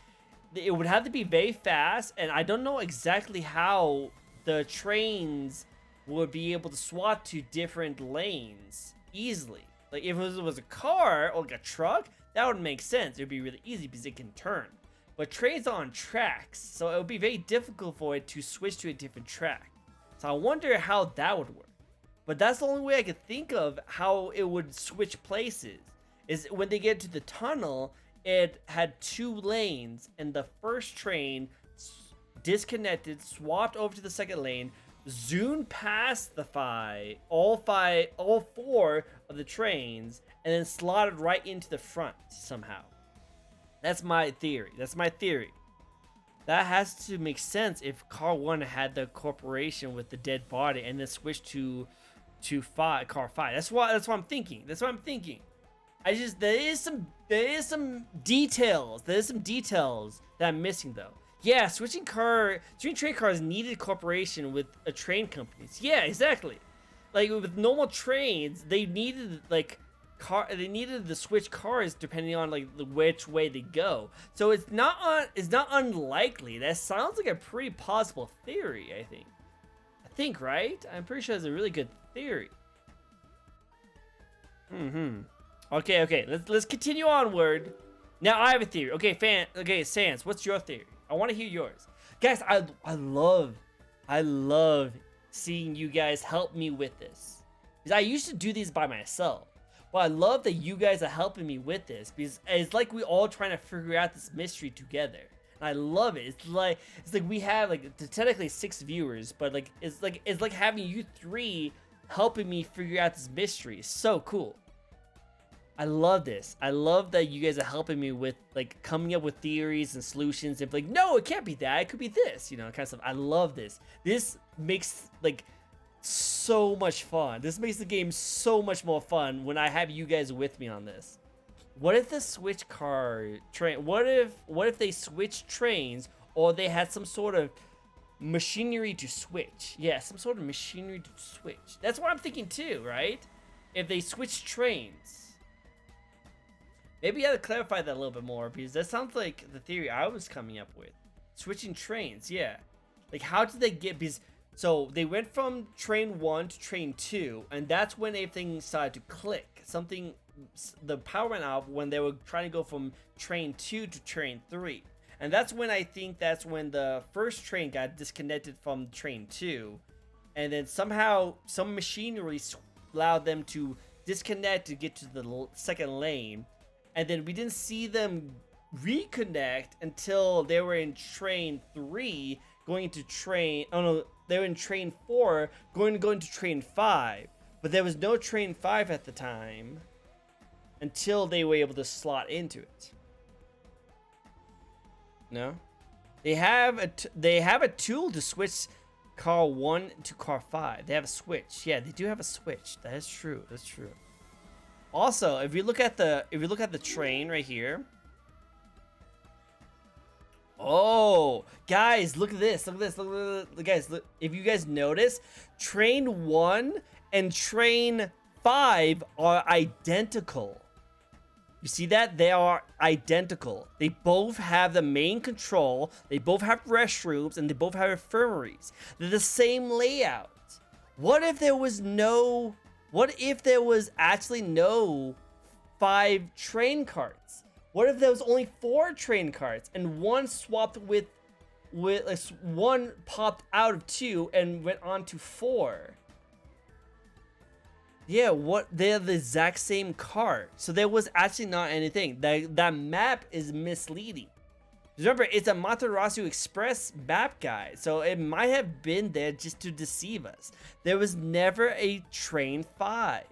It would have to be very fast, and I don't know exactly how the trains would be able to swap to different lanes easily. Like if it was a car or like a truck, that would make sense. It would be really easy because it can turn. But trains are on tracks, so it would be very difficult for it to switch to a different track. So I wonder how that would work. But that's the only way I could think of how it would switch places. Is when they get to the tunnel, it had 2 lanes, and the first train disconnected, swapped over to the second lane, zoom past the all four of the trains, and then slotted right into the front somehow. That's my theory. That has to make sense if car 1 had the corporation with the dead body and then switched to car 5. That's what I'm thinking. There is some details. That I'm missing though. Yeah, switching train cars needed cooperation with a train companies. Yeah, exactly. Like with normal trains, they needed to switch cars depending on like which way they go. So it's not unlikely. That sounds like a pretty plausible theory, I think, right? I'm pretty sure it's a really good theory. Okay, let's continue onward. Now I have a theory. Okay, Sans, what's your theory? I want to hear yours. Guys, I love seeing you guys help me with this. Because I used to do these by myself. But I love that you guys are helping me with this because it's like we all trying to figure out this mystery together. And I love it. It's like we have like technically 6 viewers, but like it's like having you 3 helping me figure out this mystery. It's so cool. I love this. I love that you guys are helping me with like coming up with theories and solutions and like, no, it can't be that. It could be this, kind of stuff. I love this. This makes like so much fun. This makes the game so much more fun when I have you guys with me on this. What if the switch car train? What if they switched trains, or they had some sort of machinery to switch? Yeah, some sort of machinery to switch. That's what I'm thinking too, right? If they switch trains. Maybe you have to clarify that a little bit more because that sounds like the theory I was coming up with. Switching trains, yeah. Like how did they get? Because so they went from train 1 to train 2, and that's when everything started to click. The power went out when they were trying to go from train 2 to train 3. And that's when the first train got disconnected from train 2. And then somehow some machinery allowed them to disconnect to get to the second lane. And then we didn't see them reconnect until they were in train 3 going into train... Oh no, they were in train 4 going to train 5. But there was no train 5 at the time until they were able to slot into it. No? They have a tool to switch car 1 to car 5. They have a switch. Yeah, they do have a switch. That is true. That's true. Also, if you look at the train right here. Oh, guys, look at this. Guys, look, if you guys notice, train 1 and train 5 are identical. You see that? They are identical. They both have the main control, they both have restrooms, and they both have infirmaries. They're the same layout. What if there was actually no 5 train carts? What if there was only 4 train carts and one swapped with like one popped out of 2 and went on to 4? Yeah, they're the exact same cart. So there was actually not anything. That map is misleading. Remember, it's a Matarasu Express map, guys. So it might have been there just to deceive us. There was never a train 5.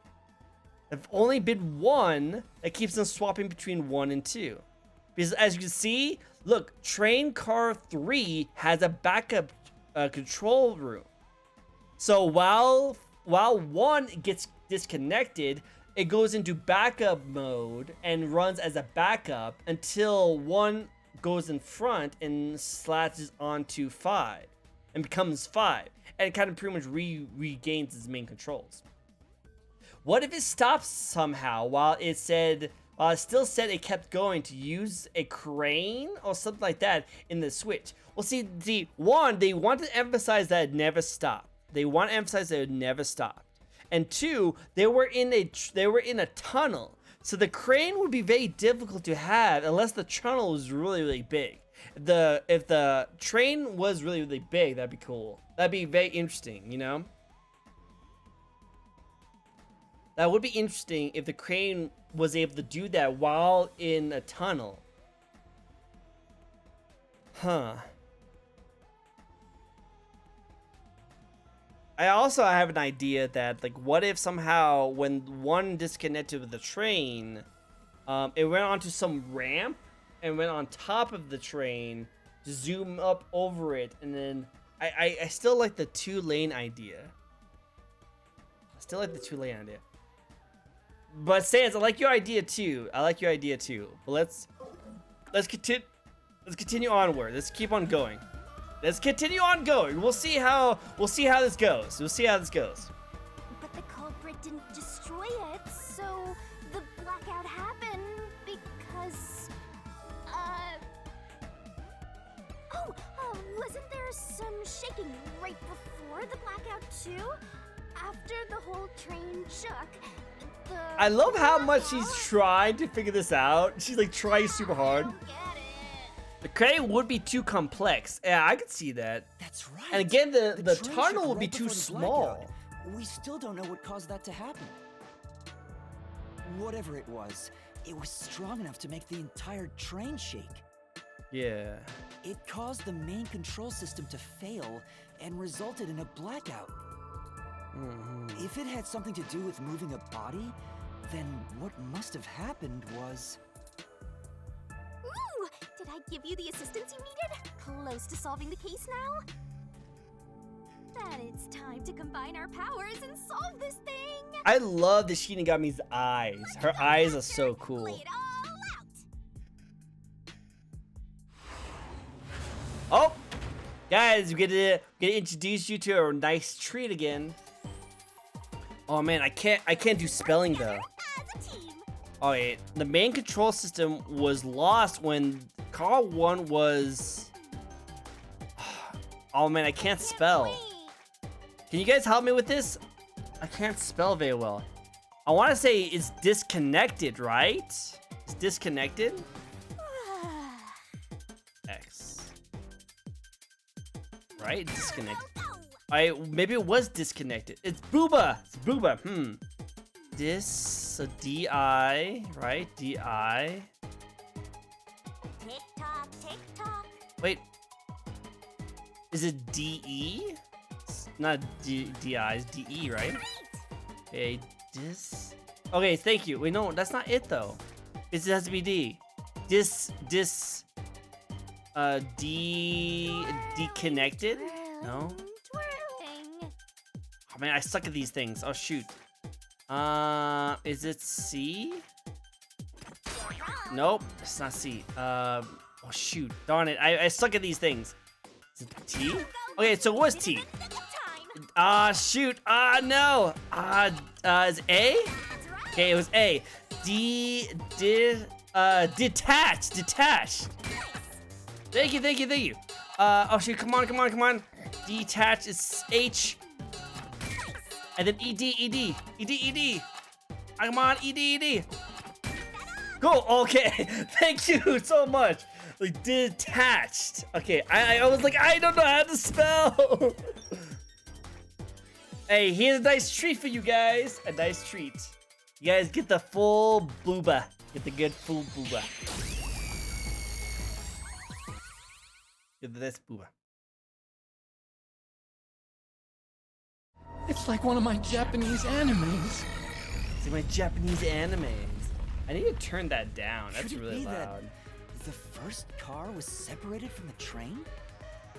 There've only been one that keeps them swapping between 1 and 2. Because as you can see, look, train car 3 has a backup control room. So while 1 gets disconnected, it goes into backup mode and runs as a backup until 1 goes in front and slashes onto 5 and becomes 5, and it kind of pretty much regains its main controls. What if it stops somehow while it still said it kept going to use a crane or something like that in the switch? Well, see, one, they want to emphasize that it never stopped. They want to emphasize that it never stopped. And 2, they were in a tunnel. So the crane would be very difficult to have unless the tunnel was really, really big. If the train was really, really big, that'd be cool. That'd be very interesting, That would be interesting if the crane was able to do that while in a tunnel. Huh. I also have an idea that, like, what if somehow when one disconnected with the train, it went onto some ramp and went on top of the train to zoom up over it, and then I still like the 2-lane idea. I still like the 2-lane idea. But Sans, I like your idea too. But let's continue onward. Let's keep on going. Let's continue on going. We'll see how this goes. But the culprit didn't destroy it, so the blackout happened because, wasn't there some shaking right before the blackout too? After the whole train shook, I love how much she's trying to figure this out. She's like trying super hard. I don't get it. The crane would be too complex. Yeah, I could see that. That's right. And again, the train tunnel shook would be right too before the small. blackout. We still don't know what caused that to happen. Whatever it was strong enough to make the entire train shake. Yeah. It caused the main control system to fail and resulted in a blackout. If it had something to do with moving a body, then what must have happened was... Ooh! Did I give you the assistance you needed? Close to solving the case now? Then it's time to combine our powers and solve this thing! I love the Shinigami's eyes. Her eyes are so Lay cool. it all out! Oh, guys, we're gonna introduce you to a nice treat again. Oh man, I can't do spelling though. As a team! Oh wait, the main control system was lost when car 1 was. Oh man, I can't spell. Wait. Can you guys help me with this? I can't spell very well. I want to say it's disconnected, right? It's disconnected. X. Right? Disconnected. Maybe it was disconnected. It's Booba. It's Booba. So D-I, right? D-I. Tick tock, tick tock. Wait. Is it D-E? It's not D-I, it's D-E, right? Okay, Okay, thank you. Wait, no, that's not it though. It has to be D. Deconnected? No? Twirling. Oh man, I suck at these things. Oh shoot. Is it C? Nope, it's not C. Oh shoot, darn it. I suck at these things. Is it T? Okay, so what was T? Shoot. No. Is A? Okay, it was A. Detached. Thank you. Oh shoot, come on. Detach is H. And then ED. Come on, ED. Cool, okay. Thank you so much. Like, detached. Okay, I was like, I don't know how to spell. Hey, here's a nice treat for you guys. A nice treat. You guys get the full booba. Get the good full booba. Get this booba. It's like one of my Japanese animes. It's like my Japanese animes. I need to turn that down. That's Could it really be that loud. the first car was separated from the train?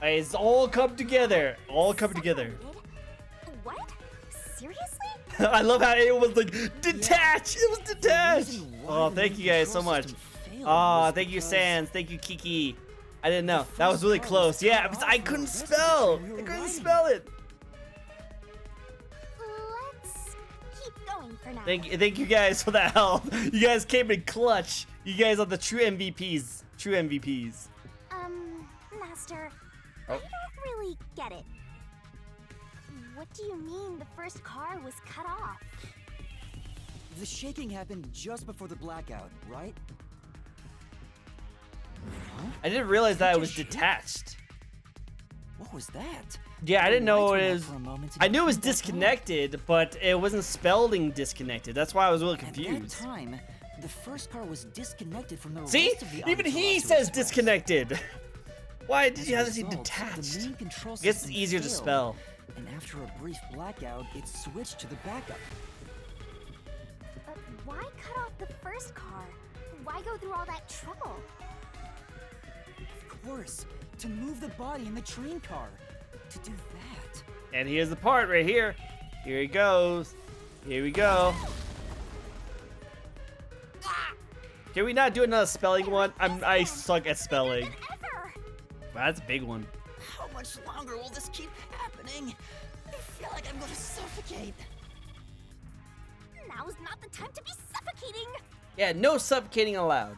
Hey, it's all come together. What? Seriously? I love how it was like detached. It was detached. reason why Oh, the thank main you guys so control much. system failed Oh, was thank you, because Sans. Thank you, Kiki. I didn't know. the That was first really car close. was Yeah, cut because off I from couldn't the rest of the spell. train we I were couldn't riding. spell it. Let's keep going for now. Thank you guys for that help. You guys came in clutch. You guys are the true MVPs. Master, Oh. I don't really get it. What do you mean the first car was cut off? The shaking happened just before the blackout, right? Huh? I didn't realize that it was Just shoot? detached. What was that? Yeah, I didn't The know lights it went out was. for a moment I and knew it was came back on. disconnected, but it wasn't spelling disconnected. That's why I was really At that confused. time, the first car was disconnected from the See? rest of the Even items he allowed to says express. disconnected. Why did As you a have to say result, detached? The main control I guess it's system easier to failed, spell. and after a brief blackout, it switched to the backup. But why cut off the first car? Why go through all that trouble? Of course, to move the body in the train car. To do that. And here's the part right here. Here he goes. Here we go. Can we not do another spelling one? I suck at spelling. Wow, that's a big one. How much longer will this keep happening? I feel like I'm gonna suffocate. Now's not the time to be suffocating. Yeah, no suffocating allowed.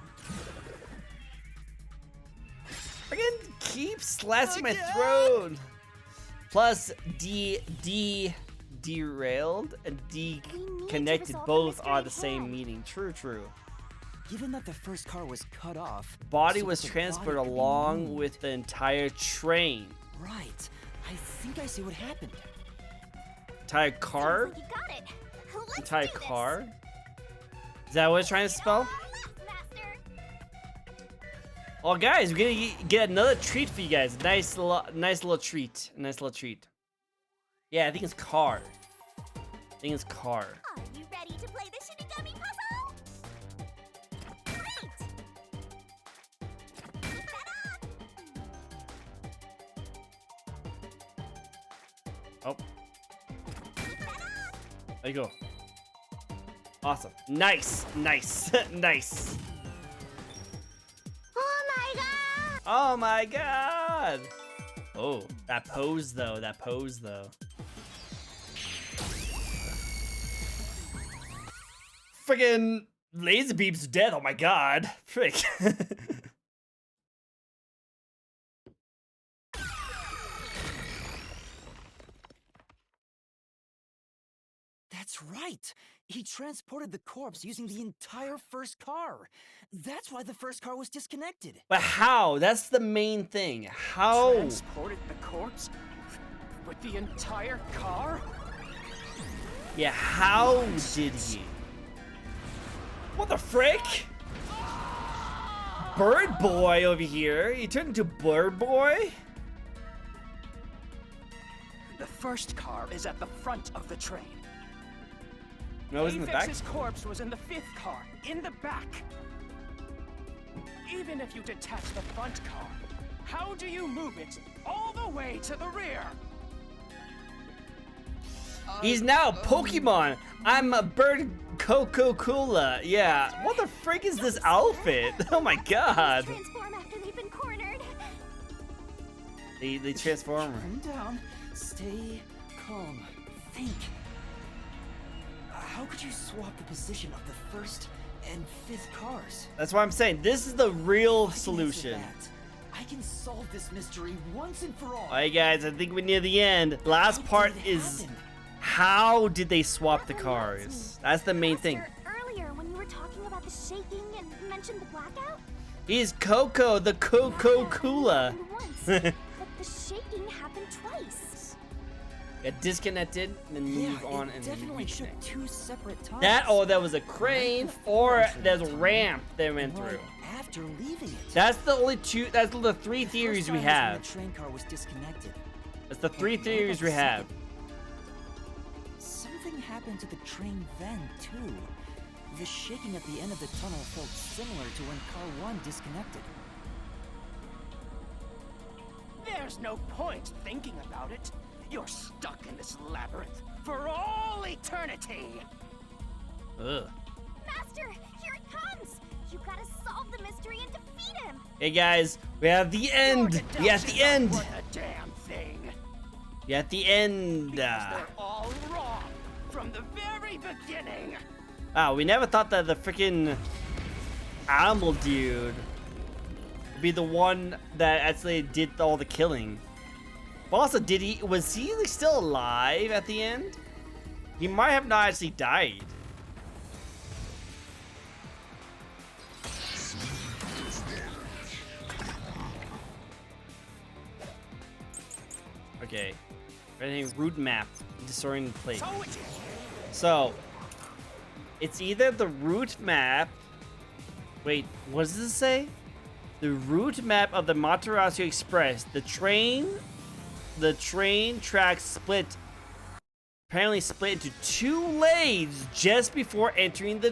Freaking keep slashing my throat. Plus, derailed and deconnected both are the same meaning. True, true. Given that the first car was cut off, Body so was that the transferred body could be along moved. with the entire train. Right. I think I see what happened. Entire car? Seems like you got it. Let's Entire do this. car? Is that what it's trying to spell? Master. Oh, guys, we're gonna get another treat for you guys. Nice little treat. A nice little treat. Yeah, I think it's car. I think it's car. Are you ready to play the Shinigami puzzle? Great! Keep that up. Oh, Keep that up. there you go. Awesome. Nice, nice, nice. Oh my god! Oh my god! Oh, that pose though, that pose though. Friggin' laser beam's dead, oh my god. Frick. That's right. He transported the corpse using the entire first car. That's why the first car was disconnected. But how? That's the main thing. How? Transported the corpse with the entire car? Yeah, how did he? What the frick? Bird Boy over here. He turned into Bird Boy? The first car is at the front of the train. No, it was in the back. Avex's corpse was in the fifth car, in the back. Even if you detach the front car, how do you move it all the way to the rear? He's now a Pokemon. I'm a Bird Coca-Cola. Yeah. What the frick is this outfit? Oh my god. Transform after they've been cornered. They transform her. Calm down. Stay calm. Think. How could you swap the position of the first and fifth cars? That's why I'm saying this is the real I can answer solution. that. I can solve this mystery once and for all. Alright guys, I think we're near the end. Last How part did it is happen? how did they swap the That cars? reminds me. That's the main thing. Master, earlier when you were talking about the shaking and mentioned the blackout, He's Coco, the Coca-Cola. happened once, but the shaking happened twice. Get disconnected, and then Yeah, move on it and then definitely shook reconnect. two separate times. That or there was a crane or Right there's a before ramp that and went right through. after leaving it. That's the only two, that's the three The theories first we time was when have. The train car was disconnected. That's the three But what theories about we the have. second? Something happened to the train then, too. The shaking at the end of the tunnel felt similar to when car 1 disconnected. There's no point thinking about it. You're stuck in this labyrinth for all eternity. Ugh. Master, here it comes! You gotta solve the mystery and defeat him! Hey guys, we have the end. Your We at the deductions end. aren't worth a damn thing. We at the end. Because they're all wrong from the very beginning. Wow, we never thought that the freaking animal dude would be the one that actually did all the killing. But also, was he still alive at the end? He might have not actually died. Okay. Ready? Route map. Disoriented plate. So it is. So, it's either the route map. Wait, what does this say? The route map of the Materasu Express, the train, the train tracks apparently split into 2 lanes just before entering the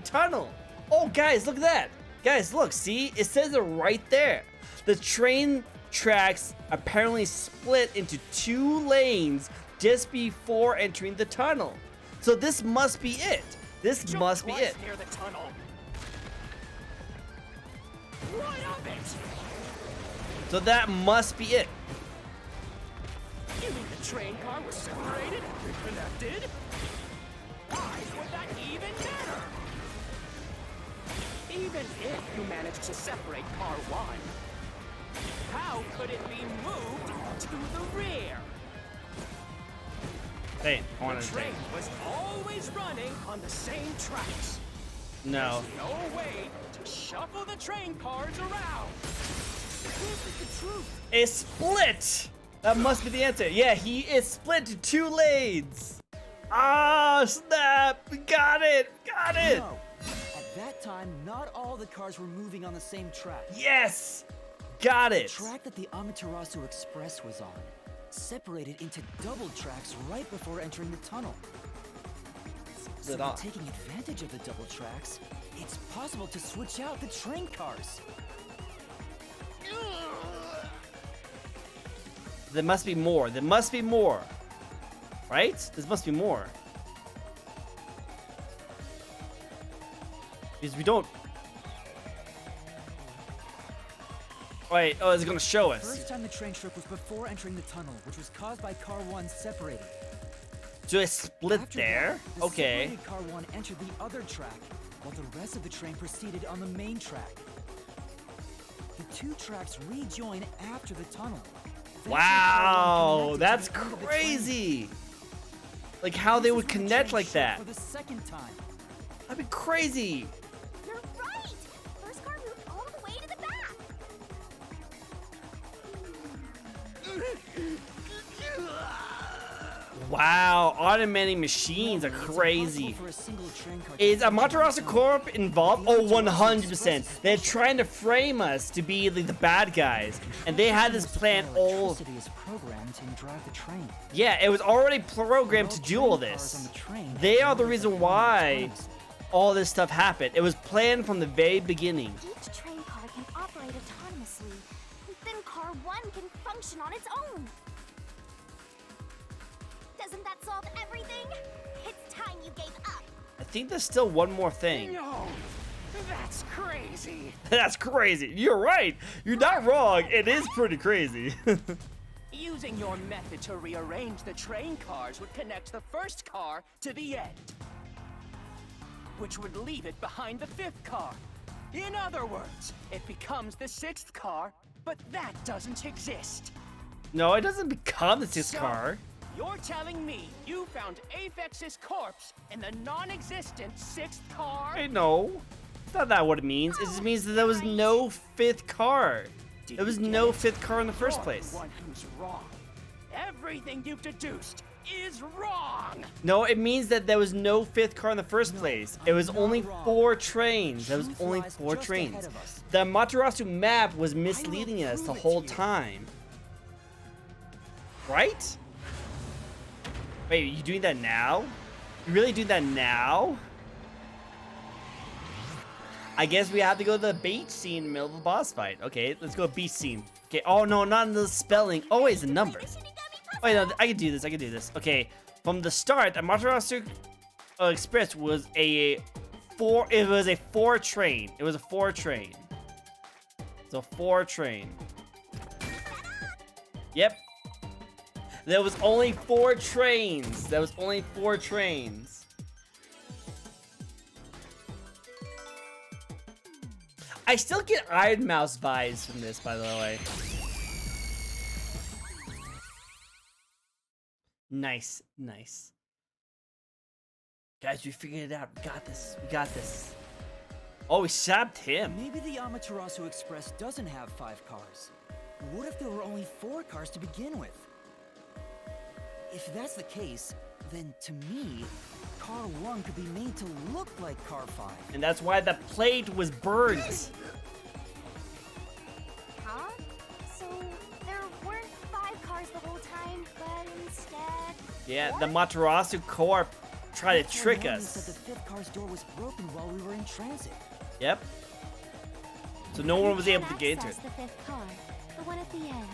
tunnel. Oh, guys, look at that. Guys, look, see? It says it right there. The train tracks apparently split into 2 lanes just before entering the tunnel. So this must be it. This must be it. Near the tunnel. What of it? So that must be it. You mean the train car was separated and reconnected? Why would that even matter? Even if you managed to separate car 1, how could it be moved to the rear? Hey, I want The to train was always running on the same tracks. No. There's no way to shuffle the train cars around. This is the truth. It split. That must be the answer. Yeah, he is split to 2 lanes. Ah, snap. We got it. Got it. No. At that time, not all the cars were moving on the same track. Yes. Got The it. track that the Amaterasu Express was on separated into double tracks right before entering the tunnel. So Split by off. taking advantage of the double tracks, it's possible to switch out the train cars. There must be more. There must be more. Right? There must be more. Because we don't... Wait, oh, it's gonna show us. First time the train trip was before entering the tunnel, which was caused by car 1 separating. So it split After there? that, the Okay. separated car 1 entered the other track, while the rest of the train proceeded on the main track. The 2 tracks rejoin after the tunnel. That's how car 1 Wow, connected that's to the end of the crazy. Like how they train. would This is when the connect train like shut that. For the second time. That'd be crazy. You're right! First car moved all the way to the back! Wow, automating machines are It's crazy. impossible for a single train car to Is function on Amaterasu its own. Corp involved? The Oh, Amaterasu 100%. Express They're is trying to frame us to be the bad guys. And they had this plan all... Electricity is programmed to drive the train. Yeah, it was already programmed to do all Train cars on this. the train They are the move reason autonomously. why all this stuff happened. It was planned from the very beginning. Each train car can operate autonomously. Then car 1 can function on its own. Doesn't that solve everything? It's time you gave up. I think there's still one more thing. No, that's crazy. That's crazy. You're right. You're not wrong. It is pretty crazy. Using your method to rearrange the train cars would connect the first car to the end, which would leave it behind the 5th car. In other words, it becomes the 6th car, but that doesn't exist. No, it doesn't become the 6th So, car. You're telling me you found Aphex's corpse in the non-existent 6th car? Hey, no. It's not that what it means. It just means that there was no 5th car. Did There was you no get 5th car in the first You're place. the one who's wrong. Everything you've deduced is wrong. No, it means that there was no 5th car in the first place. It was I'm only not wrong. 4 trains. There was Truth only lies 4 just trains. ahead of us. The Amaterasu map was misleading us the prove it whole to you. time. Right? Wait, you doing that now? You really doing that now? I guess we have to go to the beach scene in the middle of the boss fight. Okay, let's go beach scene. Okay, oh no, not in the spelling. Oh, it's a number. Wait, no, I can do this. I can do this. Okay, from the start, Amaterasu Express was a 4. It was a 4 train. It was a 4 train. It's a 4 train. Yep. There was only 4 trains. There was only 4 trains. I still get Iron Mouse vibes from this, by the way. Nice, nice. Guys, we figured it out. We got this. We got this. Oh, we sapped him. Maybe the Amaterasu Express doesn't have 5 cars. What if there were only 4 cars to begin with? If that's the case, then to me, car 1 could be made to look like car 5. And that's why the plate was burned. Huh? So there weren't 5 Yeah, the Matarasu Corp tried to That's why trick Melanie said us. the fifth car's door was broken while we were in transit. Yep. So no one was You able to can't get into it. access the fifth car, the one at the end.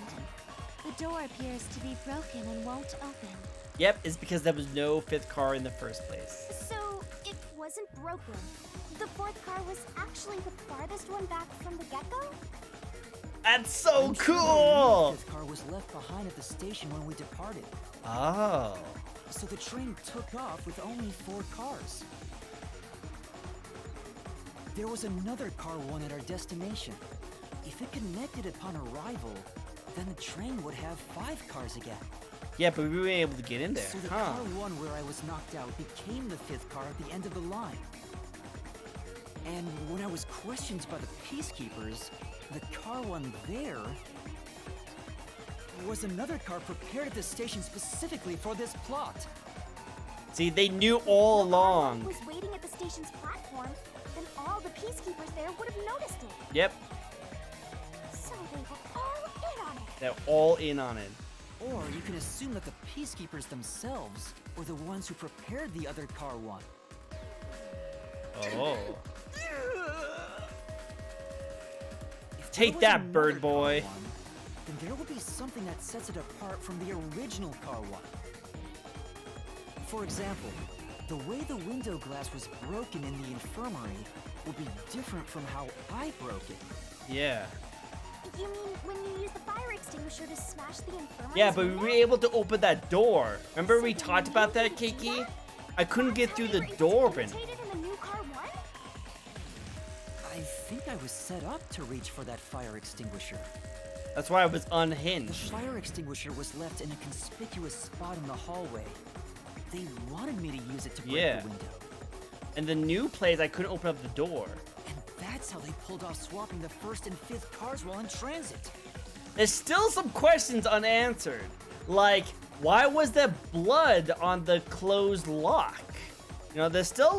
The door appears to be broken and won't open. Yep, it's because there was no fifth car in the first place. So it wasn't broken. The fourth car was actually the farthest one back from the get-go? That's so I'm sure cool! The fifth car was left behind at the station when we departed. Oh. So the train took off with only 4 cars. There was another car one at our destination. If it connected upon arrival, then the train would have 5 cars again. Yeah, but we weren't able to get in there, So the huh? car one where I was knocked out became the 5th car at the end of the line. And when I was questioned by the peacekeepers, the car one there was another car prepared at the station specifically for this plot. See, they knew all If the car along. was waiting at the station's platform, then all the peacekeepers there would have noticed it. Yep, So they were all in on it. they're all in on it. Or you can assume that the peacekeepers themselves were the ones who prepared the other car one. Oh. If there Take was that, another bird car boy. one, then there will be something that sets it apart from the original car one. For example, the way the window glass was broken in the infirmary will be different from how I broke it. Yeah. You mean when you use the fire extinguisher to smash the infirmary? Yeah, but we were able to open that door. Remember we So then talked you about that, didn't do Kiki? that? I couldn't get That's through how the you were door open. irritated in the new car one? I think I was set up to reach for that fire extinguisher. That's why I was The unhinged. fire extinguisher was left in a conspicuous spot in the hallway. They wanted me to use it to break Yeah. the window. And the new place, I couldn't open up the door. And that's how they pulled off swapping the 1st and 5th cars while in transit. There's still some questions unanswered. Like, why was there blood on the closed lock? You know, there's still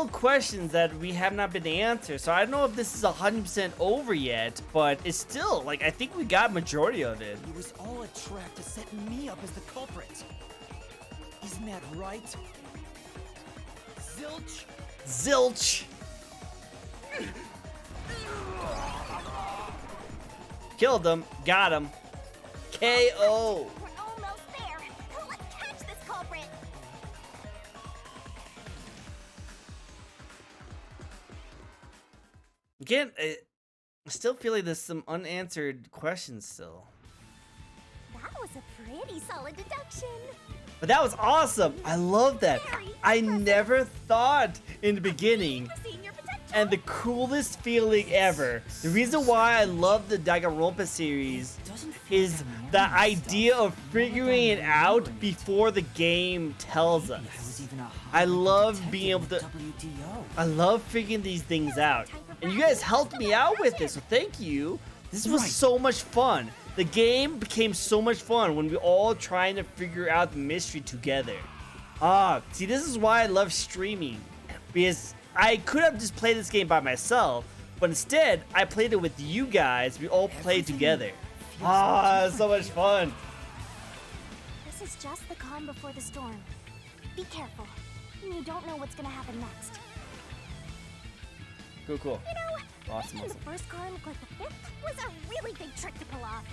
questions that we have not been answered. So I don't know if this is 100% over yet, but it's still, like, I think we got majority of it. It was all a trap to set me up as the culprit. Isn't that right? Zilch? Zilch! Killed him. Got him. KO. We're almost there. Let's catch this culprit. Again, I still feel like there's some unanswered questions still. That was a pretty solid deduction. But that was awesome. I love that. I never thought in the beginning. Seen your potential. And the coolest feeling ever. The reason why I love the Danganronpa series is the idea of figuring it out before the game tells us. I love being able to. I love figuring these things out. And you guys helped me out with this, so thank you. This was so much fun. The game became so much fun when we all trying to figure out the mystery together. See, this is why I love streaming. Because I could have just played this game by myself, but instead, I played it with you guys. We all played together. So much fun. This is just the calm before the storm. Be careful. You don't know what's gonna happen next. Cool, cool. You know, Awesome, making awesome. the first car look like the 5th was a really big trick to pull off.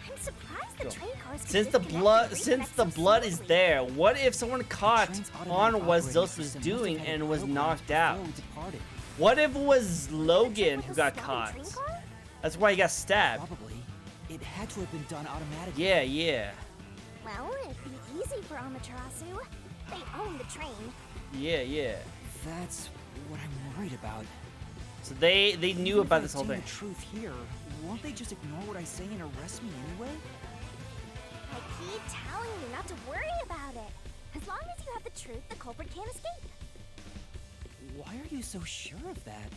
I'm surprised the Cool. train cars could Since the disconnect blood, and since reconnect the so blood is smoothly. there, what if someone caught Train's on automatic what operating Zilch was system must have doing had and was programs knocked before out? we departed. What if it was Logan who With got the caught? train car? That's why he got stabbed. Probably. It had to have been done automatically. Yeah, yeah, Well, it'd be easy for Amaterasu. They own the train. yeah. That's what I'm worried about. So they knew Even about if this I whole say thing. the truth here, won't they just ignore what I say and arrest me anyway? I keep telling you not to worry about it. As long as you have the truth, the culprit can't escape. Why are you so sure of that?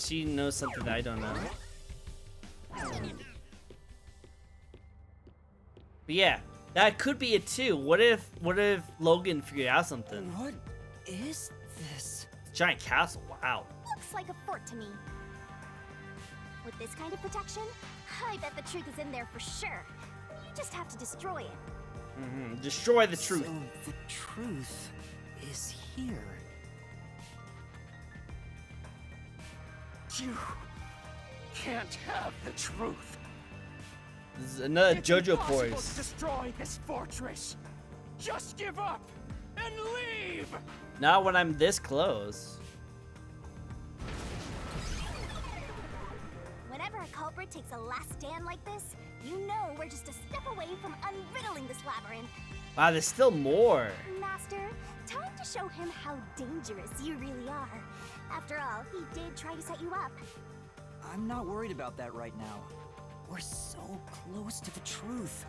She knows something that I don't know. But yeah, that could be it too. What if Logan figured out something? What is this? Giant castle. Wow. Looks like a fort to me. With this kind of protection, I bet the truth is in there for sure. You just have to destroy it. Destroy the truth. So the truth is here. You can't have the truth. This is another It's JoJo impossible to pose. destroy this fortress. Just give up and leave. Not when I'm this close. Whenever a culprit takes a last stand like this, you know we're just a step away from unriddling this labyrinth. Wow, there's still more. Master, time to show him how dangerous you really are. After all, he did try to set you up. I'm not worried about that right now. We're so close to the truth.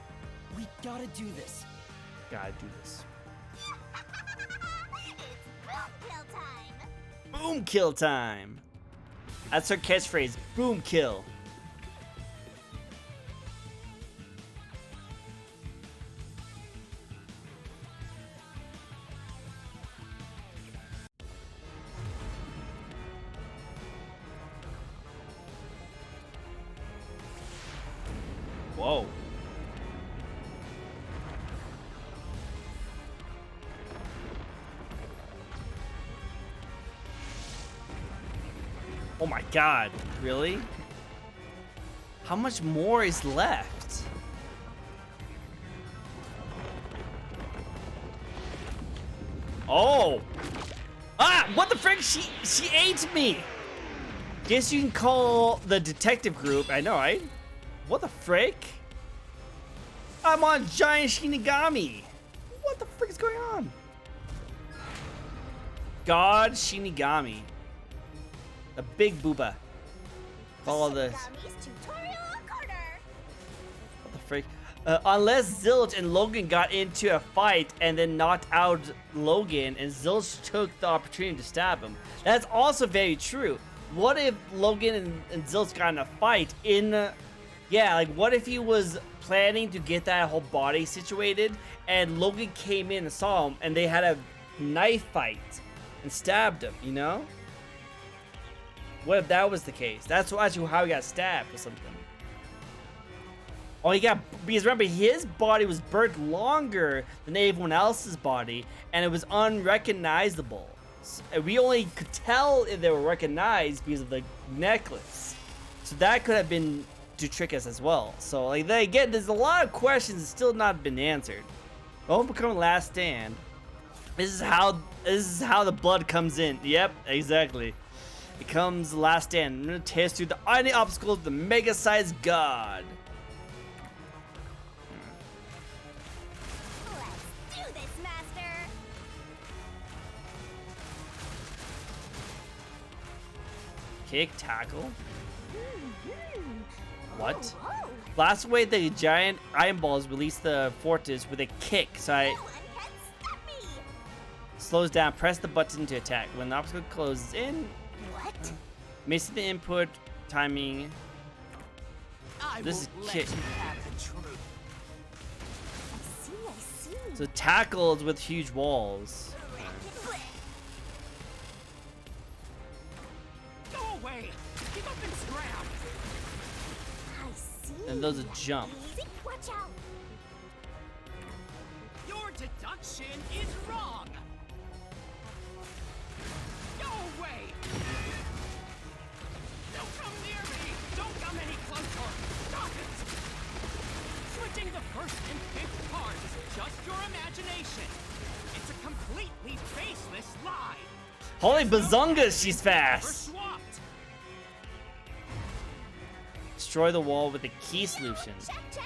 We gotta do this. Gotta do this. It's boom kill time! Boom kill time. That's her catchphrase. Boom kill. Whoa. Oh my god, really? How much more is left? Oh! Ah! What the frick? She ate me! Guess you can call the detective group. I know, right? What the frick? I'm on giant Shinigami. What the frick is going on? God Shinigami. A big booba. Follow this. Shinigami's tutorial corner! What the frick? Unless Zilch and Logan got into a fight and then knocked out Logan, and Zilch took the opportunity to stab him. That's also very true. What if Logan and Zilch got in a fight in... Yeah, like what if he was planning to get that whole body situated and Logan came in and saw him and they had a knife fight and stabbed him, you know? What if that was the case? That's actually how he got stabbed or something. Oh, he got, because remember, his body was burnt longer than everyone else's body, and it was unrecognizable. So we only could tell if they were recognized because of the necklace. So that could have been to trick us as well. So, like, again, there's a lot of questions that still not been answered. Don't become last stand. This is how the blood comes in. Yep, exactly. It comes last stand. I'm gonna test through any obstacles of the mega-sized god. Let's do this, Master! Kick, tackle. What? Oh, Blast away the giant iron balls, release the fortress with a kick. So no one can stop me! slows down. Press the button to attack. When the obstacle closes in, What? missing the input timing. I This is won't let kick. you have the truth. I see. So tackles with huge walls. Go away. Give up and scram. I see. And those are jump. Easy, watch out. Your deduction is wrong. Go away. Don't come near me. Don't come any closer. Stop it. Switching the first and fifth cars is just your imagination. It's a completely baseless lie. Holy bazongas, she's Never fast. swapped. Destroy the wall with a key solution. Check, check.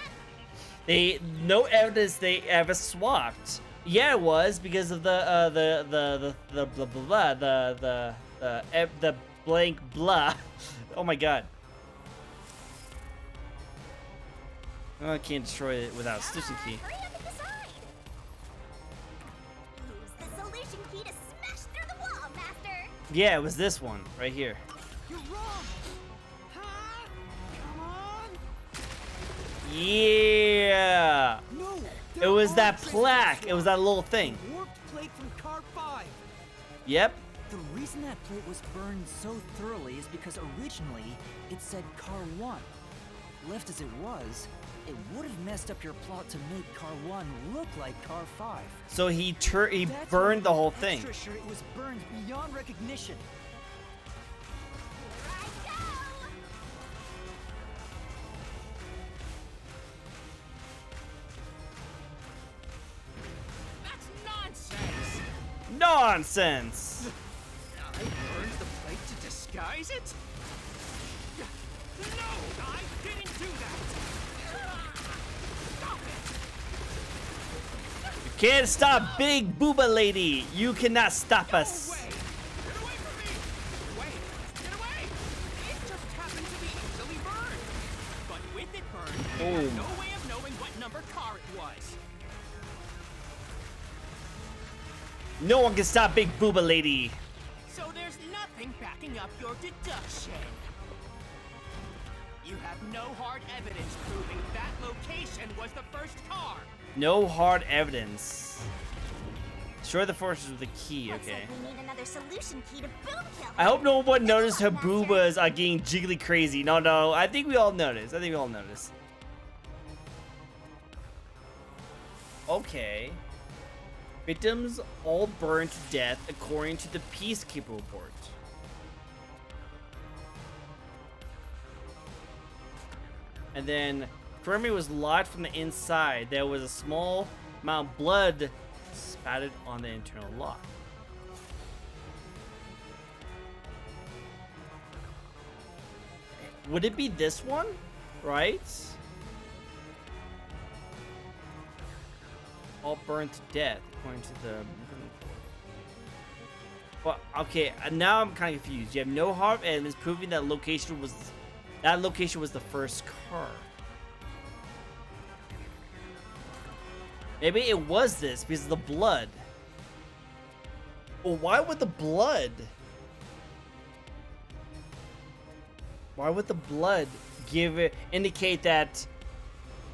They no evidence they ever swapped. Yeah, it was because of the blah blah blah the blank blah. Oh my god. Oh, I can't destroy it without a solution key. Hurry up and decide. Use the solution key to smash through the wall, Master. Yeah, it was this one right here. You're wrong. Huh? Come on. Yeah. No! It was that plaque. It was that little thing. Warped plate from car 5. Yep. The reason that plate was burned so thoroughly is because originally it said Car 1. Left as it was, it would have messed up your plot to make Car 1 look like Car 5. So he That's why burned the I'm whole thing. extra sure it was burned beyond recognition. Here I go! That's nonsense! Nonsense! I burned the plate to disguise it? No, I didn't do that! Stop it! You can't stop Big Booba Lady. You cannot stop Go us. away! Get away from me! Wait! Get away! It just happened to be easily burned. But with it burned, we have no way of knowing what number car it was. No one can stop Big Booba Lady. So there's nothing backing up your deduction. You have no hard evidence proving that location was the first car. No hard evidence. Destroy the forces with the key. Looks Okay. like we need another solution key to boom kill. I hope no one noticed her Master. boobas are getting jiggly crazy. No. I think we all noticed. Okay. Victims all burned to death according to the Peacekeeper report. And then Fermi was locked from the inside. There was a small amount of blood spattered on the internal lock. Would it be this one? Right? All burned to death, according to the... Well, okay, now I'm kind of confused. You have no hard evidence proving that location was the first car. Maybe it was this because of the blood. Well, why would the blood? Why would the blood indicate that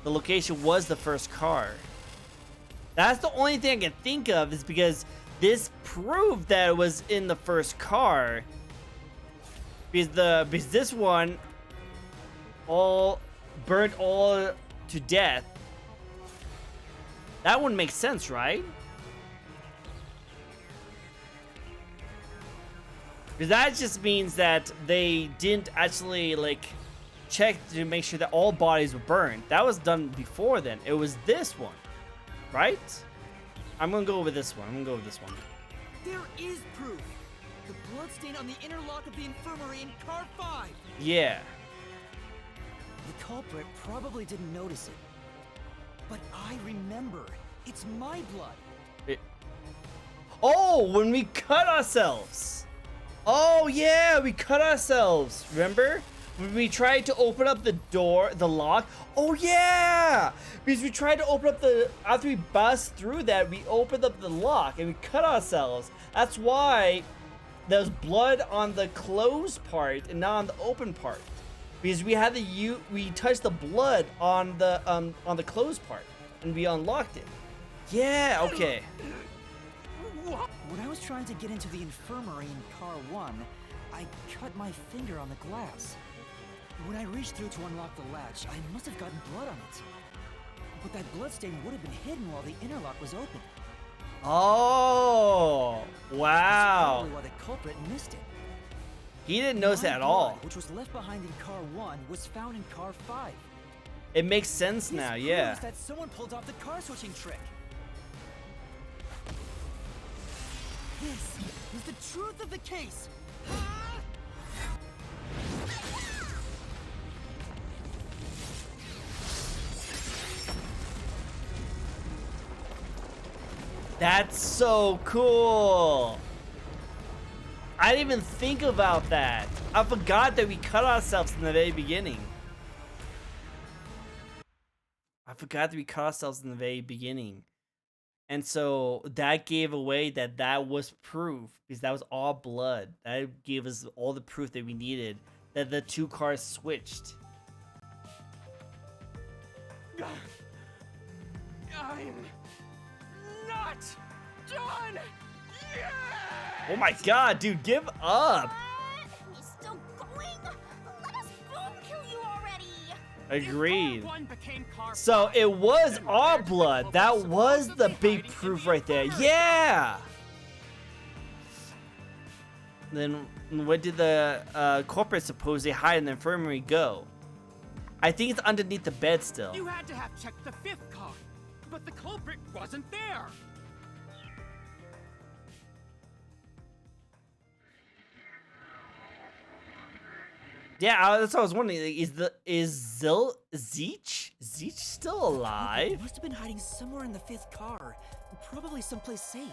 the location was the first car? That's the only thing I can think of, is because this proved that it was in the first car. Because this one all burned all to death. That wouldn't make sense, right? Because that just means that they didn't actually like check to make sure that all bodies were burned. That was done before then. It was this one, right? I'm gonna go with this one. There is proof. The bloodstain on the inner lock of the infirmary in Car 5. Yeah. The culprit probably didn't notice it. But I remember. It's my blood. Oh, when we cut ourselves. Oh yeah, we cut ourselves. Remember? When we tried to open up the door, the lock. Oh yeah! Because we tried to open up after we bust through that, we opened up the lock and we cut ourselves. That's why there's blood on the closed part and not on the open part. Because we had we touched the blood on the closed part and we unlocked it. Yeah, okay. When I was trying to get into the infirmary in Car 1, I cut my finger on the glass. When I reached through to unlock the latch, I must have gotten blood on it. But that bloodstain would have been hidden while the inner lock was open. Oh, That's wow. probably why the culprit missed it. He didn't notice My it at all. blood, which was left behind in Car 1, was found in Car 5. It makes sense This now, yeah. proves that someone pulled off the car switching trick. This is the truth of the case. That's so cool. I didn't even think about that. I forgot that we cut ourselves in the very beginning. And so that gave away that was proof, because that was all blood. That gave us all the proof that we needed that the two cars switched. I'm not done Oh my god, dude, give up. What? He's still going? Let us boom kill you already. Agreed. Car 1 became car So 5, it was then our where's the blood. culprit That was the supposedly big hiding proof in the right there. infirmary? Yeah. Then where did the corporate supposedly hide in the infirmary go? I think it's underneath the bed still. You had to have checked the 5th car, but the culprit wasn't there. Yeah, that's what I was wondering. Like, is Zeech still alive? He must have been hiding somewhere in the 5th car. Probably someplace safe.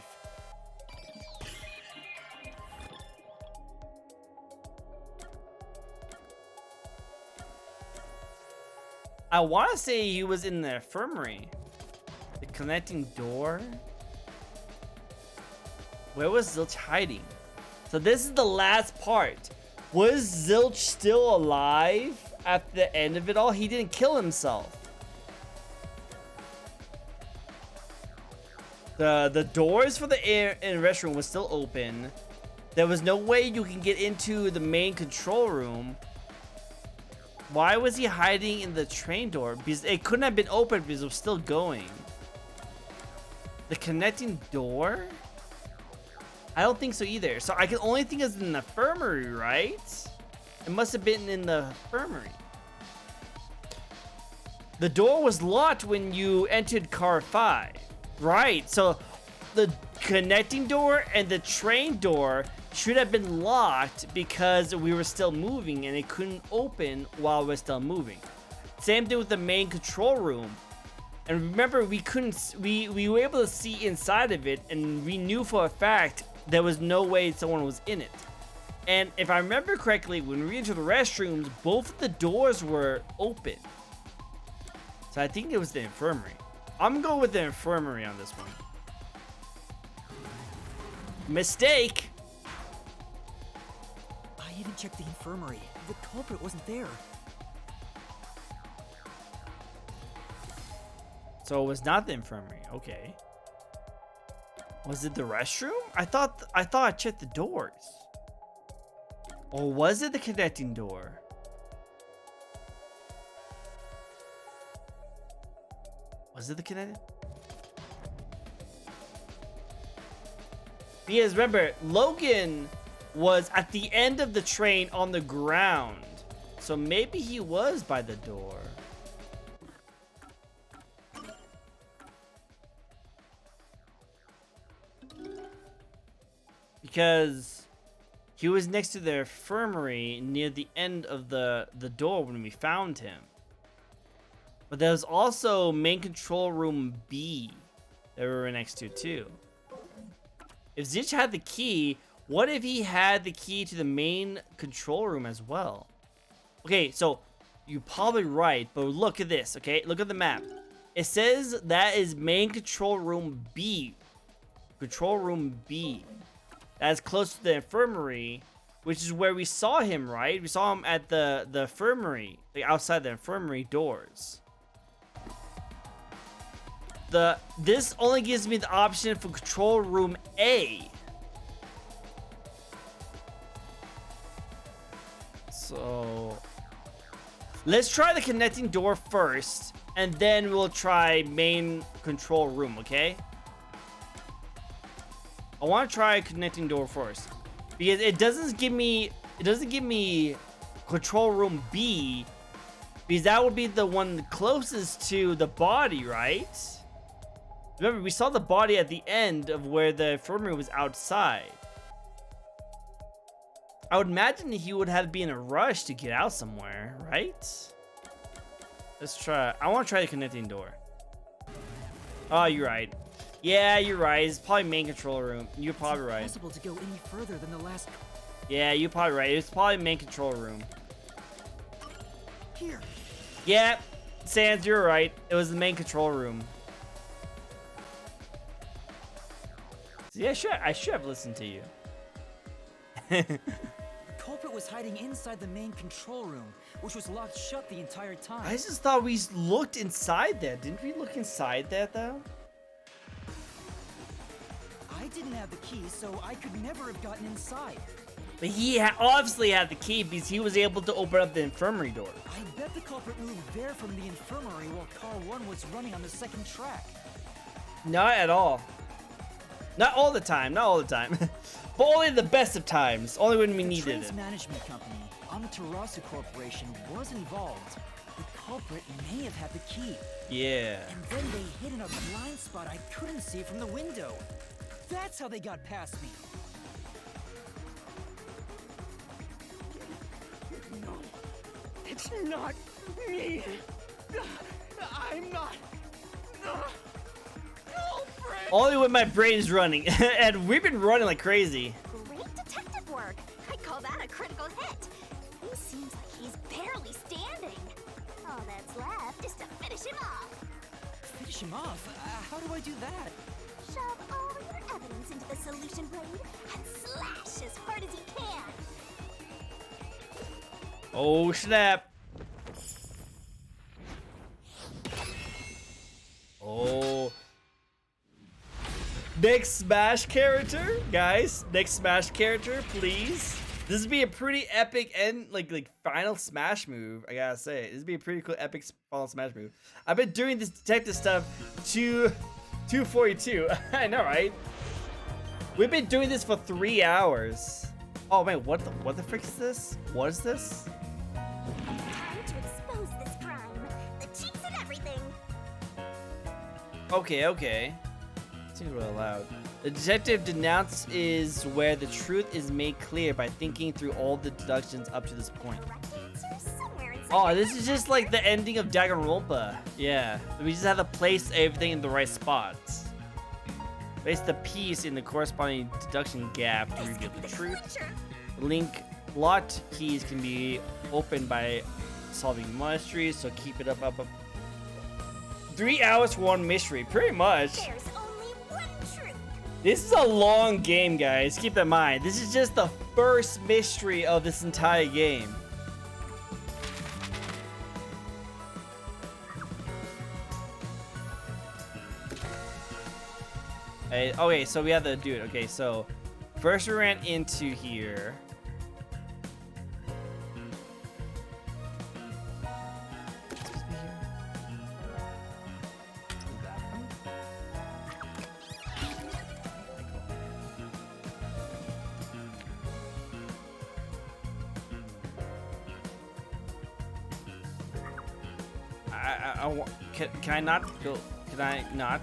I want to say he was in the infirmary. The connecting door. Where was Zilch hiding? So this is the last part. Was Zilch still alive at the end of it all? He didn't kill himself. The doors for the air and restroom was still open. There was no way you can get into the main control room. Why was he hiding in the train door? Because it couldn't have been open because it was still going. The connecting door? I don't think so either. So I can only think it's in the infirmary, right? It must have been in the infirmary. The door was locked when you entered car 5. Right, so the connecting door and the train door should have been locked because we were still moving and it couldn't open while we're still moving. Same thing with the main control room. And remember, we were able to see inside of it, and we knew for a fact there was no way someone was in it. And if I remember correctly, when we entered the restrooms, both of the doors were open. So I think it was the infirmary. I'm going with the infirmary on this one. Mistake. I even checked the infirmary. The culprit wasn't there. So it was not the infirmary. Okay. Was it the restroom? I thought I checked the doors. Or was it the connecting door? Was it the connecting? Because remember, Logan was at the end of the train on the ground. So maybe he was by the door. Because he was next to the infirmary near the end of the door when we found him. But there's also main control room B that we were next to too. If Zich had the key, what if he had the key to the main control room as well? Okay, so you're probably right, but look at this, okay? Look at the map. It says that is main control room B. Control room B. That's close to the infirmary, which is where we saw him, right? We saw him at the infirmary, like outside the infirmary doors. This only gives me the option for control room A. So let's try the connecting door first, and then we'll try main control room, okay? I want to try connecting door first because it doesn't give me control room B, because that would be the one closest to the body, right? Remember, we saw the body at the end of where the infirmary was outside. I would imagine he would have to be in a rush to get out somewhere, right? Let's try. I want to try the connecting door. Oh, you're right. Yeah, you're right. It's probably main control room. You're probably right. It's impossible to go any further than the last. Yeah, you're probably right. It's probably main control room. Here. Yeah, Sans, you're right. It was the main control room. See, I should have listened to you. The culprit was hiding inside the main control room, which was locked shut the entire time. I just thought we looked inside there. Didn't we look inside there, though? I'd didn't have the key, so I could never have gotten inside. But he obviously had the key because he was able to open up the infirmary door. I bet the culprit moved there from the infirmary while car 1 was running on the second track. Not at all. Not all the time, not all the time. But only the best of times. Only when we needed train's it. management company, Amaterasu Corporation, was involved. The culprit may have had the key. Yeah. And then they hid in a blind spot I couldn't see from the window. That's how they got past me. No, it's not me. I'm not the culprit. Only when my brain is running. And we've been running like crazy. Great detective work. I call that a critical hit. He seems like he's barely standing. All that's left is to finish him off. Finish him off? How do I do that? Shove all your evidence into the solution blade and slash as hard as you can. Oh, snap. Oh. Next Smash character, guys. Next Smash character, please. This would be a pretty epic end, like final Smash move. I gotta say, this would be a pretty cool epic final Smash move. I've been doing this detective stuff to 242. I know, right? We've been doing this for 3 hours. Oh man, what the frick is this? What is this? Time to expose this crime. The cheeks and everything. Okay. Seems really loud. The detective denounces where the truth is made clear by thinking through all the deductions up to this point. Correct answer somewhere inside. Oh, this is just like the ending of Danganronpa. Yeah, we just have to place everything in the right spots. Place the piece in the corresponding deduction gap to reveal the truth. Link locked keys can be opened by solving mysteries, so keep it up. 3 hours for one mystery, pretty much. There's only one truth. This is a long game, guys. Keep in mind, this is just the first mystery of this entire game. Hey, okay, so we have to do it. Okay, so first we ran into here. Can I not go? Can I not?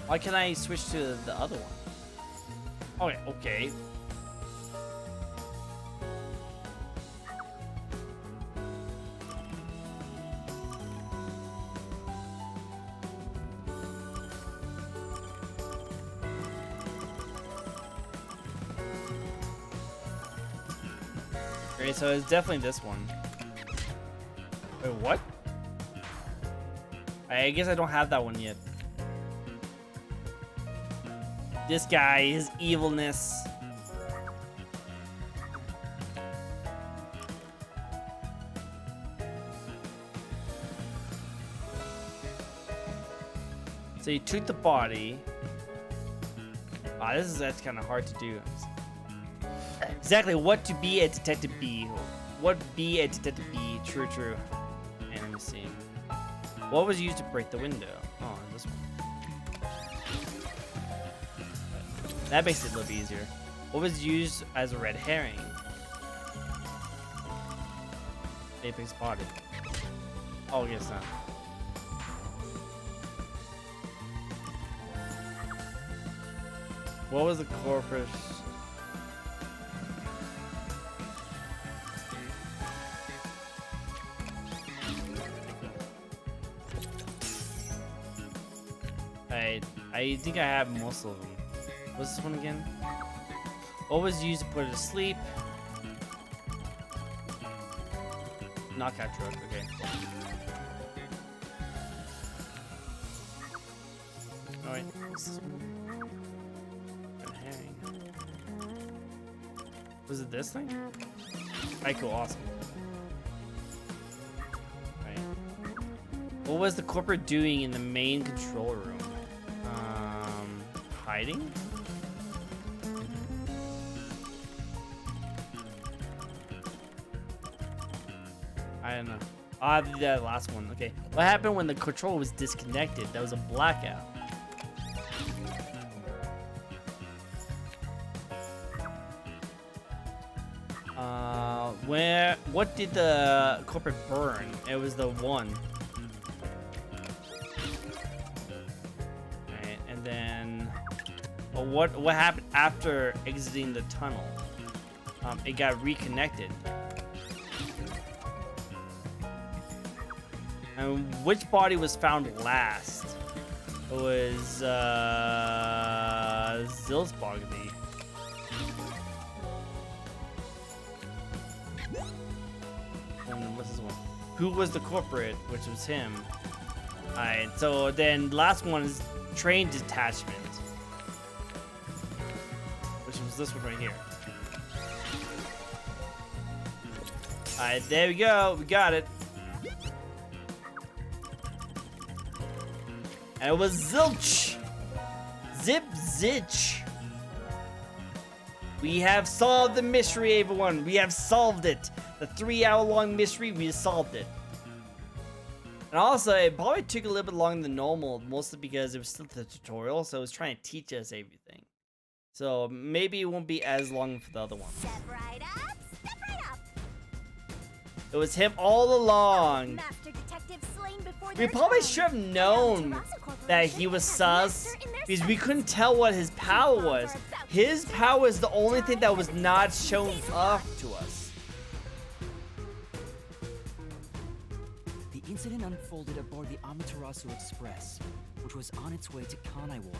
Why can't I switch to the other one? Okay. Okay, so it's definitely this one. Wait, what? I guess I don't have that one yet. This guy, his evilness. So you took the body. That's kind of hard to do. Exactly what to be a detective be. What be a detective be? True. And let me see. What was used to break the window? Oh, this one. That makes it a little easier. What was used as a red herring? Apex body. Oh, I guess not. What was the corpus? I think I have most of them. What's this one again? What was used to put her to sleep? Knockout drug, okay. Alright, what's this one? Red herring. Was it this thing? Alright, cool, awesome. What was the corporate doing in the main control room? Hiding? I don't know. Ah, that last one. Okay. What happened when the control was disconnected? That was a blackout. What did the corporate burn? It was the one. Right, and then what happened after exiting the tunnel? It got reconnected. And which body was found last? It was Zilsbogby. And what's this one? Who was the corporate? Which was him. Alright, so then last one is train detachment. Which was this one right here. Alright, there we go. We got it. And it was Zilch. Zip Zitch. We have solved the mystery, everyone. We have solved it. The 3-hour-long mystery, we solved it. And also, it probably took a little bit longer than normal, mostly because it was still the tutorial, so it was trying to teach us everything. So maybe it won't be as long for the other one. Step right up, step right up. It was him all along. Master detective slain before We their probably time. should have known that he was sus, because we couldn't tell what his power was. His power is the only thing that was not shown off to us. The incident unfolded aboard the Amaterasu Express, which was on its way to Kanaiwar.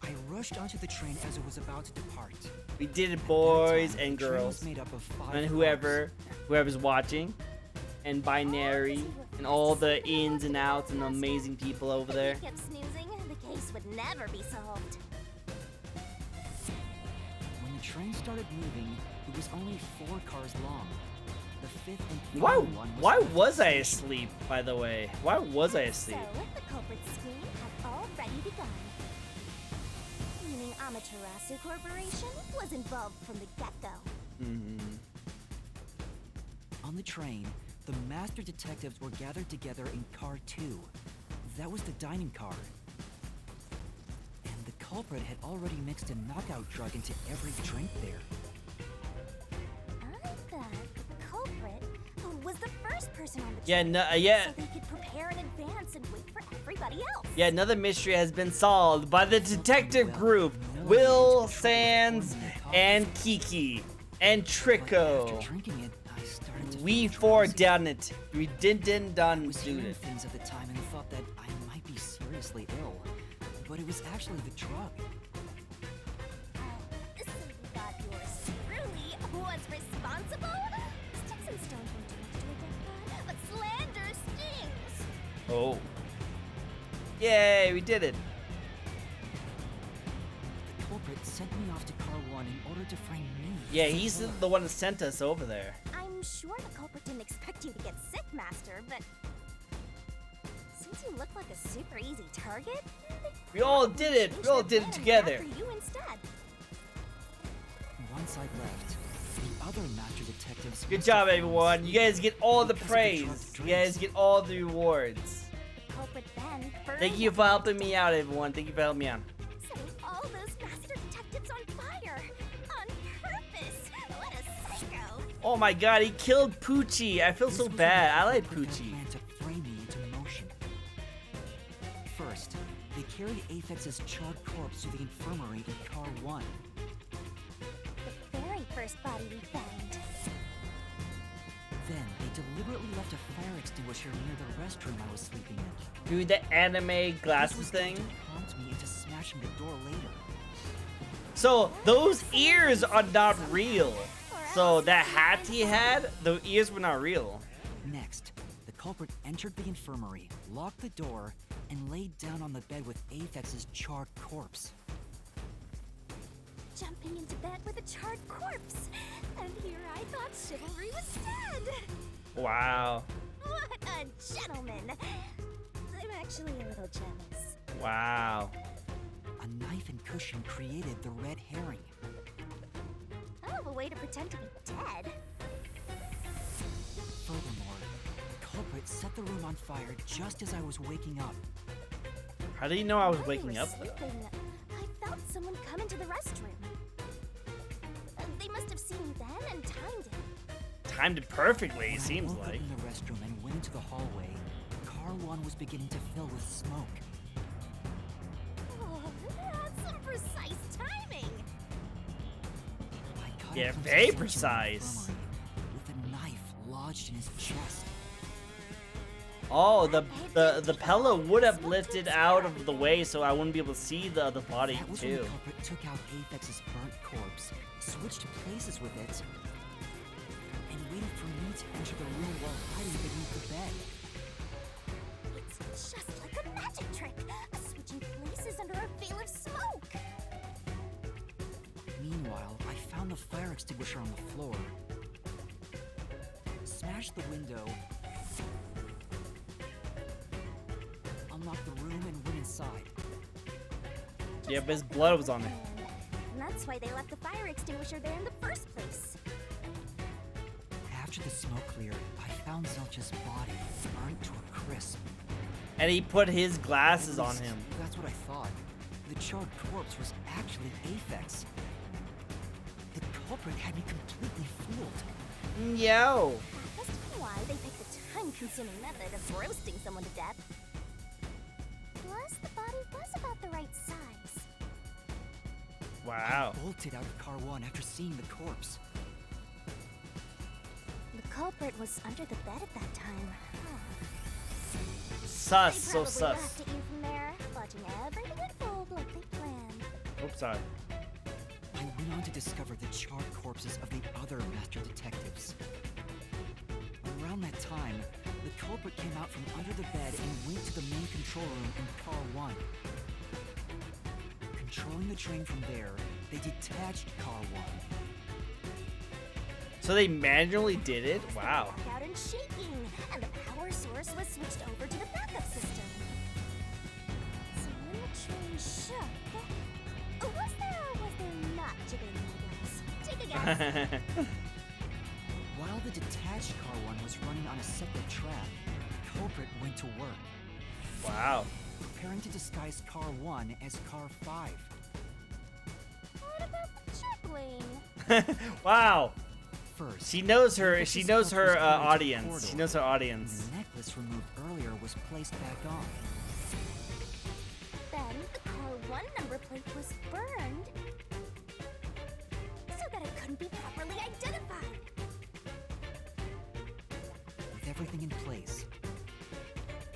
I rushed onto the train as it was about to depart. We did it, boys At that time, and the train was girls, made up of 5 and cars. whoever's watching, and binary, and all the ins and outs, and amazing people over there. If you kept snoozing, the case would never be solved. When the train started moving, it was only 4 cars long. The 5th and Why? final one Why left was I at the station. asleep? By the way, why was I asleep? So, the culprit's scheme had already begun. Meaning Amaterasu Corporation was involved from the get-go. On the train, the master detectives were gathered together in car 2. That was the dining car. And the culprit had already mixed a knockout drug into every drink there. I thought the culprit was the first person on the Yeah, train, no, yeah. so they could prepare in advance and wait for everybody else. Yeah, another mystery has been solved by the detective group, Will, Sands, and Kiki, and But Tricko. after drinking it, I started to We feel four drowsy. done it. We done I do was hearing it. things at the time and thought that I might be seriously ill, but it was actually the drug. So you thought yours truly was responsible? Sticks and stones won't do much to a dead god, but slander stings. Oh. Yay, we did it. The culprit sent me off to car 1 in order to find me. Yeah, he's the one that sent us over there. I'm sure the culprit didn't expect you to get sick, Master, but since you look like a super easy target, We all did it. We all did it together. after you instead. Once I left, the other master detectives. Good must job, have everyone. found You guys get all the because of the praise. drug You guys drinks. get all the rewards. The culprit then burned Thank you for helping me out, everyone. Thank you for helping me out. setting all those master detectives on fire on purpose. What a psycho! Oh my god, he killed Poochie. I feel This so was bad. I when like they put their Poochie. plan to frame me into motion. First, they carried Apex's charred corpse to the infirmary in car 1. The very first body we found. Then they deliberately left a fire extinguisher near the restroom I was sleeping in. Dude, the anime This glasses was going thing. to prompt me into smashing the door later. So those ears are not real. So that hat he had, the ears were not real. Next, the culprit entered the infirmary, locked the door, and laid down on the bed with Apex's charred corpse. jumping into bed with a charred corpse. And here I thought chivalry was dead. Wow. What a gentleman. I'm actually a little jealous. Wow. A knife and cushion created the red herring. I have a way to pretend to be dead. Furthermore, the culprit set the room on fire just as I was waking up. How do you know I was While you waking were up though? sleeping, I felt someone come into the restroom. They must have seen me then and timed it. Timed it perfectly, When it I seems woke up like. in the restroom and went into the hallway, car 1 was beginning to fill with smoke. Oh, that's some precise timing. I cut Yeah, a close very section of precise. infirmary with a knife lodged in his chest. Oh, the pillow would have lifted out of the way so I wouldn't be able to see the other body That was when the too. culprit took out Aphex's burnt corpse, switched places with it, and waited for me to enter the room while hiding beneath the bed. It's just like a magic trick. Switching places under a veil of smoke. Meanwhile, I found the fire extinguisher on the floor, smashed the window, unlocked the room, and went inside. Yeah, but his blood was on it. And that's why they left the fire extinguisher there in the first place. After the smoke cleared, I found Zelcha's body burnt to a crisp. And he put his glasses At on least, him. That's what I thought. The charred corpse was actually Aphex. The culprit had me completely fooled. Yo. That must be why they picked the time-consuming method of roasting someone to death. Plus, the body was about the right size. Wow. I bolted out of car 1 after seeing the corpse. The culprit was under the bed at that time. Sus, They so probably sus. laughed at you from there, watching everything unfold like they planned. Oops, sorry. I went on to discover the charred corpses of the other master detectives. Around that time, the culprit came out from under the bed and went to the main control room in car 1. Controlling the train from there, they detached car 1. So they manually did it? Wow. Back out and shaking, and the power source was switched over to the backup system. So when the train shook, was there or was there not jiggling movements? Take a guess. While the detached car 1 was running on a separate track, the culprit went to work, Wow. preparing to disguise car 1 as car 5. What about the jiggling? First, She knows her. Aphex's She knows corpse her was carried to the audience. corridor, She knows her and audience. the necklace removed earlier was placed back on. Then the car 1 number plate was burned so that it couldn't be properly identified. With everything in place,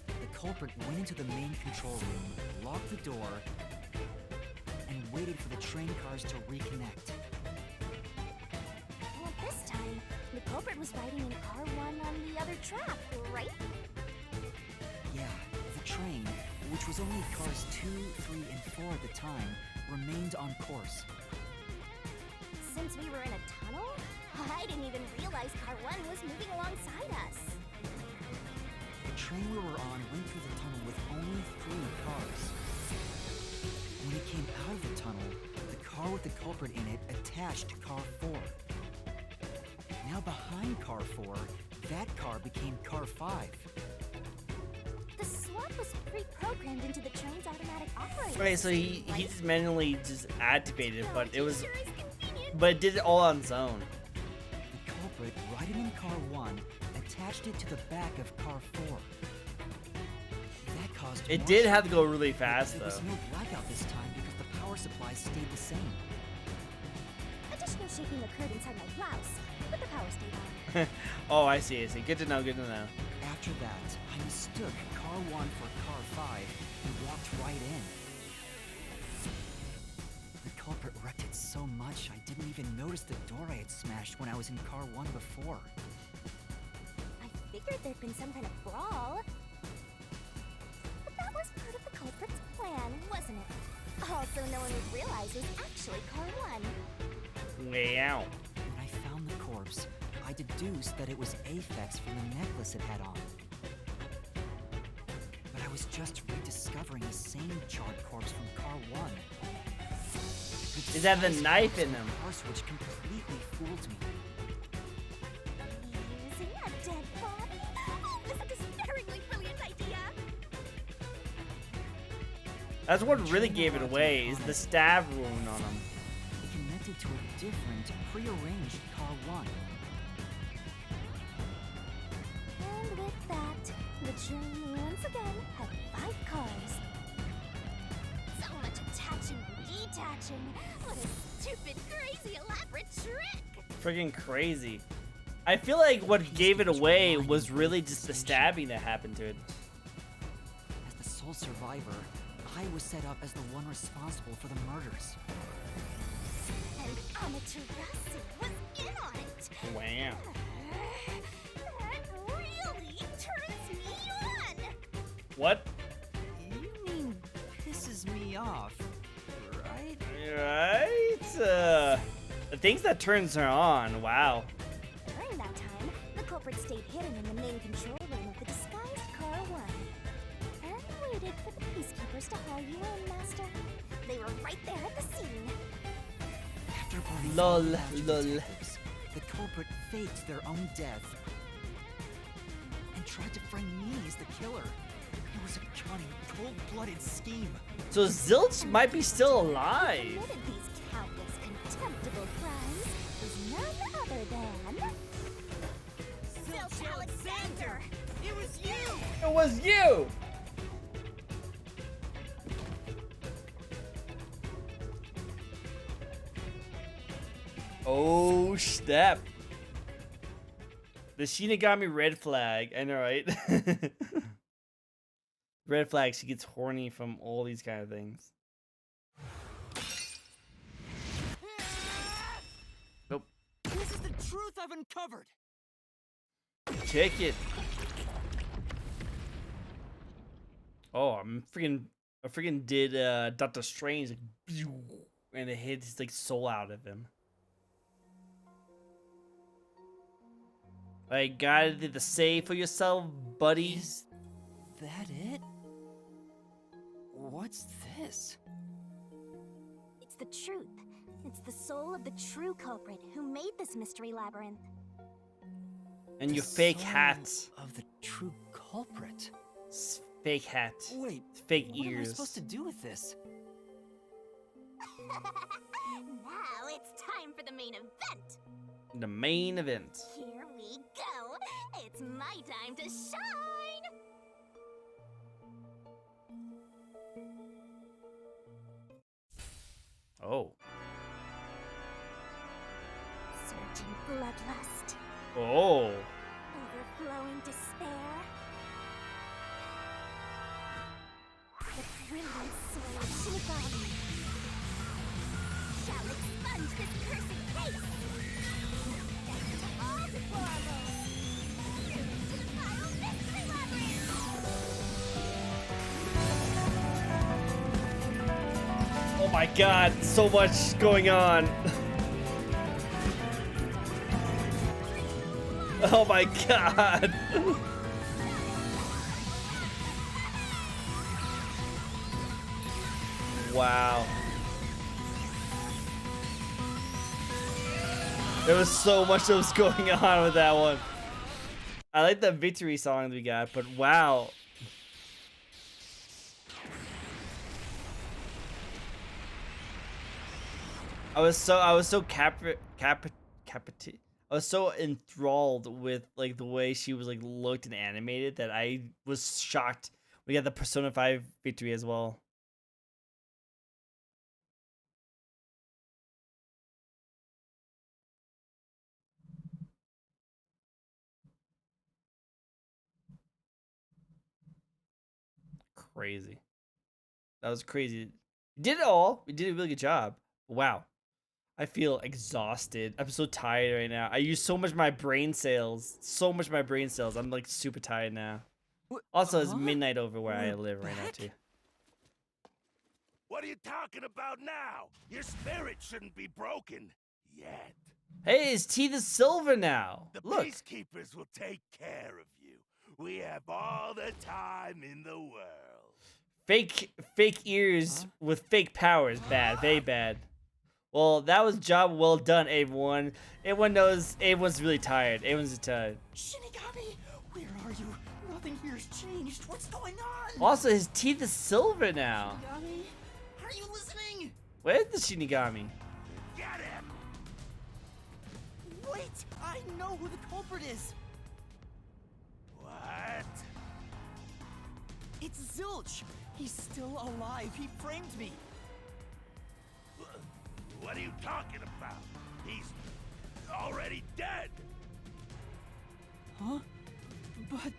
the culprit went into the main control room, locked the door, and waited for the train cars to reconnect. Well, this time, the culprit was riding in car 1 on the other track, right? Yeah, the train, which was only cars 2, 3, and 4 at the time, remained on course. Since we were in a tunnel, I didn't even realize car 1 was moving alongside us. The train we were on went through the tunnel with only 3 cars. When it came out of the tunnel, the car with the culprit in it attached to car 4. Now behind car 4, that car became car 5. The slot was pre-programmed into the train's automatic operating Okay, so he system, right? just manually just activated, but it was, Sure is convenient. but it did it all on its own. The culprit, riding in car 1, attached it to the back of car 4. That caused It more did have to shaking, go really but fast there was though. no blackout this time because the power supply stayed the same. Additional shaking occurred inside my blouse, but the power stayed on. Oh, I see. I see. Good to know. Good to know. After that, I mistook car 1 for car 5 and walked right in. The culprit wrecked it so much I didn't even notice the door I had smashed when I was in car 1 before. I figured there'd been some kind of brawl. But that was part of the culprit's plan, wasn't it? All so no one would realize it was actually car 1. Way out. When I found the corpse, I deduced that it was Aphex from the necklace it had on. But I was just rediscovering the same charred corpse from car 1. Is that the knife in them? Car switch completely fooled me. Using a dead body? Oh, this is a despairingly brilliant idea! That's what really gave it away, is the stab wound on him. It connected to a different, prearranged car 1. And with that, the train once again had 5 cars. So much attaching and detaching. What a stupid, crazy, elaborate trick! Freaking crazy. I feel like what gave it away was really just the stabbing that happened to it. As the sole survivor, I was set up as the one responsible for the murders. And Amaterasu was in on it! Wow. That really turns me on! What? You mean pisses me off, right? Right? The things that turns her on. Wow. During that time, the culprit stayed hidden in the main control room of the disguised car 1. And waited for the peacekeepers to haul you in, Master. They were right there at the scene. After burning Lol, all the Master lol. detectives, the culprit faked their own death and tried to frame me as the killer. It was a cunning, cold-blooded scheme. So Zilch might be still alive. Committed these countless contemptible crimes was none other than Zilch Alexander. It was you! It was you. Oh, snap. The Shinigami red flag. I know, right? Red flag, she gets horny from all these kind of things. Nope. This is the truth I've uncovered! Check it. Oh, I freaking did Doctor Strange, like, and it hit his like soul out of him. I gotta do the save for yourself, buddy. Is that it? What's this? It's the truth. It's the soul of the true culprit who made this mystery labyrinth. And The your fake soul hat. of the true culprit. Fake hat. Wait, Fake what am I ears. supposed to do with this? Now it's time for the main event. The main event. Here we go. It's my time to shine. Oh. Surging bloodlust. Oh. Overflowing despair. The brilliant soul of Shinigami shall expunge this cursed case. Death to all deplorables. To the final mystery labyrinth. Oh my god, so much going on. Oh my god. Wow. There was so much that was going on with that one. I like the victory song we got, but wow. I was so enthralled with like the way she was like looked and animated that I was shocked. We got the Persona 5 victory as well. Crazy. That was crazy. We did it all. We did a really good job. Wow. I feel exhausted. I'm so tired right now. I used so much of my brain cells. So much of my brain cells. I'm like super tired now. Also, it's midnight over where I live right now too. What are you talking about now? Your spirit shouldn't be broken yet. Hey, his teeth is silver now. The Look. peacekeepers will take care of you. We have all the time in the world. Fake ears with fake powers. Bad. Very bad. Well, that was job well done, everyone. Everyone knows everyone's really tired. Everyone's tired. Shinigami, where are you? Nothing here's changed. What's going on? Also, his teeth is silver now. Shinigami, are you listening? Where's the Shinigami? Get him! Wait, I know who the culprit is. What? It's Zilch. He's still alive. He framed me. What are you talking about? He's already dead. Huh? But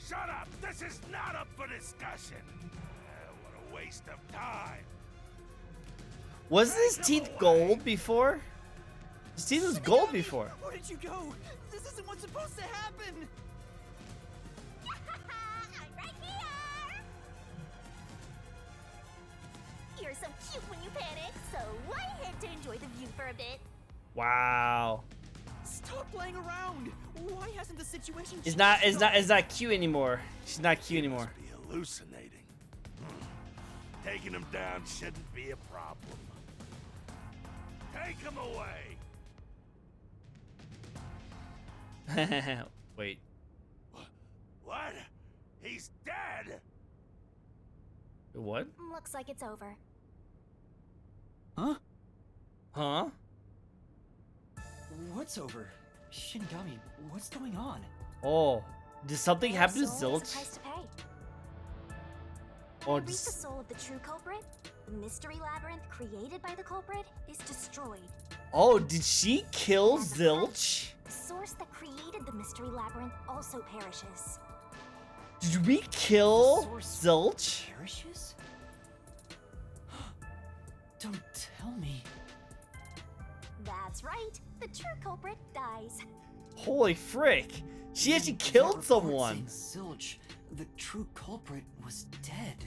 Shut up! This is not up for discussion. What a waste of time. Was his teeth gold before? His teeth was gold before. where did you go? This isn't what's supposed to happen. I'm right here! You're so cute when you panic, so why head to enjoy the view for a bit? Wow. Stop playing around. Why hasn't the situation changed? It's not cute anymore. She's not cute anymore. Must be hallucinating. Taking him down shouldn't be a problem. Take him away. Wait. What? He's dead. What? Looks like it's over. Huh? Huh? What's over? Shinigami, what's going on? Oh. Did something Their happen to soul has a Zilch? price to pay. Or At least the just... soul of the true culprit, the mystery labyrinth created by the culprit, is destroyed. Oh, did she kill And the Zilch? The source that created the mystery labyrinth also perishes. Did we kill The source Zilch? Perishes? Don't tell me. That's right. The true culprit dies. Holy frick. She actually That killed report someone. saying Zilch, the true culprit, was dead.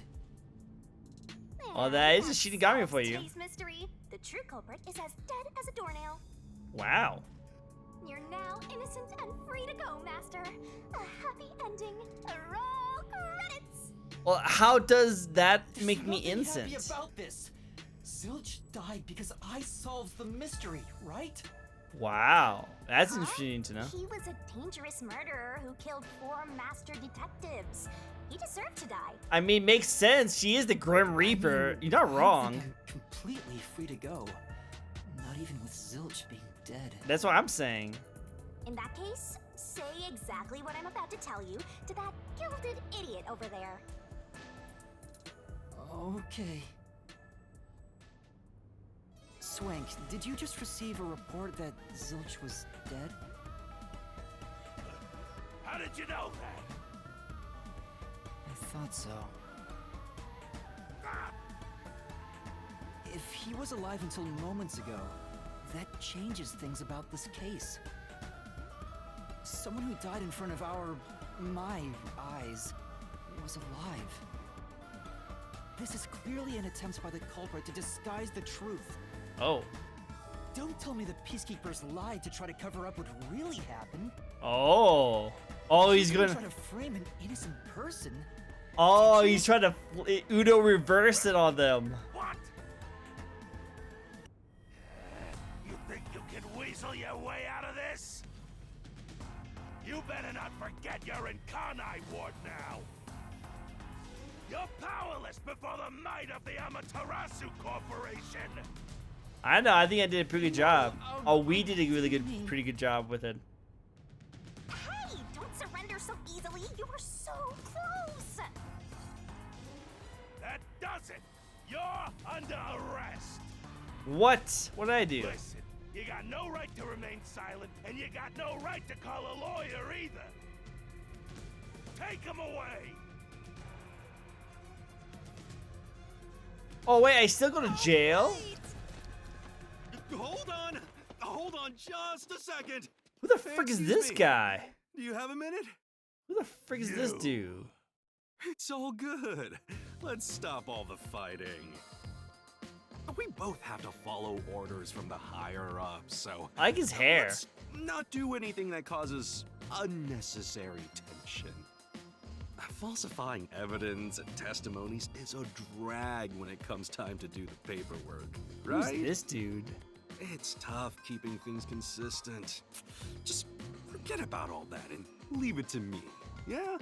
Oh, that is a And Shinigami solves for you. today's mystery. The true culprit is as dead as a doornail. Wow. You're now innocent and free to go, Master. A happy ending. Roll credits. Well, how does that There's make me nothing innocent? happy about this. Zilch died because I solved the mystery, right? Wow. That's Huh? interesting to know. He was a dangerous murderer who killed 4 master detectives. He deserved to die. I mean, makes sense. She is the Grim Reaper. You're not I wrong. think I'm completely free to go. Not even with Zilch being dead. That's what I'm saying. In that case, say exactly what I'm about to tell you to that gilded idiot over there. Okay. Swank, did you just receive a report that Zilch was dead? How did you know that? I thought so. Ah, If he was alive until moments ago, that changes things about this case. Someone who died in front of my eyes, was alive. This is clearly an attempt by the culprit to disguise the truth. Oh. Don't tell me the peacekeepers lied to try to cover up what really happened. Oh. Oh, he's They gonna... try to frame an innocent person. Oh, he's trying to Uno reverse it on them. what? You think you can weasel your way out of this? You better not forget you're in Kanai Ward now. You're powerless before the might of the Amaterasu Corporation. I know. I think I did a pretty good job. Oh, we did a really good, pretty good job with it. Hey, don't surrender so easily. You were so close. That does it. You're under arrest. What? What did I do? Listen, you got no right to remain silent, and you got no right to call a lawyer either. Take him away. Oh wait, I still go to jail? Hold on just a second. Who the frick is this guy? Do you have a minute? Who the frick is this dude? It's all good. Let's stop all the fighting. We both have to follow orders from the higher-ups, so... I like his hair. Let's not do anything that causes unnecessary tension. Falsifying evidence and testimonies is a drag when it comes time to do the paperwork, right? Who's this dude? It's tough keeping things consistent. Just forget about all that and leave it to me, yeah?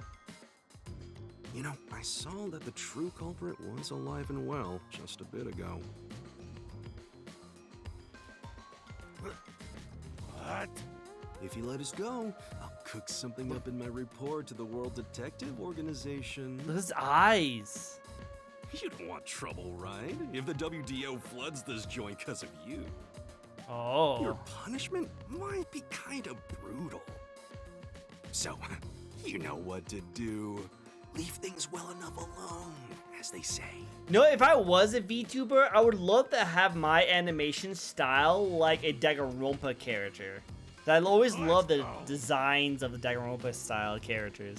You know, I saw that the true culprit was alive and well just a bit ago. What? If you let us go, I'll cook something up in my report to the World Detective Organization. Look at his eyes. You don't want trouble, right? If the WDO floods this joint because of you. Oh. Your punishment might be kind of brutal. So, you know what to do. Leave things well enough alone, as they say. You know, if I was a VTuber, I would love to have my animation style like a Danganronpa character. I always love the designs of the Danganronpa style characters.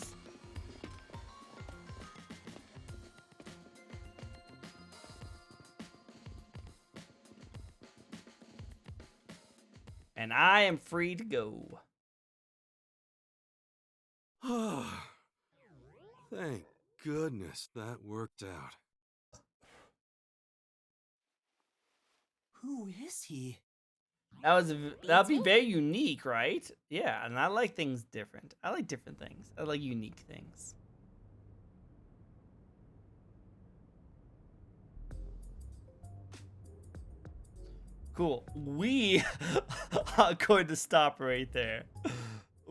And I am free to go. Thank goodness that worked out. Who is he? That'd be very unique, right? Yeah, and I like things different. I like different things. I like unique things. Cool. We are going to stop right there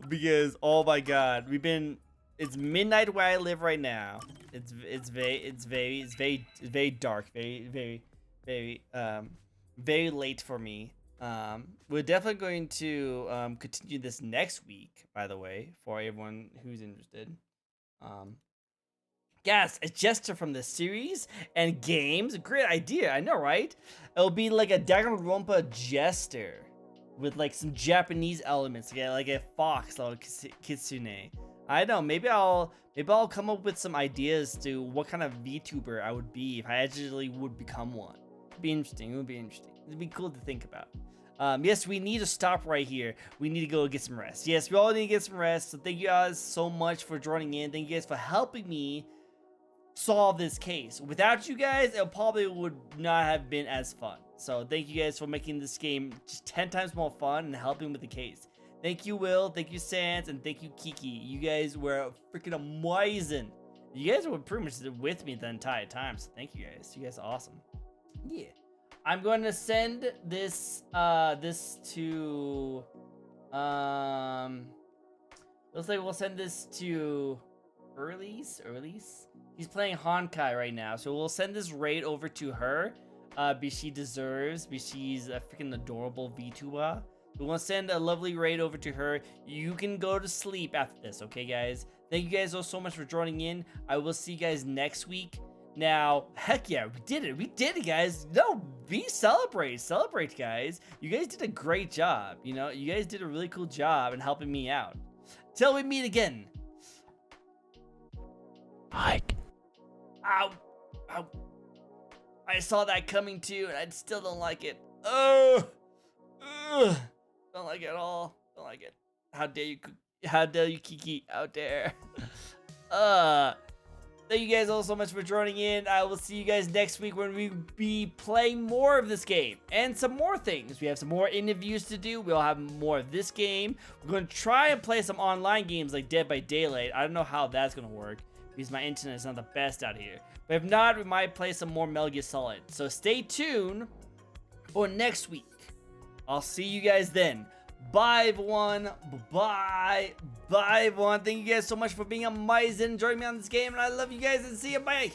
because oh my god, it's midnight where I live right now. It's very dark, very late for me. We're definitely going to continue this next week, by the way, for everyone who's interested. Yes, a jester from the series and games. Great idea, I know, right? It'll be like a Danganronpa jester with like some Japanese elements, like a fox or kitsune. I know, maybe I'll come up with some ideas to what kind of VTuber I would be if I actually would become one. It'd be interesting. It would be interesting. It'd be cool to think about. Yes, we need to stop right here. We need to go get some rest. Yes, we all need to get some rest. So thank you guys so much for joining in. Thank you guys for helping me solve this case. Without you guys, it probably would not have been as fun. So thank you guys for making this game just 10 times more fun and helping with the case. Thank you, Will. Thank you, Sans. And thank you, Kiki. You guys were freaking amazing. You guys were pretty much with me the entire time. So thank you guys. You guys are awesome. Yeah. I'm going to send this this to looks like we'll send this to Earlies. He's playing Honkai right now, so we'll send this raid over to her. Because she deserves, because she's a freaking adorable VTuber. We want to send a lovely raid over to her. You can go to sleep after this, okay, guys? Thank you guys all so much for joining in. I will see you guys next week. Now, heck yeah, we did it, guys. No, celebrate, guys. You guys did a great job. You know, you guys did a really cool job in helping me out. Till we meet again. Hike. Ow. I saw that coming too, and I still don't like it. Don't like it at all. Don't like it. How dare you, Kiki, out there? Thank you guys all so much for joining in. I will see you guys next week when we be playing more of this game and some more things. We have some more interviews to do. We'll have more of this game. We're going to try and play some online games like Dead by Daylight. I don't know how that's going to work because my internet is not the best out here. But if not, we might play some more Metal Gear Solid. So stay tuned for next week. I'll see you guys then. Bye, everyone. Bye, everyone. Thank you guys so much for being amazing, joining me on this game, and I love you guys, and see you. Bye.